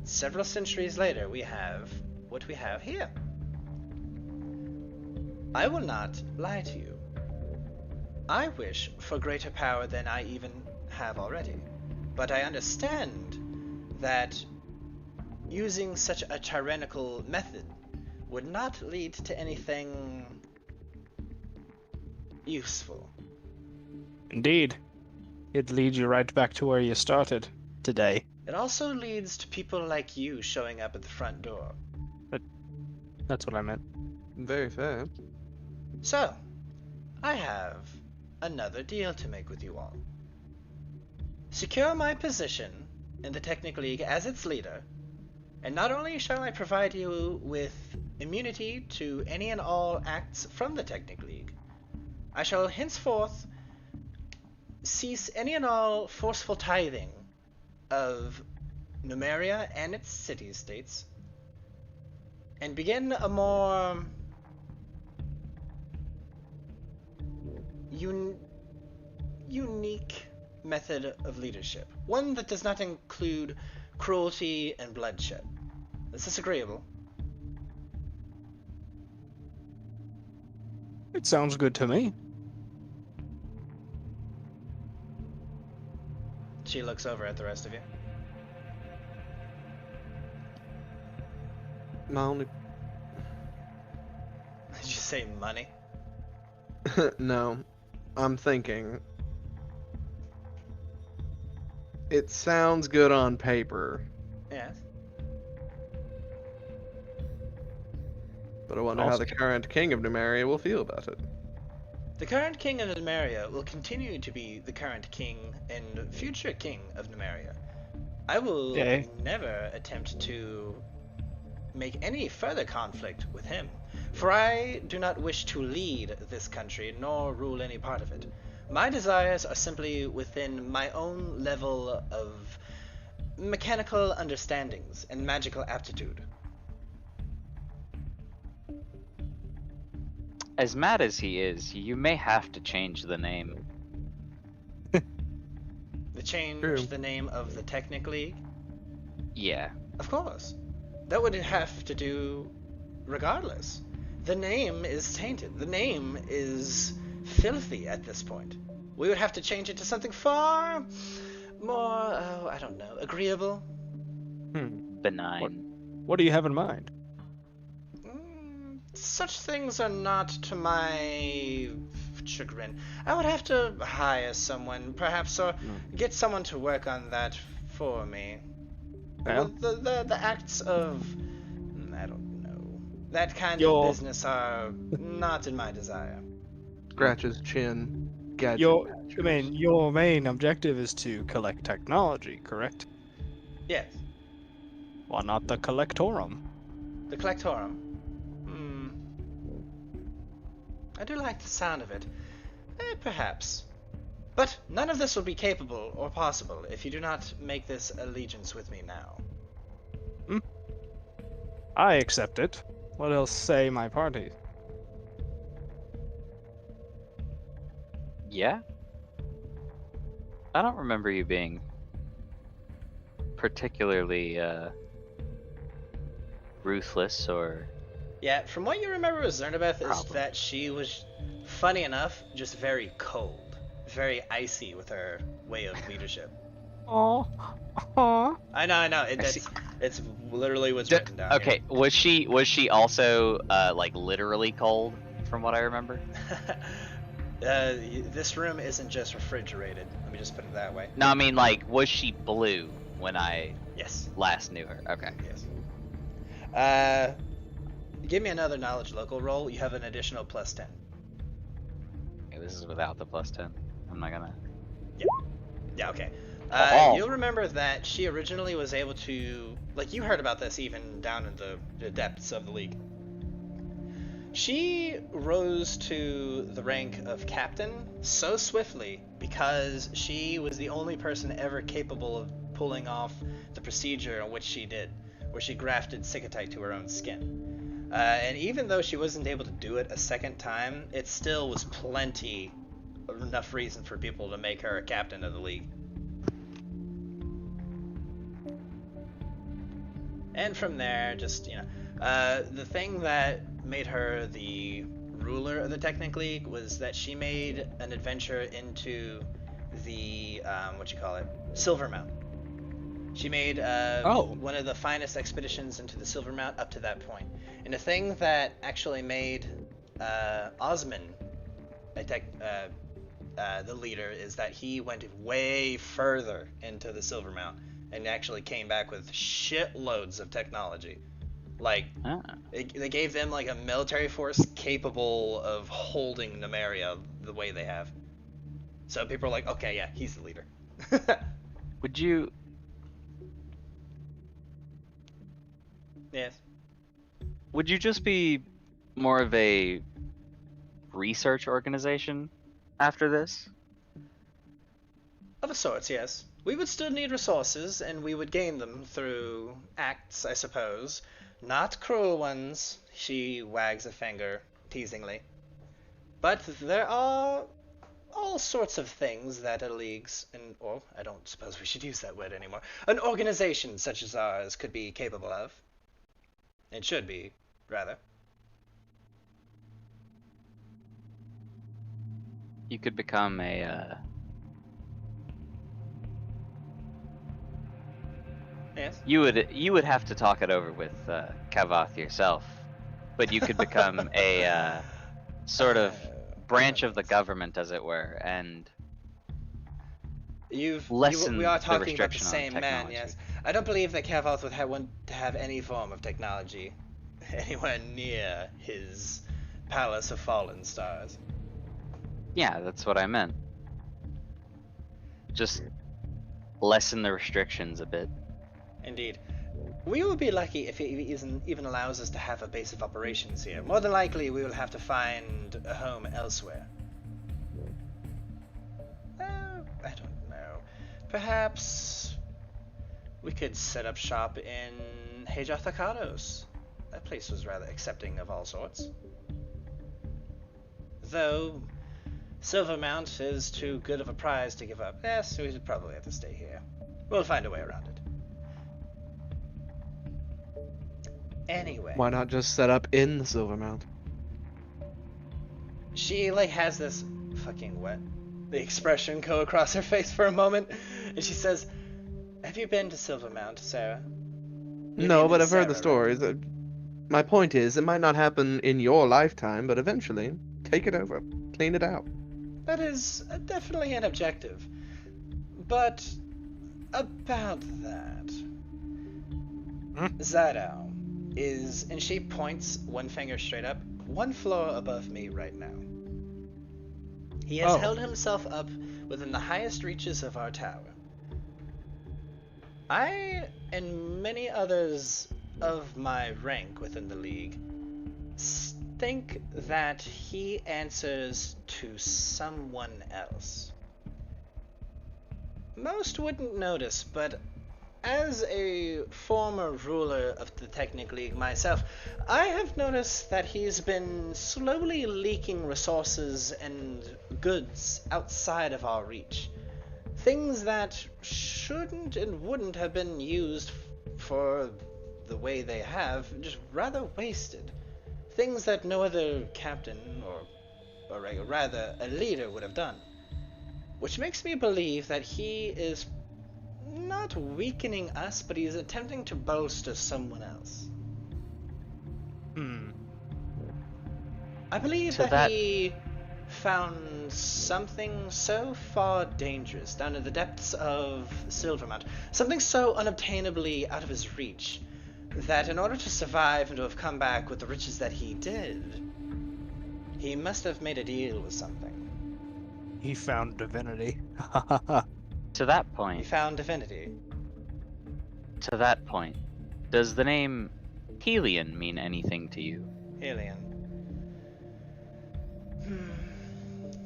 Several centuries later, we have what we have here. I will not lie to you. I wish for greater power than I even have already. But I understand that using such a tyrannical method would not lead to anything useful. Indeed. It'd lead you right back to where you started today. It also leads to people like you showing up at the front door. That's what I meant. Very fair. So, I have another deal to make with you all. Secure my position in the Technic League as its leader, and not only shall I provide you with immunity to any and all acts from the Technic League, I shall henceforth cease any and all forceful tithing of Numeria and its city-states, and begin a more unique method of leadership. One that does not include cruelty and bloodshed. Is this agreeable? It sounds good to me. She looks over at the rest of you. My only Did you say money? no, I'm thinking. It sounds good on paper, Yes. but I wonder how the Also- current king of Numeria will feel about it. The current king of Numeria will continue to be the current king and future king of Numeria. I will Okay. never attempt to make any further conflict with him, for I do not wish to lead this country nor rule any part of it. My desires are simply within my own level of mechanical understandings and magical aptitude. As mad as he is, you may have to change the name. To change True. the name of the Technic League? Yeah. Of course. That would have to do regardless. The name is tainted. The name is filthy at this point. We would have to change it to something far more, I don't know, agreeable? Benign. What do you have in mind? Such things are not to my chagrin. I would have to hire someone, perhaps, or get someone to work on that for me. Well, The acts of, I don't know, that kind Your- of business are not in my desire. Scratch his chin. Gadget I mean, your main objective is to collect technology, correct? Yes, Why not the Collectorum? the Collectorum. I do like the sound of it. Perhaps. But none of this will be capable or possible if you do not make this allegiance with me now. I accept it. What else say my party? Yeah? I don't remember you being particularly ruthless or Yeah, from what you remember with Zernabeth is Problem. that she was, funny enough, just very cold. Very icy with her way of leadership. Oh, oh. I know. It's literally what's written down. Okay, was she also like literally cold from what I remember? This room isn't just refrigerated. Let me just put it that way. No, I mean like was she blue when I Yes. last knew her? Okay. Yes. Give me another knowledge local roll. You have an additional +10. Okay, this is without the +10. I'm not gonna. Yeah, okay. Oh. You'll remember that she originally was able to, like, you heard about this even down in the depths of the league. She rose to the rank of captain so swiftly because she was the only person ever capable of pulling off the procedure in which she did, where she grafted Sikatite to her own skin. And even though she wasn't able to do it a second time, it still was plenty enough reason for people to make her a captain of the league. And from there, just, the thing that made her the ruler of the Technic League was that she made an adventure into the Silvermount. She made one of the finest expeditions into the Silvermount up to that point. And the thing that actually made Osman the leader is that he went way further into the Silvermount and actually came back with shitloads of technology. Like, they gave them like a military force capable of holding Numeria the way they have. So people are like, okay, yeah, he's the leader. Would you? Yes. Would you just be more of a research organization after this? Of sorts, yes. We would still need resources, and we would gain them through acts, I suppose. Not cruel ones, she wags a finger teasingly. But there are all sorts of things that a league's, or I don't suppose we should use that word anymore, an organization such as ours could be capable of. It should be, rather. You could become a Yes? you would have to talk it over with Kavath yourself, but you could become a sort of branch of the government, as it were, and we are talking about the same man, yes. I don't believe that Kavath would want to have any form of technology anywhere near his palace of fallen stars. Yeah, that's what I meant. Just lessen the restrictions a bit. Indeed. We will be lucky if it even allows us to have a base of operations here. More than likely, we will have to find a home elsewhere. I don't know. Perhaps we could set up shop in Hejarthakados. That place was rather accepting of all sorts. Though Silvermount is too good of a prize to give up. Yes, we should probably have to stay here. We'll find a way around it. Anyway. Why not just set up in the Silvermount? She has this fucking what? The expression go across her face for a moment, and she says, "Have you been to Silvermount, Sarah?" No, but I've heard the stories. My point is, it might not happen in your lifetime, but eventually, take it over, clean it out. That is definitely an objective. But about that, Zado is, and she points one finger straight up, one floor above me right now. He has held himself up within the highest reaches of our tower. I, and many others of my rank within the League, think that he answers to someone else. Most wouldn't notice, but as a former ruler of the Technic League myself, I have noticed that he's been slowly leaking resources and goods outside of our reach. Things that shouldn't and wouldn't have been used for the way they have, just rather wasted. Things that no other captain, or rather a leader, would have done. Which makes me believe that he is not weakening us, but he's attempting to bolster someone else. I believe that he found something so far dangerous down in the depths of Silvermount, something so unobtainably out of his reach, that in order to survive and to have come back with the riches that he did, he must have made a deal with something. He found divinity. To that He point, found divinity. does the name Helion mean anything to you? Alien.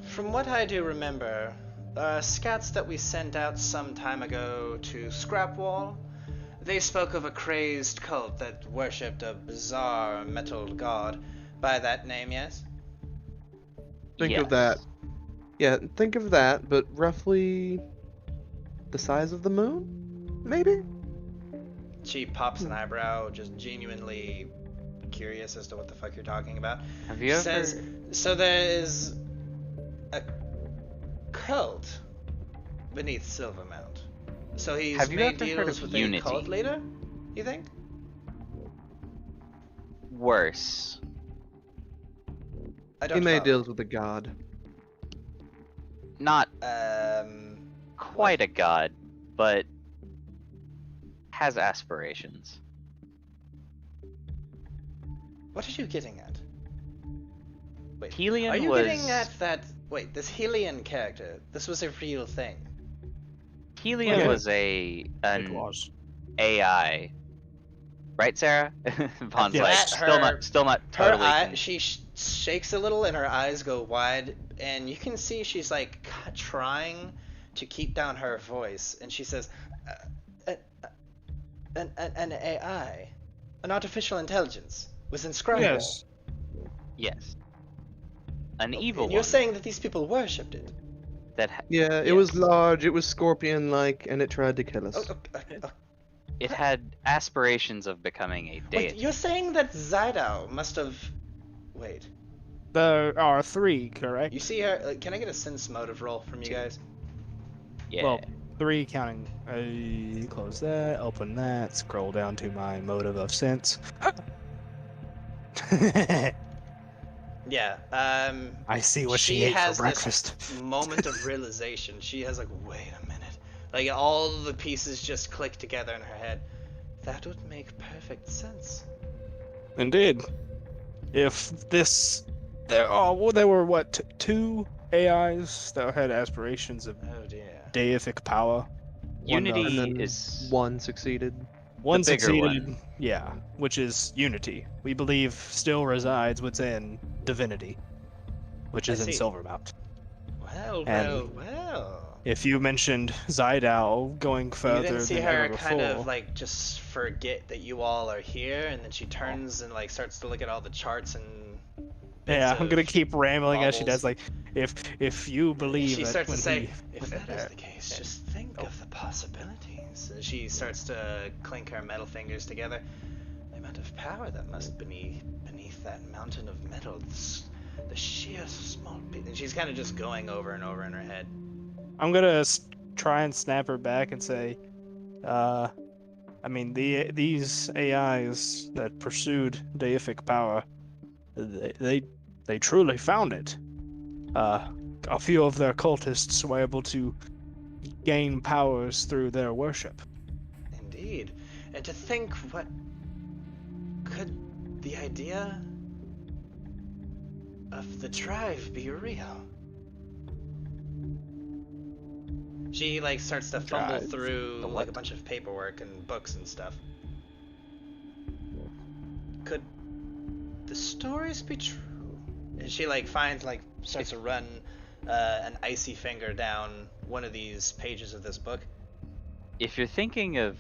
From what I do remember, scouts that we sent out some time ago to Scrapwall, they spoke of a crazed cult that worshipped a bizarre metal god by that name, yes? Think of that. Yeah, think of that, but roughly the size of the moon? Maybe? She pops an eyebrow, just genuinely curious as to what the fuck you're talking about. Have She you ever? says, so there is a cult beneath Silvermount. So he's Have you made ever heard deals of with Unity? a cult leader, you think? Worse. I He don't made follow. deals with a god. Not What? quite a god, but has aspirations. What are you getting at? Wait, Helion are you was getting at that? Wait, this Helion character, this was a real thing. Helion Yeah. was It an was. AI, right, Sarah? Vaughn's Yes. like That still not Her totally. eye, she shakes a little and her eyes go wide, and you can see she's like trying to keep down her voice, and she says, "An AI, an artificial intelligence, was inscribed." Yes. Yes, an there." evil And you're one saying that these people worshipped it. that Yeah, it Yes. was large, it was scorpion-like, and it tried to kill us. it had aspirations of becoming a Wait, deity. you're saying that Zidao must have. Wait, There are 3, correct? you see her? Can I get a sense motive roll from you guys? Yeah. Well, 3 counting. Close that, open that, scroll down to my motive of sense. Yeah. I see what she She ate for has breakfast. this moment of realization. She has like, wait a minute. Like all the pieces just click together in her head. That would make perfect sense. Indeed. If this, there were what 2 AIs that had aspirations of Oh dear. deific power. Unity And then is one succeeded. One bigger succeeded, one. yeah, which is Unity. We believe still resides within Divinity, which I is in see. Silvermount. Well, And- well. If you mentioned Zidao going You further then see than her ever kind before, of like just forget that you all are here, and then she turns and like starts to look at all the charts and. yeah, bits I'm gonna of keep rambling as she baubles. does. Like, if you believe She that starts to when say, he, if that is the case, just think of the possibilities. And she starts to clink her metal fingers together. The amount of power that must be beneath that mountain of metal. The sheer small bit. And she's kind of just going over and over in her head. I'm gonna try and snap her back and say, I mean, these AIs that pursued deific power, they truly found it. A few of their cultists were able to gain powers through their worship. Indeed. And to think what could the idea of the drive be real? She like starts to fumble Drive? through The like what? a bunch of paperwork and books and stuff. Could the stories be true? And she like finds like starts to run an icy finger down one of these pages of this book. if you're thinking of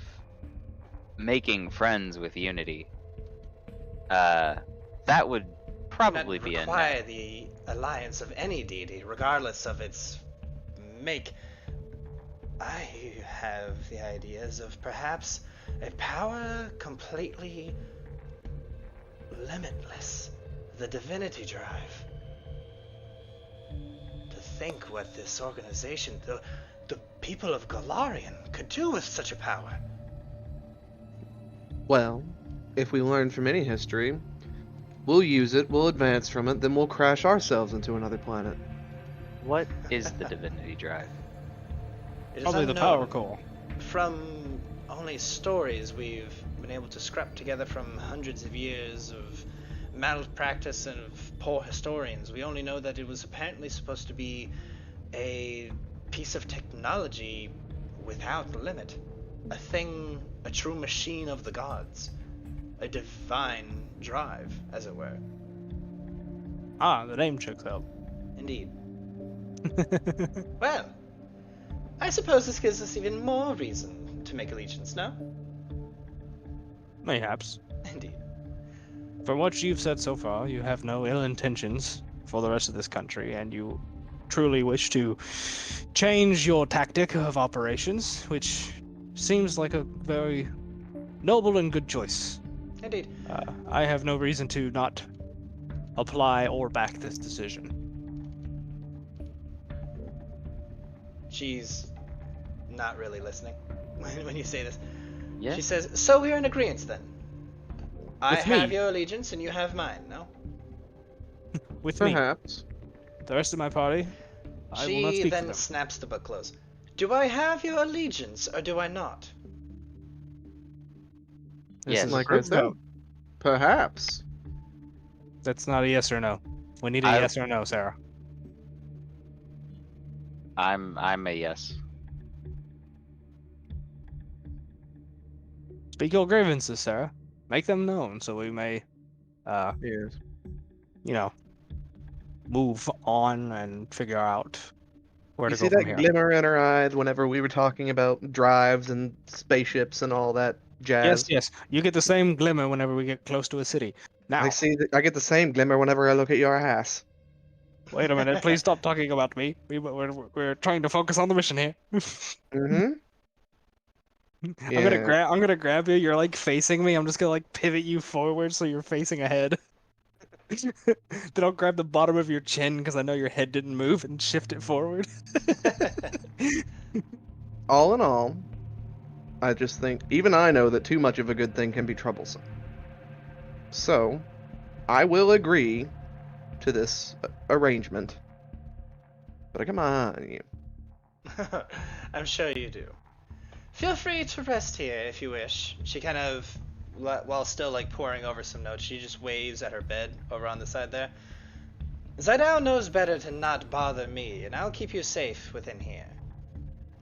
making friends with Unity, that would probably That be a require no. the alliance of any deity, regardless of its make. I have the ideas of perhaps a power completely limitless, the divinity drive. To think what this organization, the people of Galarian, could do with such a power. Well, if we learn from any history, we'll use it, we'll advance from it, then we'll crash ourselves into another planet. What is the divinity drive? It is Probably the unknown. power core. From only stories we've been able to scrap together from hundreds of years of malpractice and of poor historians, we only know that it was apparently supposed to be a piece of technology without limit. A thing, a true machine of the gods. A divine drive, as it were. Ah, the name checks out. Indeed. Well, I suppose this gives us even more reason to make allegiance, no? Mayhaps. Indeed. From what you've said so far, you have no ill intentions for the rest of this country, and you truly wish to change your tactic of operations, which seems like a very noble and good choice. Indeed. I have no reason to not apply or back this decision. She's not really listening when you say this. Yeah. She says, "So we're in agreement then. I With me. have your allegiance and you have mine, no?" With me, Perhaps. the rest of my party, I will not She speak for then them. snaps the book closed. "Do I have your allegiance or do I not?" This Yes. is a Like I group said, vote. perhaps. That's not a yes or no. We need a I- yes or no, Sarah. I'm a yes. Speak your grievances, Sarah. Make them known so we may, Yes. move on and figure out where You to see go from that here. glimmer in her eyes whenever we were talking about drives and spaceships and all that jazz? Yes. You get the same glimmer whenever we get close to a city. Now, I get the same glimmer whenever I look at your ass. wait a minute. Please stop talking about me. We're trying to focus on the mission here. Mm-hmm. I'm gonna grab you. You're like facing me. I'm just gonna like pivot you forward so you're facing ahead. Then I'll grab the bottom of your chin because I know your head didn't move and shift it forward. All in all, I just think even I know that too much of a good thing can be troublesome. So, I will agree to this arrangement. But come on, you. I'm sure you do. Feel free to rest here if you wish. She kind of, while still like poring over some notes, she just waves at her bed over on the side there. "Zidao knows better to not bother me, and I'll keep you safe within here.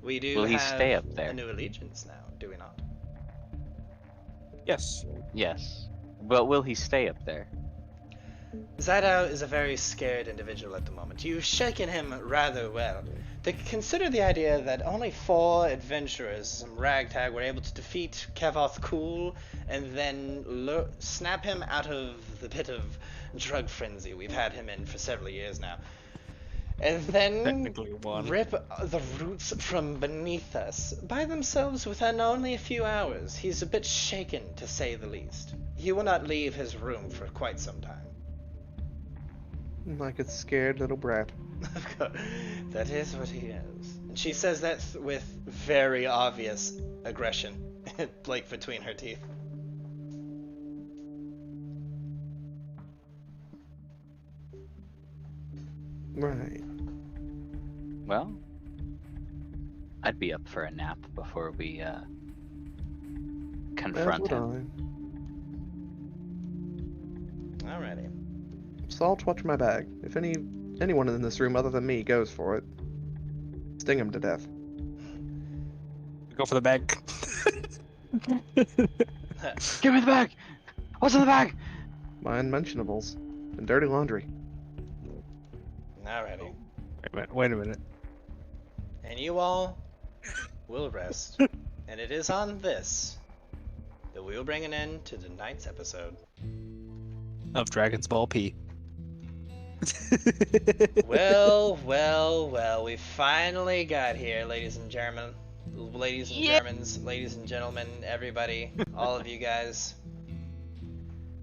We do Will he have stay up there? a new allegiance now, do we not?" Yes. Yes. But will he stay up there? Zidao is a very scared individual at the moment. You've shaken him rather well. To consider the idea that only 4 adventurers, some ragtag, were able to defeat Kevoth Cool and then snap him out of the pit of drug frenzy we've had him in for several years now. And then Technically one. rip the roots from beneath us by themselves within only a few hours. He's a bit shaken, to say the least. He will not leave his room for quite some time. Like a scared little brat. Of course, that is what he is. And she says that with very obvious aggression, like between her teeth. Right. Well, I'd be up for a nap before we confront As would him. Alrighty. So I'll watch my bag. If anyone in this room other than me goes for it, sting him to death. Go for the bag. Give me the bag! What's in the bag? My unmentionables and dirty laundry. Alrighty. Wait a minute. And you all will rest. And it is on this that we will bring an end to tonight's episode. Of Dragon's Ball P. Well, we finally got here, ladies and gentlemen. Ladies and Germans, ladies and gentlemen, everybody, all of you guys.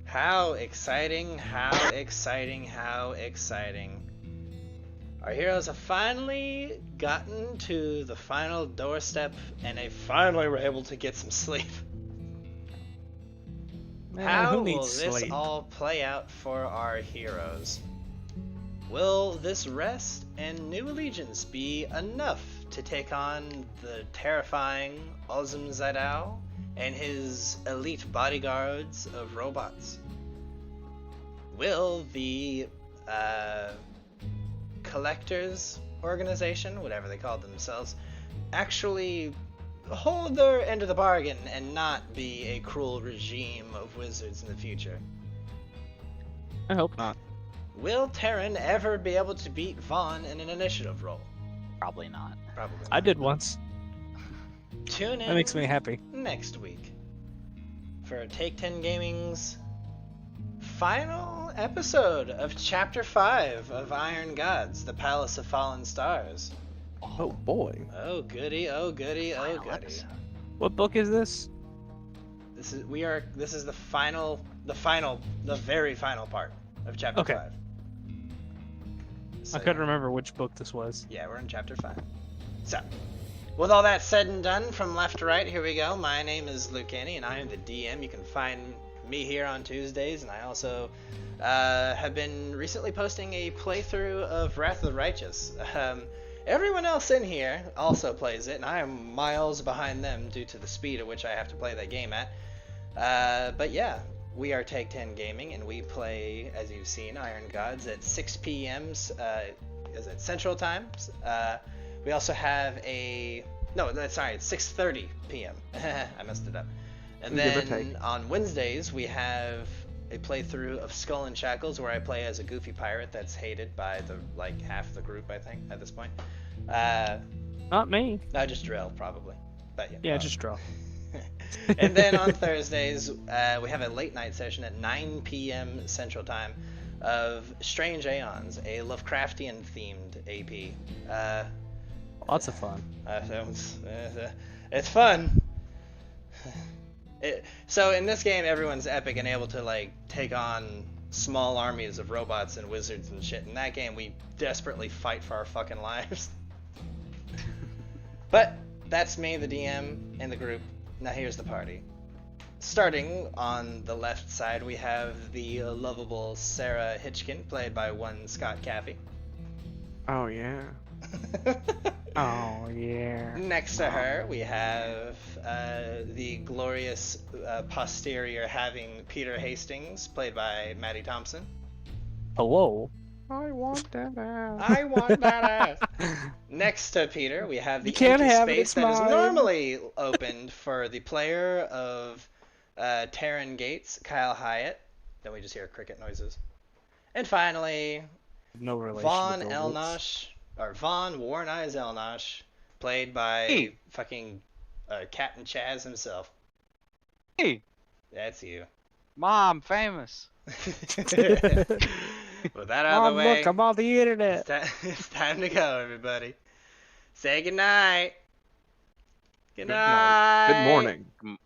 How exciting, how exciting, how exciting. Our heroes have finally gotten to the final doorstep, and they finally were able to get some sleep. Man, How who will needs this sleep? all play out for our heroes? Will this rest and new allegiance be enough to take on the terrifying Ozum Zidao and his elite bodyguards of robots? Will the collectors organization, whatever they call themselves, actually hold their end of the bargain and not be a cruel regime of wizards in the future? I hope not. Will Taryn ever be able to beat Vaughn in an initiative roll? Probably not. Probably not. I did once. Tune in That makes me happy. next week for Take 10 Gaming's final episode of Chapter 5 of Iron Gods, The Palace of Fallen Stars. Oh boy. Oh goody, oh goody, oh Final goody. episode. What book is this? This is the very final part of chapter Okay. 5. So, I couldn't remember which book this was. Yeah, we're in chapter 5. So, with all that said and done, from left to right, here we go. My name is Lucani, and I am the DM. You can find me here on Tuesdays, and I also have been recently posting a playthrough of Wrath of the Righteous. Everyone else in here also plays it, and I am miles behind them due to the speed at which I have to play that game at. But yeah, we are Take 10 Gaming, and we play, as you've seen, Iron Gods at 6 p.m. Is it Central Time? We also have it's 6:30 p.m. I messed it up. And Give or then take. on Wednesdays, we have a playthrough of Skull and Shackles, where I play as a goofy pirate that's hated by half the group, I think, at this point. Not me. No, just Drill, probably. But Yeah, just draw. And then on Thursdays, we have a late night session at 9 p.m. Central Time of Strange Aeons, a Lovecraftian themed AP. Lots of fun. It's fun. So in this game, everyone's epic and able to take on small armies of robots and wizards and shit. In that game, we desperately fight for our fucking lives. But that's me, the DM, and the group. Now here's the party. Starting on the left side, we have the lovable Sarah Hitchkin, played by one Scott Caffey. Oh yeah. Oh yeah. Next to her, we have the glorious posterior having Peter Hastings, played by Maddie Thompson. Hello. I want that ass. I want that ass. Next to Peter, we have the You can't empty have it, space it's that is mine. normally opened for the player of Taryn Gates, Kyle Hyatt. Then we just hear cricket noises. And finally, No relation. Vaughn to Elnosh. Vaughn Warren Eyes Elnosh, played by Hey. fucking Captain Chaz himself. Hey, That's you. Mom, famous. With that out of the way, Look, I'm on the internet. it's time to go, everybody. Say goodnight. Good Good night. night. Good morning.